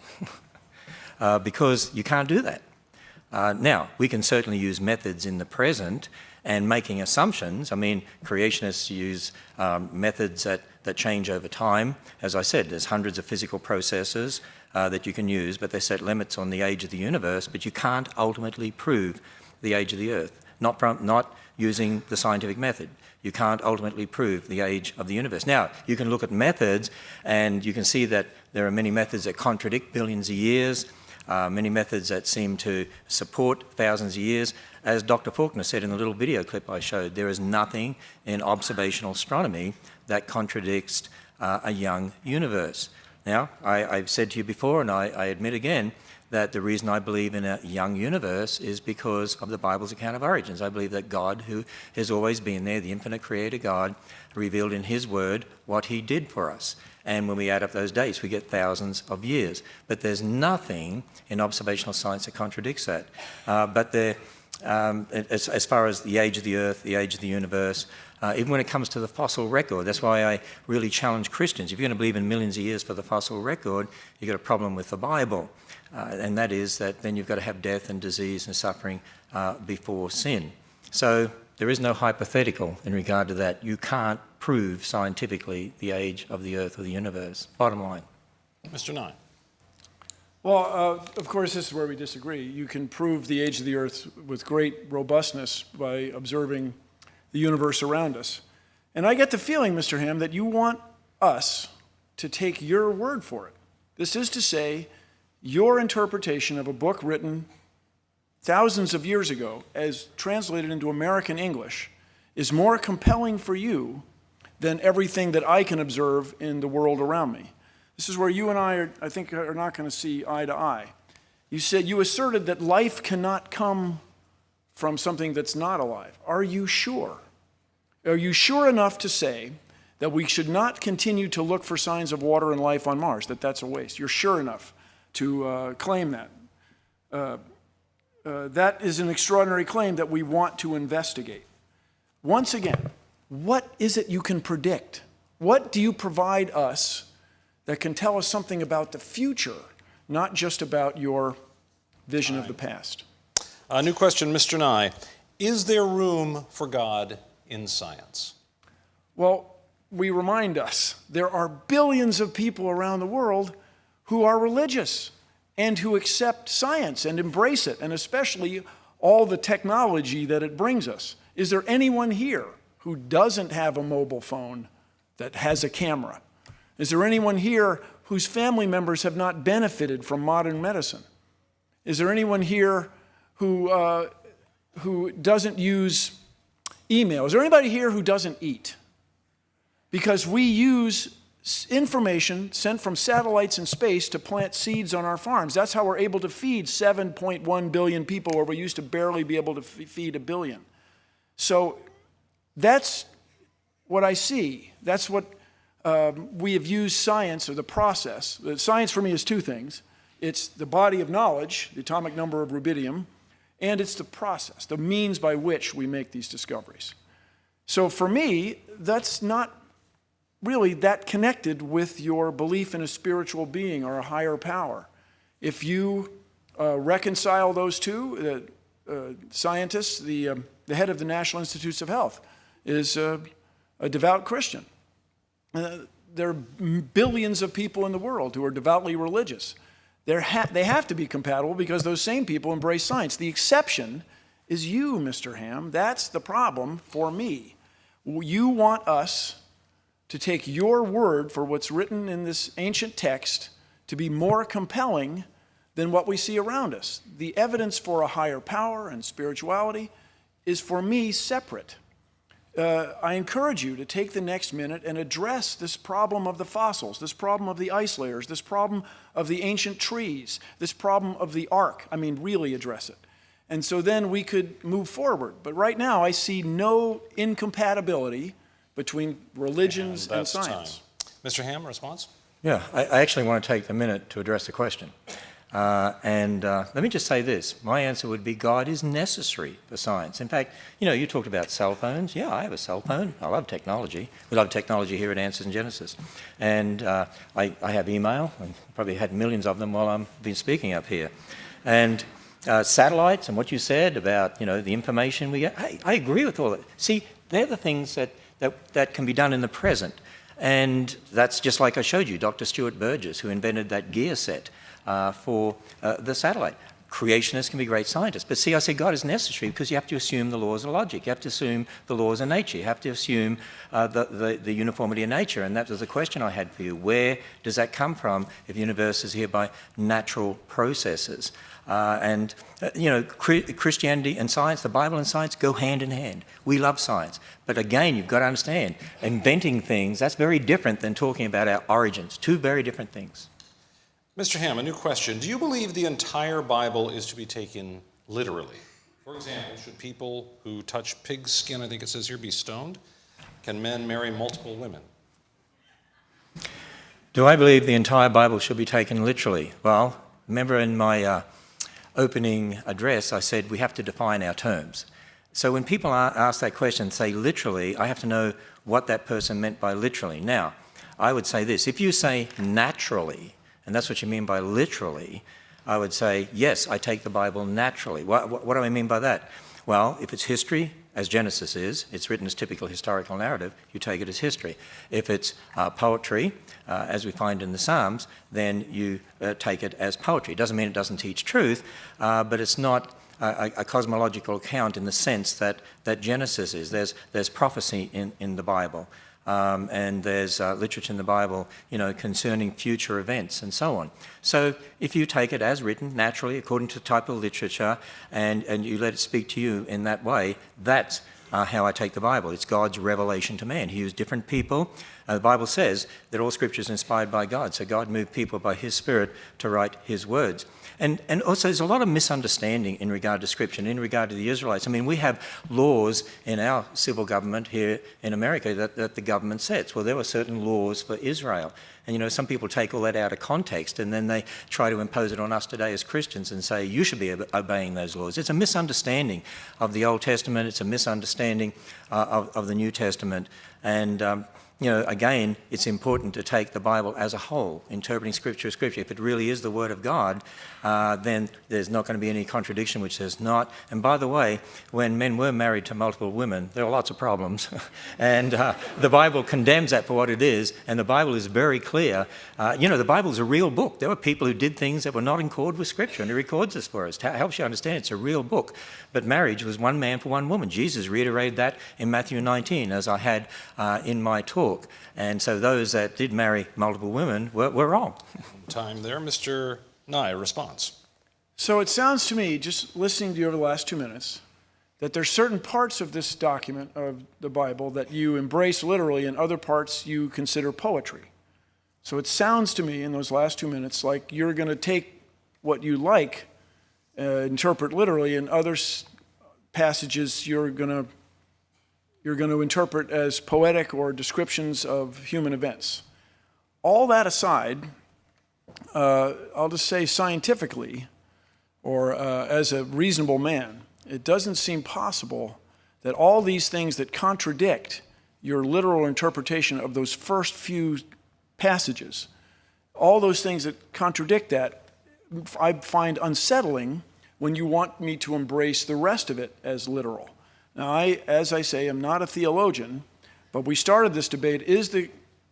because you can't do that. Now, we can certainly use methods in the present and making assumptions. I mean, creationists use methods that change over time. As I said, there's hundreds of physical processes that you can use, but they set limits on the age of the universe, but you can't ultimately prove the age of the earth, not using the scientific method. You can't ultimately prove the age of the universe. Now, you can look at methods, and you can see that there are many methods that contradict billions of years, many methods that seem to support thousands of years. As Dr. Faulkner said in the little video clip I showed, there is nothing in observational astronomy that contradicts a young universe. Now, I've said to you before, and I admit again, that the reason I believe in a young universe is because of the Bible's account of origins. I believe that God, who has always been there, the infinite creator God, revealed in his word what he did for us. And when we add up those dates, we get thousands of years. But there's nothing in observational science that contradicts that. But as far as the age of the earth, the age of the universe, even when it comes to the fossil record, that's why I really challenge Christians. If you're going to believe in millions of years for the fossil record, you've got a problem with the Bible. And that is that then you've got to have death and disease and suffering before sin. So there is no hypothetical in regard to that. You can't prove scientifically the age of the earth or the universe. Bottom line. Mr. Nye. Well, of course, this is where we disagree. You can prove the age of the earth with great robustness by observing the universe around us. And I get the feeling, Mr. Ham, that you want us to take your word for it. This is to say, your interpretation of a book written thousands of years ago, as translated into American English, is more compelling for you than everything that I can observe in the world around me. This is where you and I think, are not going to see eye to eye. You asserted that life cannot come from something that's not alive. Are you sure? Are you sure enough to say that we should not continue to look for signs of water and life on Mars, that that's a waste? You're sure enough to claim that. That is an extraordinary claim that we want to investigate. Once again, what is it you can predict? What do you provide us that can tell us something about the future, not just about your vision of the past? A new question, Mr. Nye. Is there room for God in science? Well, we remind us there are billions of people around the world who are religious, and who accept science and embrace it, and especially all the technology that it brings us. Is there anyone here who doesn't have a mobile phone that has a camera? Is there anyone here whose family members have not benefited from modern medicine? Is there anyone here who doesn't use email? Is there anybody here who doesn't eat? Because we use information sent from satellites in space to plant seeds on our farms. That's how we're able to feed 7.1 billion people, where we used to barely be able to feed a billion. So that's what I see. That's what we have used science, or the process. Science for me is two things. It's the body of knowledge, the atomic number of rubidium, and it's the process, the means by which we make these discoveries. So for me, that's not really that connected with your belief in a spiritual being or a higher power. If you reconcile those two, scientists, the head of the National Institutes of Health is a devout Christian. There are billions of people in the world who are devoutly religious. They have to be compatible because those same people embrace science. The exception is you, Mr. Ham. That's the problem for me. You want us to take your word for what's written in this ancient text to be more compelling than what we see around us. The evidence for a higher power and spirituality is, for me, separate. I encourage you to take the next minute and address this problem of the fossils, this problem of the ice layers, this problem of the ancient trees, this problem of the ark. I mean, really address it. And so then we could move forward. But right now, I see no incompatibility between religions and science. Mr. Ham, response? Yeah, I actually want to take a minute to address the question. Let me just say this. My answer would be God is necessary for science. In fact, you talked about cell phones. Yeah, I have a cell phone. I love technology. We love technology here at Answers in Genesis. And I have email. I probably had millions of them while I've been speaking up here. And satellites and what you said about, the information we get, I agree with all that. See, they're the things that can be done in the present. And that's just like I showed you, Dr. Stuart Burgess, who invented that gear set for the satellite. Creationists can be great scientists. But see, I say God is necessary because you have to assume the laws of logic. You have to assume the laws of nature. You have to assume the uniformity of nature. And that was the question I had for you. Where does that come from if the universe is here by natural processes? Christianity and science, the Bible and science go hand in hand. We love science. But again, you've got to understand, inventing things, that's very different than talking about our origins. Two very different things. Mr. Ham, a new question. Do you believe the entire Bible is to be taken literally? For example, should people who touch pig's skin, I think it says here, be stoned? Can men marry multiple women? Do I believe the entire Bible should be taken literally? Well, remember in my opening address, I said we have to define our terms. So when people ask that question, say literally, I have to know what that person meant by literally. Now, I would say this. If you say naturally, and that's what you mean by literally, I would say, yes, I take the Bible naturally. What do I mean by that? Well, if it's history, as Genesis is, it's written as typical historical narrative, you take it as history. If it's poetry, as we find in the Psalms, then you take it as poetry. It doesn't mean it doesn't teach truth, but it's not a cosmological account in the sense that Genesis is. There's prophecy in the Bible. And there's literature in the Bible, concerning future events and so on. So if you take it as written, naturally, according to the type of literature, and you let it speak to you in that way, that's how I take the Bible. It's God's revelation to man. He used different people. The Bible says that all Scripture is inspired by God, so God moved people by His Spirit to write His words. And also there's a lot of misunderstanding in regard to Scripture and in regard to the Israelites. I mean, we have laws in our civil government here in America that the government sets. Well, there were certain laws for Israel. And, some people take all that out of context and then they try to impose it on us today as Christians and say, you should be obeying those laws. It's a misunderstanding of the Old Testament. It's a misunderstanding of the New Testament. And again, it's important to take the Bible as a whole, interpreting Scripture as Scripture. If it really is the Word of God, then there's not going to be any contradiction, which there's not. And by the way, when men were married to multiple women, there were lots of problems. And the Bible condemns that for what it is, and the Bible is very clear. The Bible is a real book. There were people who did things that were not in accord with Scripture, and it records this for us. It helps you understand it's a real book. But marriage was one man for one woman. Jesus reiterated that in Matthew 19, as I had in my talk. And so those that did marry multiple women were wrong. Time there. Mr. Nye, response. So it sounds to me, just listening to you over the last 2 minutes, that there's certain parts of this document of the Bible that you embrace literally and other parts you consider poetry. So it sounds to me in those last 2 minutes like you're going to take what you like, interpret literally, and other passages you're going to interpret as poetic or descriptions of human events. All that aside, I'll just say scientifically, or as a reasonable man, it doesn't seem possible that all these things that contradict your literal interpretation of those first few passages, all those things that contradict that, I find unsettling when you want me to embrace the rest of it as literal. Now, as I say, I'm not a theologian, but we started this debate, is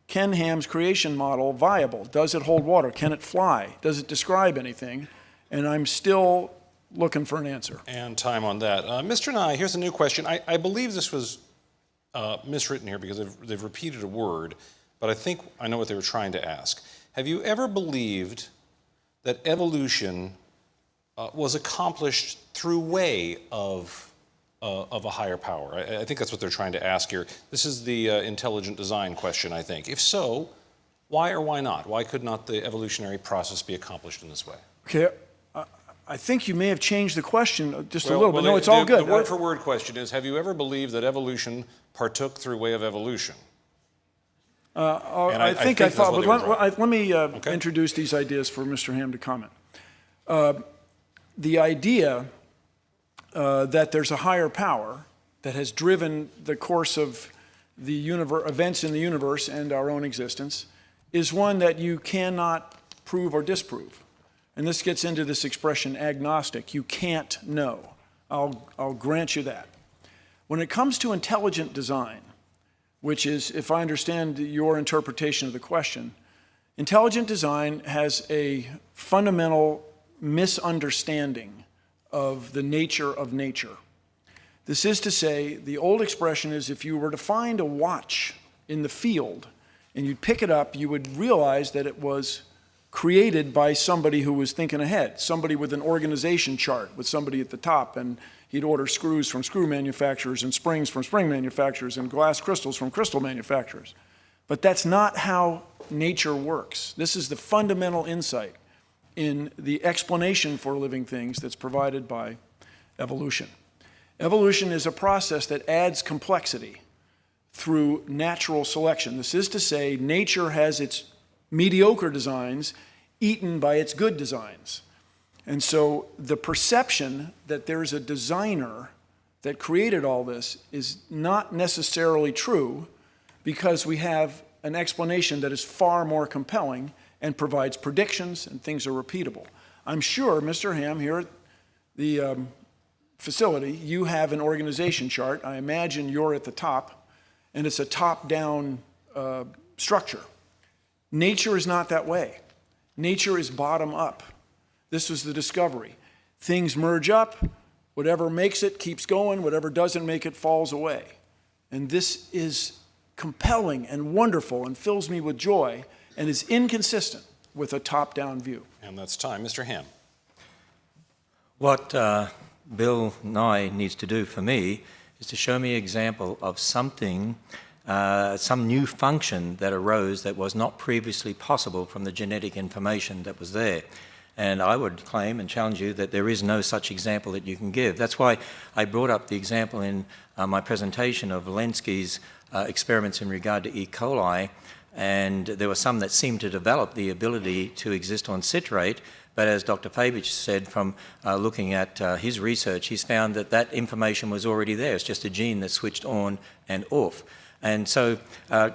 Ken Ham's creation model viable? Does it hold water? Can it fly? Does it describe anything? And I'm still looking for an answer. And time on that. Mr. Nye, here's a new question. I believe this was miswritten here because they've repeated a word, but I think I know what they were trying to ask. Have you ever believed that evolution was accomplished through way of a higher power? I think that's what they're trying to ask here. This is the intelligent design question, I think. If so, why or why not? Why could not the evolutionary process be accomplished in this way? Okay, I think you may have changed the question just a little bit. No, it's all good. The word-for-word question is, have you ever believed that evolution partook through way of evolution? I think I thought, but let me introduce these ideas for Mr. Ham to comment. The idea that there's a higher power that has driven the course of the events in the universe and our own existence is one that you cannot prove or disprove. And this gets into this expression agnostic. You can't know. I'll grant you that. When it comes to intelligent design, which is, if I understand your interpretation of the question, intelligent design has a fundamental misunderstanding of the nature of nature. This is to say, the old expression is if you were to find a watch in the field and you'd pick it up, you would realize that it was created by somebody who was thinking ahead, somebody with an organization chart with somebody at the top, and he'd order screws from screw manufacturers and springs from spring manufacturers and glass crystals from crystal manufacturers. But that's not how nature works. This is the fundamental insight in the explanation for living things that's provided by evolution. Evolution is a process that adds complexity through natural selection. This is to say, nature has its mediocre designs eaten by its good designs. And so the perception that there's a designer that created all this is not necessarily true, because we have an explanation that is far more compelling and provides predictions and things are repeatable. I'm sure, Mr. Ham, here at the facility, you have an organization chart. I imagine you're at the top, and it's a top-down structure. Nature is not that way. Nature is bottom-up. This was the discovery. Things merge up. Whatever makes it keeps going. Whatever doesn't make it falls away. And this is compelling and wonderful and fills me with joy and is inconsistent with a top-down view. And that's time. Mr. Ham. What Bill Nye needs to do for me is to show me an example of something, some new function that arose that was not previously possible from the genetic information that was there. And I would claim and challenge you that there is no such example that you can give. That's why I brought up the example in my presentation of Walensky's experiments in regard to E. coli, and there were some that seemed to develop the ability to exist on citrate, but as Dr. Fabich said, from looking at his research, he's found that that information was already there. It's just a gene that switched on and off. And so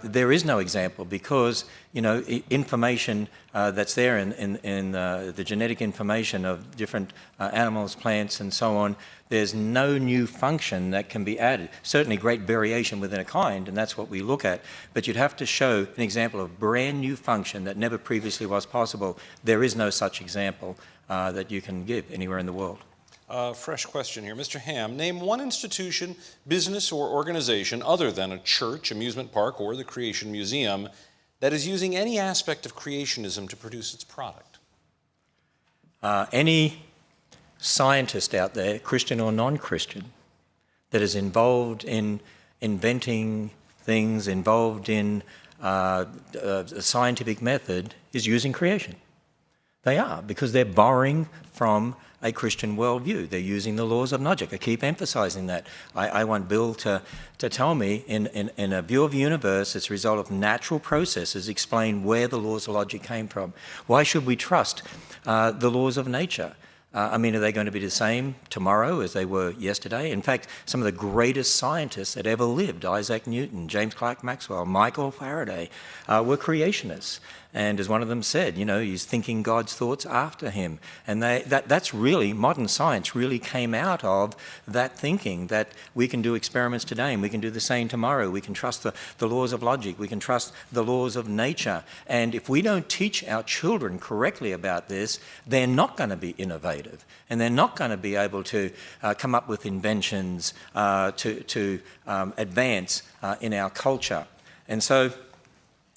there is no example because, you know, information that's there in the genetic information of different animals, plants, and so on, there's no new function that can be added. Certainly great variation within a kind, and that's what we look at, but you'd have to show an example of brand new function that never previously was possible. There is no such example that you can give anywhere in the world. Fresh question here. Mr. Ham, name one institution, business, or organization other than a church, amusement park, or the Creation Museum that is using any aspect of creationism to produce its product. Any scientist out there, Christian or non-Christian, that is involved in inventing things, involved in a scientific method, is using creation. They are, because they're borrowing from a Christian worldview. They're using the laws of logic. I keep emphasizing that. I want Bill to tell me, in a view of the universe, it's a result of natural processes, explain where the laws of logic came from. Why should we trust the laws of nature? I mean, are they going to be the same tomorrow as they were yesterday? In fact, some of the greatest scientists that ever lived, Isaac Newton, James Clerk Maxwell, Michael Faraday, were creationists. And as one of them said, you know, he's thinking God's thoughts after him. And that's really, modern science really came out of that thinking, that we can do experiments today and we can do the same tomorrow. We can trust the laws of logic. We can trust the laws of nature. And if we don't teach our children correctly about this, they're not going to be innovative. And they're not going to be able to come up with inventions to advance in our culture. And so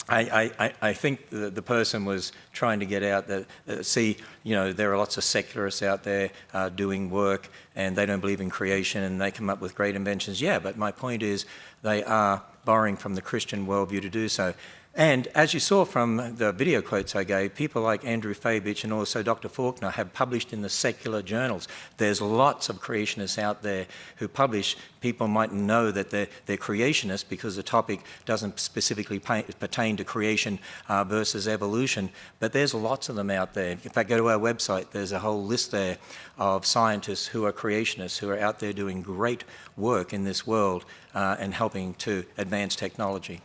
I think the person was trying to get out that, see, you know, there are lots of secularists out there doing work and they don't believe in creation and they come up with great inventions. Yeah, but my point is they are borrowing from the Christian worldview to do so. And as you saw from the video quotes I gave, people like Andrew Fabich and also Dr. Faulkner have published in the secular journals. There's lots of creationists out there who publish. People might know that they're creationists because the topic doesn't specifically pertain to creation versus evolution, but there's lots of them out there. In fact, go to our website, there's a whole list there of scientists who are creationists, who are out there doing great work in this world and helping to advance technology.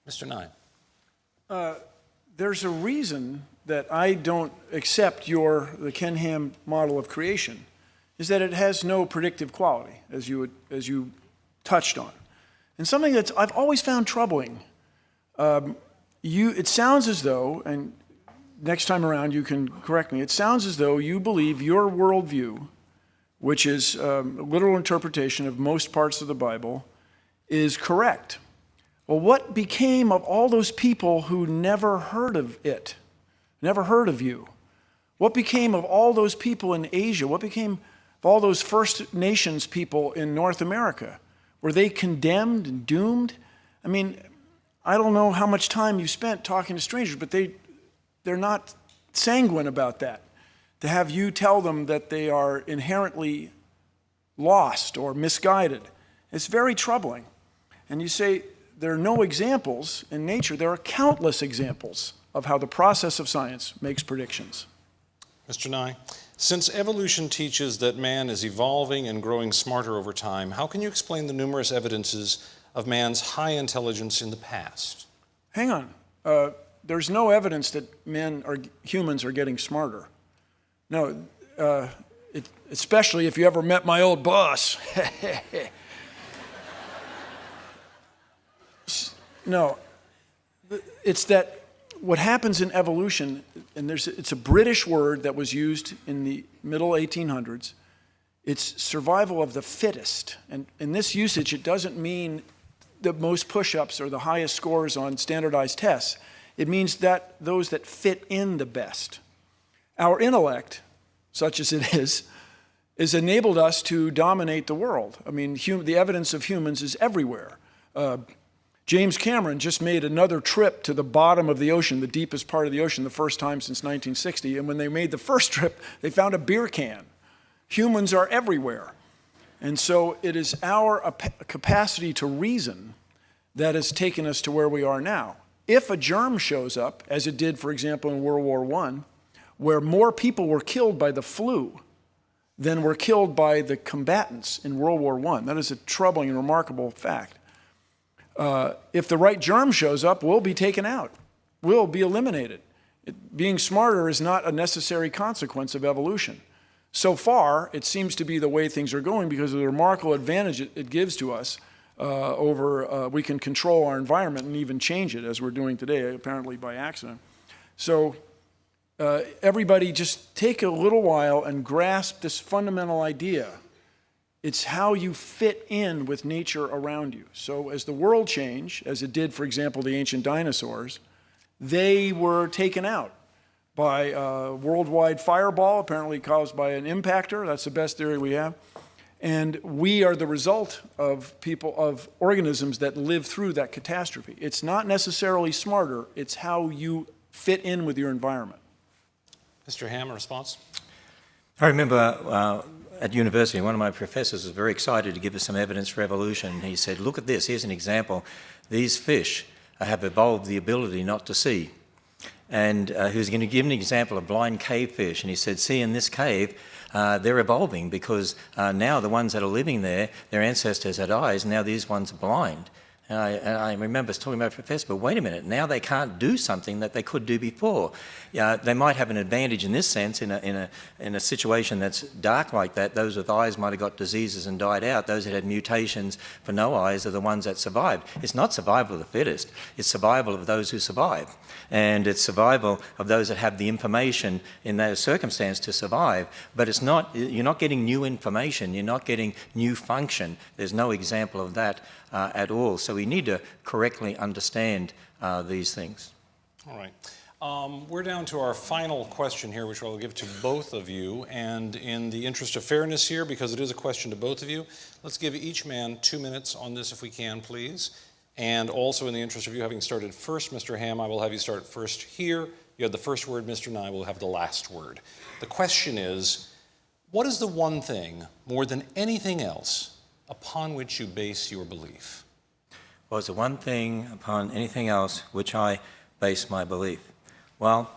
Mr. Nye. There's a reason that I don't accept the Ken Ham model of creation, is that it has no predictive quality, as you touched on. And something that I've always found troubling. It sounds as though, and next time around you can correct me, it sounds as though you believe your worldview, which is a literal interpretation of most parts of the Bible, is correct. Well, what became of all those people who never heard of it, never heard of you? What became of all those people in Asia? What became of all those First Nations people in North America? Were they condemned and doomed? I mean, I don't know how much time you spent talking to strangers, but they're not sanguine about that. To have you tell them that they are inherently lost or misguided, it's very troubling. And you say, there are no examples in nature. There are countless examples of how the process of science makes predictions. Mr. Nye, since evolution teaches that man is evolving and growing smarter over time, how can you explain the numerous evidences of man's high intelligence in the past? Hang on. There's no evidence that humans are getting smarter. No, especially if you ever met my old boss. No, it's that what happens in evolution, and it's a British word that was used in the middle 1800s, it's survival of the fittest. And in this usage, it doesn't mean the most push-ups or the highest scores on standardized tests. It means that those that fit in the best. Our intellect, such as it is enabled us to dominate the world. I mean, the evidence of humans is everywhere. James Cameron just made another trip to the bottom of the ocean, the deepest part of the ocean, the first time since 1960. And when they made the first trip, they found a beer can. Humans are everywhere. And so it is our capacity to reason that has taken us to where we are now. If a germ shows up, as it did, for example, in World War I, where more people were killed by the flu than were killed by the combatants in World War I, that is a troubling and remarkable fact. If the right germ shows up, we'll be taken out. We'll be eliminated. Being smarter is not a necessary consequence of evolution. So far, it seems to be the way things are going because of the remarkable advantage it gives to us we can control our environment and even change it, as we're doing today, apparently by accident. So everybody just take a little while and grasp this fundamental idea. It's how you fit in with nature around you. So as the world changed, as it did, for example, the ancient dinosaurs, they were taken out by a worldwide fireball, apparently caused by an impactor. That's the best theory we have. And we are the result of organisms that live through that catastrophe. It's not necessarily smarter, it's how you fit in with your environment. Mr. Ham, a response? I remember at university, one of my professors was very excited to give us some evidence for evolution. He said, look at this, here's an example. These fish have evolved the ability not to see. And he was going to give an example of blind cave fish. And he said, see, in this cave, they're evolving because now the ones that are living there, their ancestors had eyes, and now these ones are blind. And I remember talking about Professor, but wait a minute, now they can't do something that they could do before. They might have an advantage in this sense, in a situation that's dark like that. Those with eyes might have got diseases and died out. Those that had mutations for no eyes are the ones that survived. It's not survival of the fittest, it's survival of those who survive. And it's survival of those that have the information in those circumstances to survive. But it's not, you're not getting new information, you're not getting new function. There's no example of that at all. So we need to correctly understand these things. All right. We're down to our final question here, which I'll give to both of you. And in the interest of fairness here, because it is a question to both of you, let's give each man 2 minutes on this if we can, please. And also in the interest of you having started first, Mr. Ham, I will have you start first here. You have the first word, Mr. Nye will have the last word. The question is, what is the one thing, more than anything else, upon which you base your belief? Well, it's the one thing upon anything else which I base my belief. Well,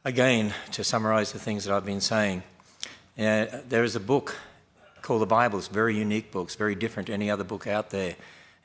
again, to summarize the things that I've been saying, there is a book called the Bible. It's a very unique book. It's very different to any other book out there.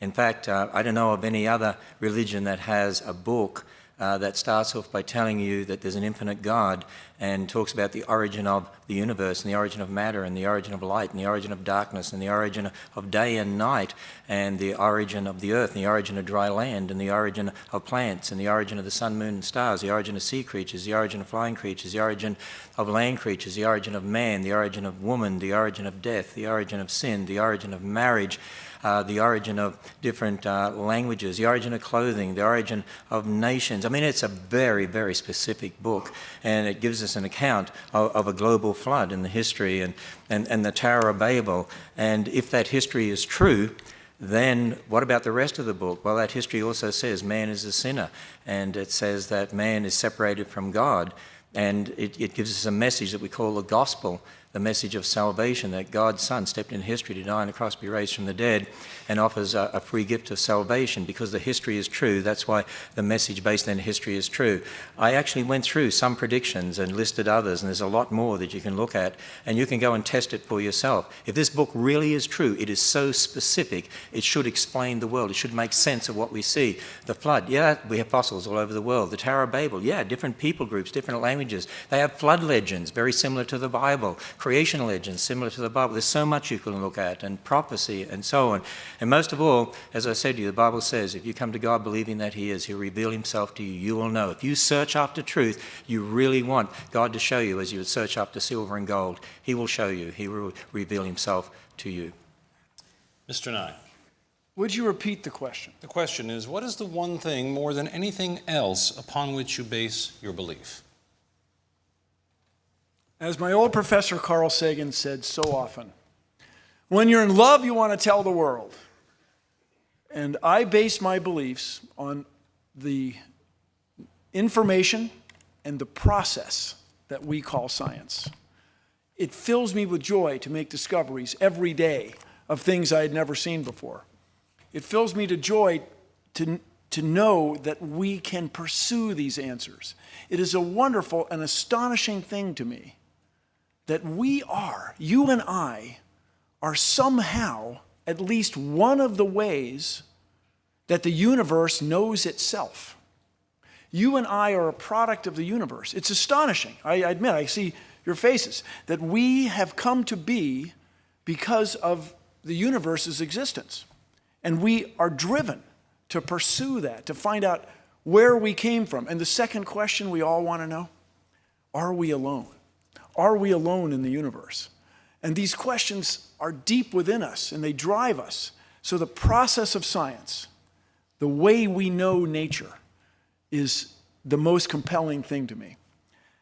In fact, I don't know of any other religion that has a book that starts off by telling you that there's an infinite God and talks about the origin of the universe and the origin of matter and the origin of light and the origin of darkness and the origin of day and night and the origin of the earth and the origin of dry land and the origin of plants and the origin of the sun, moon and stars, the origin of sea creatures, the origin of flying creatures, the origin of land creatures, the origin of man, the origin of woman, the origin of death, the origin of sin, the origin of marriage, the origin of different languages, the origin of clothing, the origin of nations. I mean, it's a very, very specific book, and it gives us an account of a global flood in the history and the Tower of Babel. And if that history is true, then what about the rest of the book? Well, that history also says man is a sinner, and it says that man is separated from God, and it gives us a message that we call the gospel, the message of salvation, that God's Son stepped in history to die on the cross, be raised from the dead, and offers a free gift of salvation because the history is true. That's why the message based on history is true. I actually went through some predictions and listed others, and there's a lot more that you can look at, and you can go and test it for yourself. If this book really is true, it is so specific, it should explain the world. It should make sense of what we see. The flood, yeah, we have fossils all over the world. The Tower of Babel, yeah, different people groups, different languages. They have flood legends, very similar to the Bible. Creation legends, similar to the Bible. There's so much you can look at, and prophecy, and so on. And most of all, as I said to you, the Bible says, if you come to God believing that He is, He'll reveal Himself to you. You will know. If you search after truth, you really want God to show you as you would search after silver and gold. He will show you. He will reveal Himself to you. Mr. Nye. Would you repeat the question? The question is, what is the one thing more than anything else upon which you base your belief? As my old professor Carl Sagan said so often, when you're in love, you want to tell the world. And I base my beliefs on the information and the process that we call science. It fills me with joy to make discoveries every day of things I had never seen before. It fills me to joy to know that we can pursue these answers. It is a wonderful and astonishing thing to me that you and I, are somehow at least one of the ways that the universe knows itself. You and I are a product of the universe. It's astonishing. I admit, I see your faces, that we have come to be because of the universe's existence. And we are driven to pursue that, to find out where we came from. And the second question we all want to know, are we alone? Are we alone in the universe? And these questions are deep within us, and they drive us. So the process of science, the way we know nature, is the most compelling thing to me.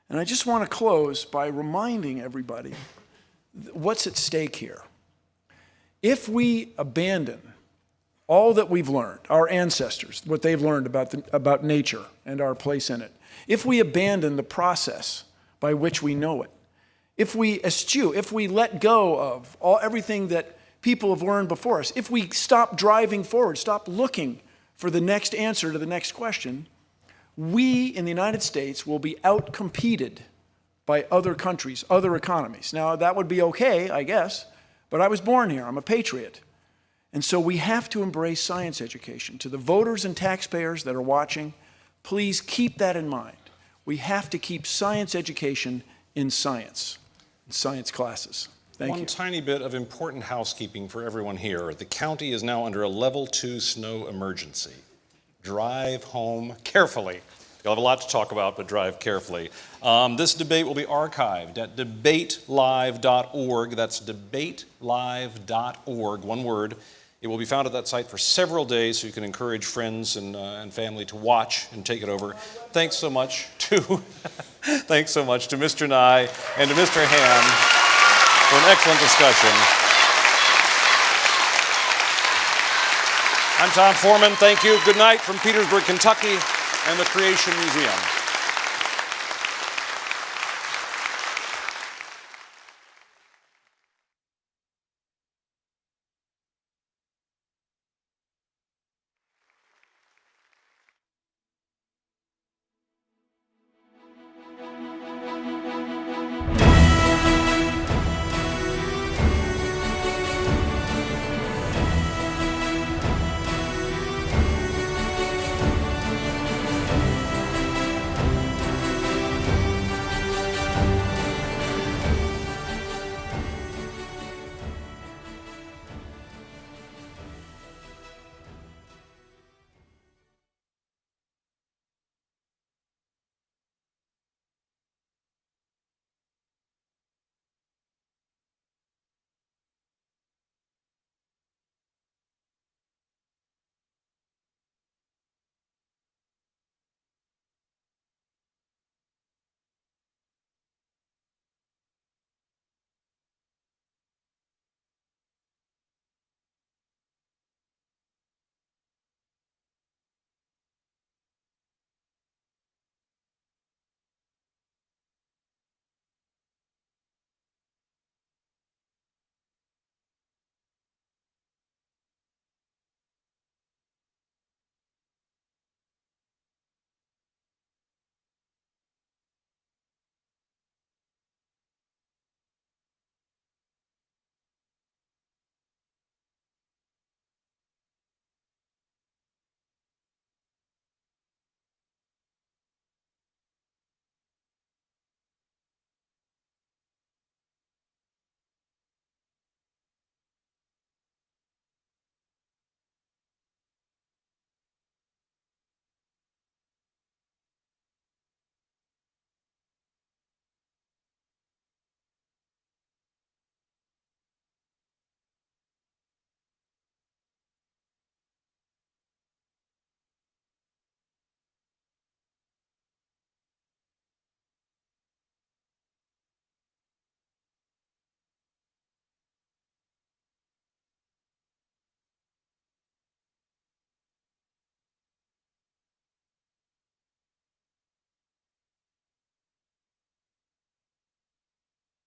And I just want to close by reminding everybody what's at stake here. If we abandon all that we've learned, our ancestors, what they've learned about nature and our place in it, if we abandon the process by which we know it, if we eschew, if we let go of everything that people have learned before us, if we stop driving forward, stop looking for the next answer to the next question, we in the United States will be outcompeted by other countries, other economies. Now, that would be okay, I guess, but I was born here. I'm a patriot. And so we have to embrace science education. To the voters and taxpayers that are watching, please keep that in mind. We have to keep science education in science classes. Thank you. One tiny bit of important housekeeping for everyone here. The county is now under a level 2 snow emergency. Drive home carefully. You'll have a lot to talk about, but drive carefully. This debate will be archived at debatelive.org. That's debatelive.org, one word. It will be found at that site for several days, so you can encourage friends and family to watch and take it over. Thanks so much to Mr. Nye and to Mr. Ham for an excellent discussion. I'm Tom Foreman. Thank you. Good night from Petersburg, Kentucky and the Creation Museum.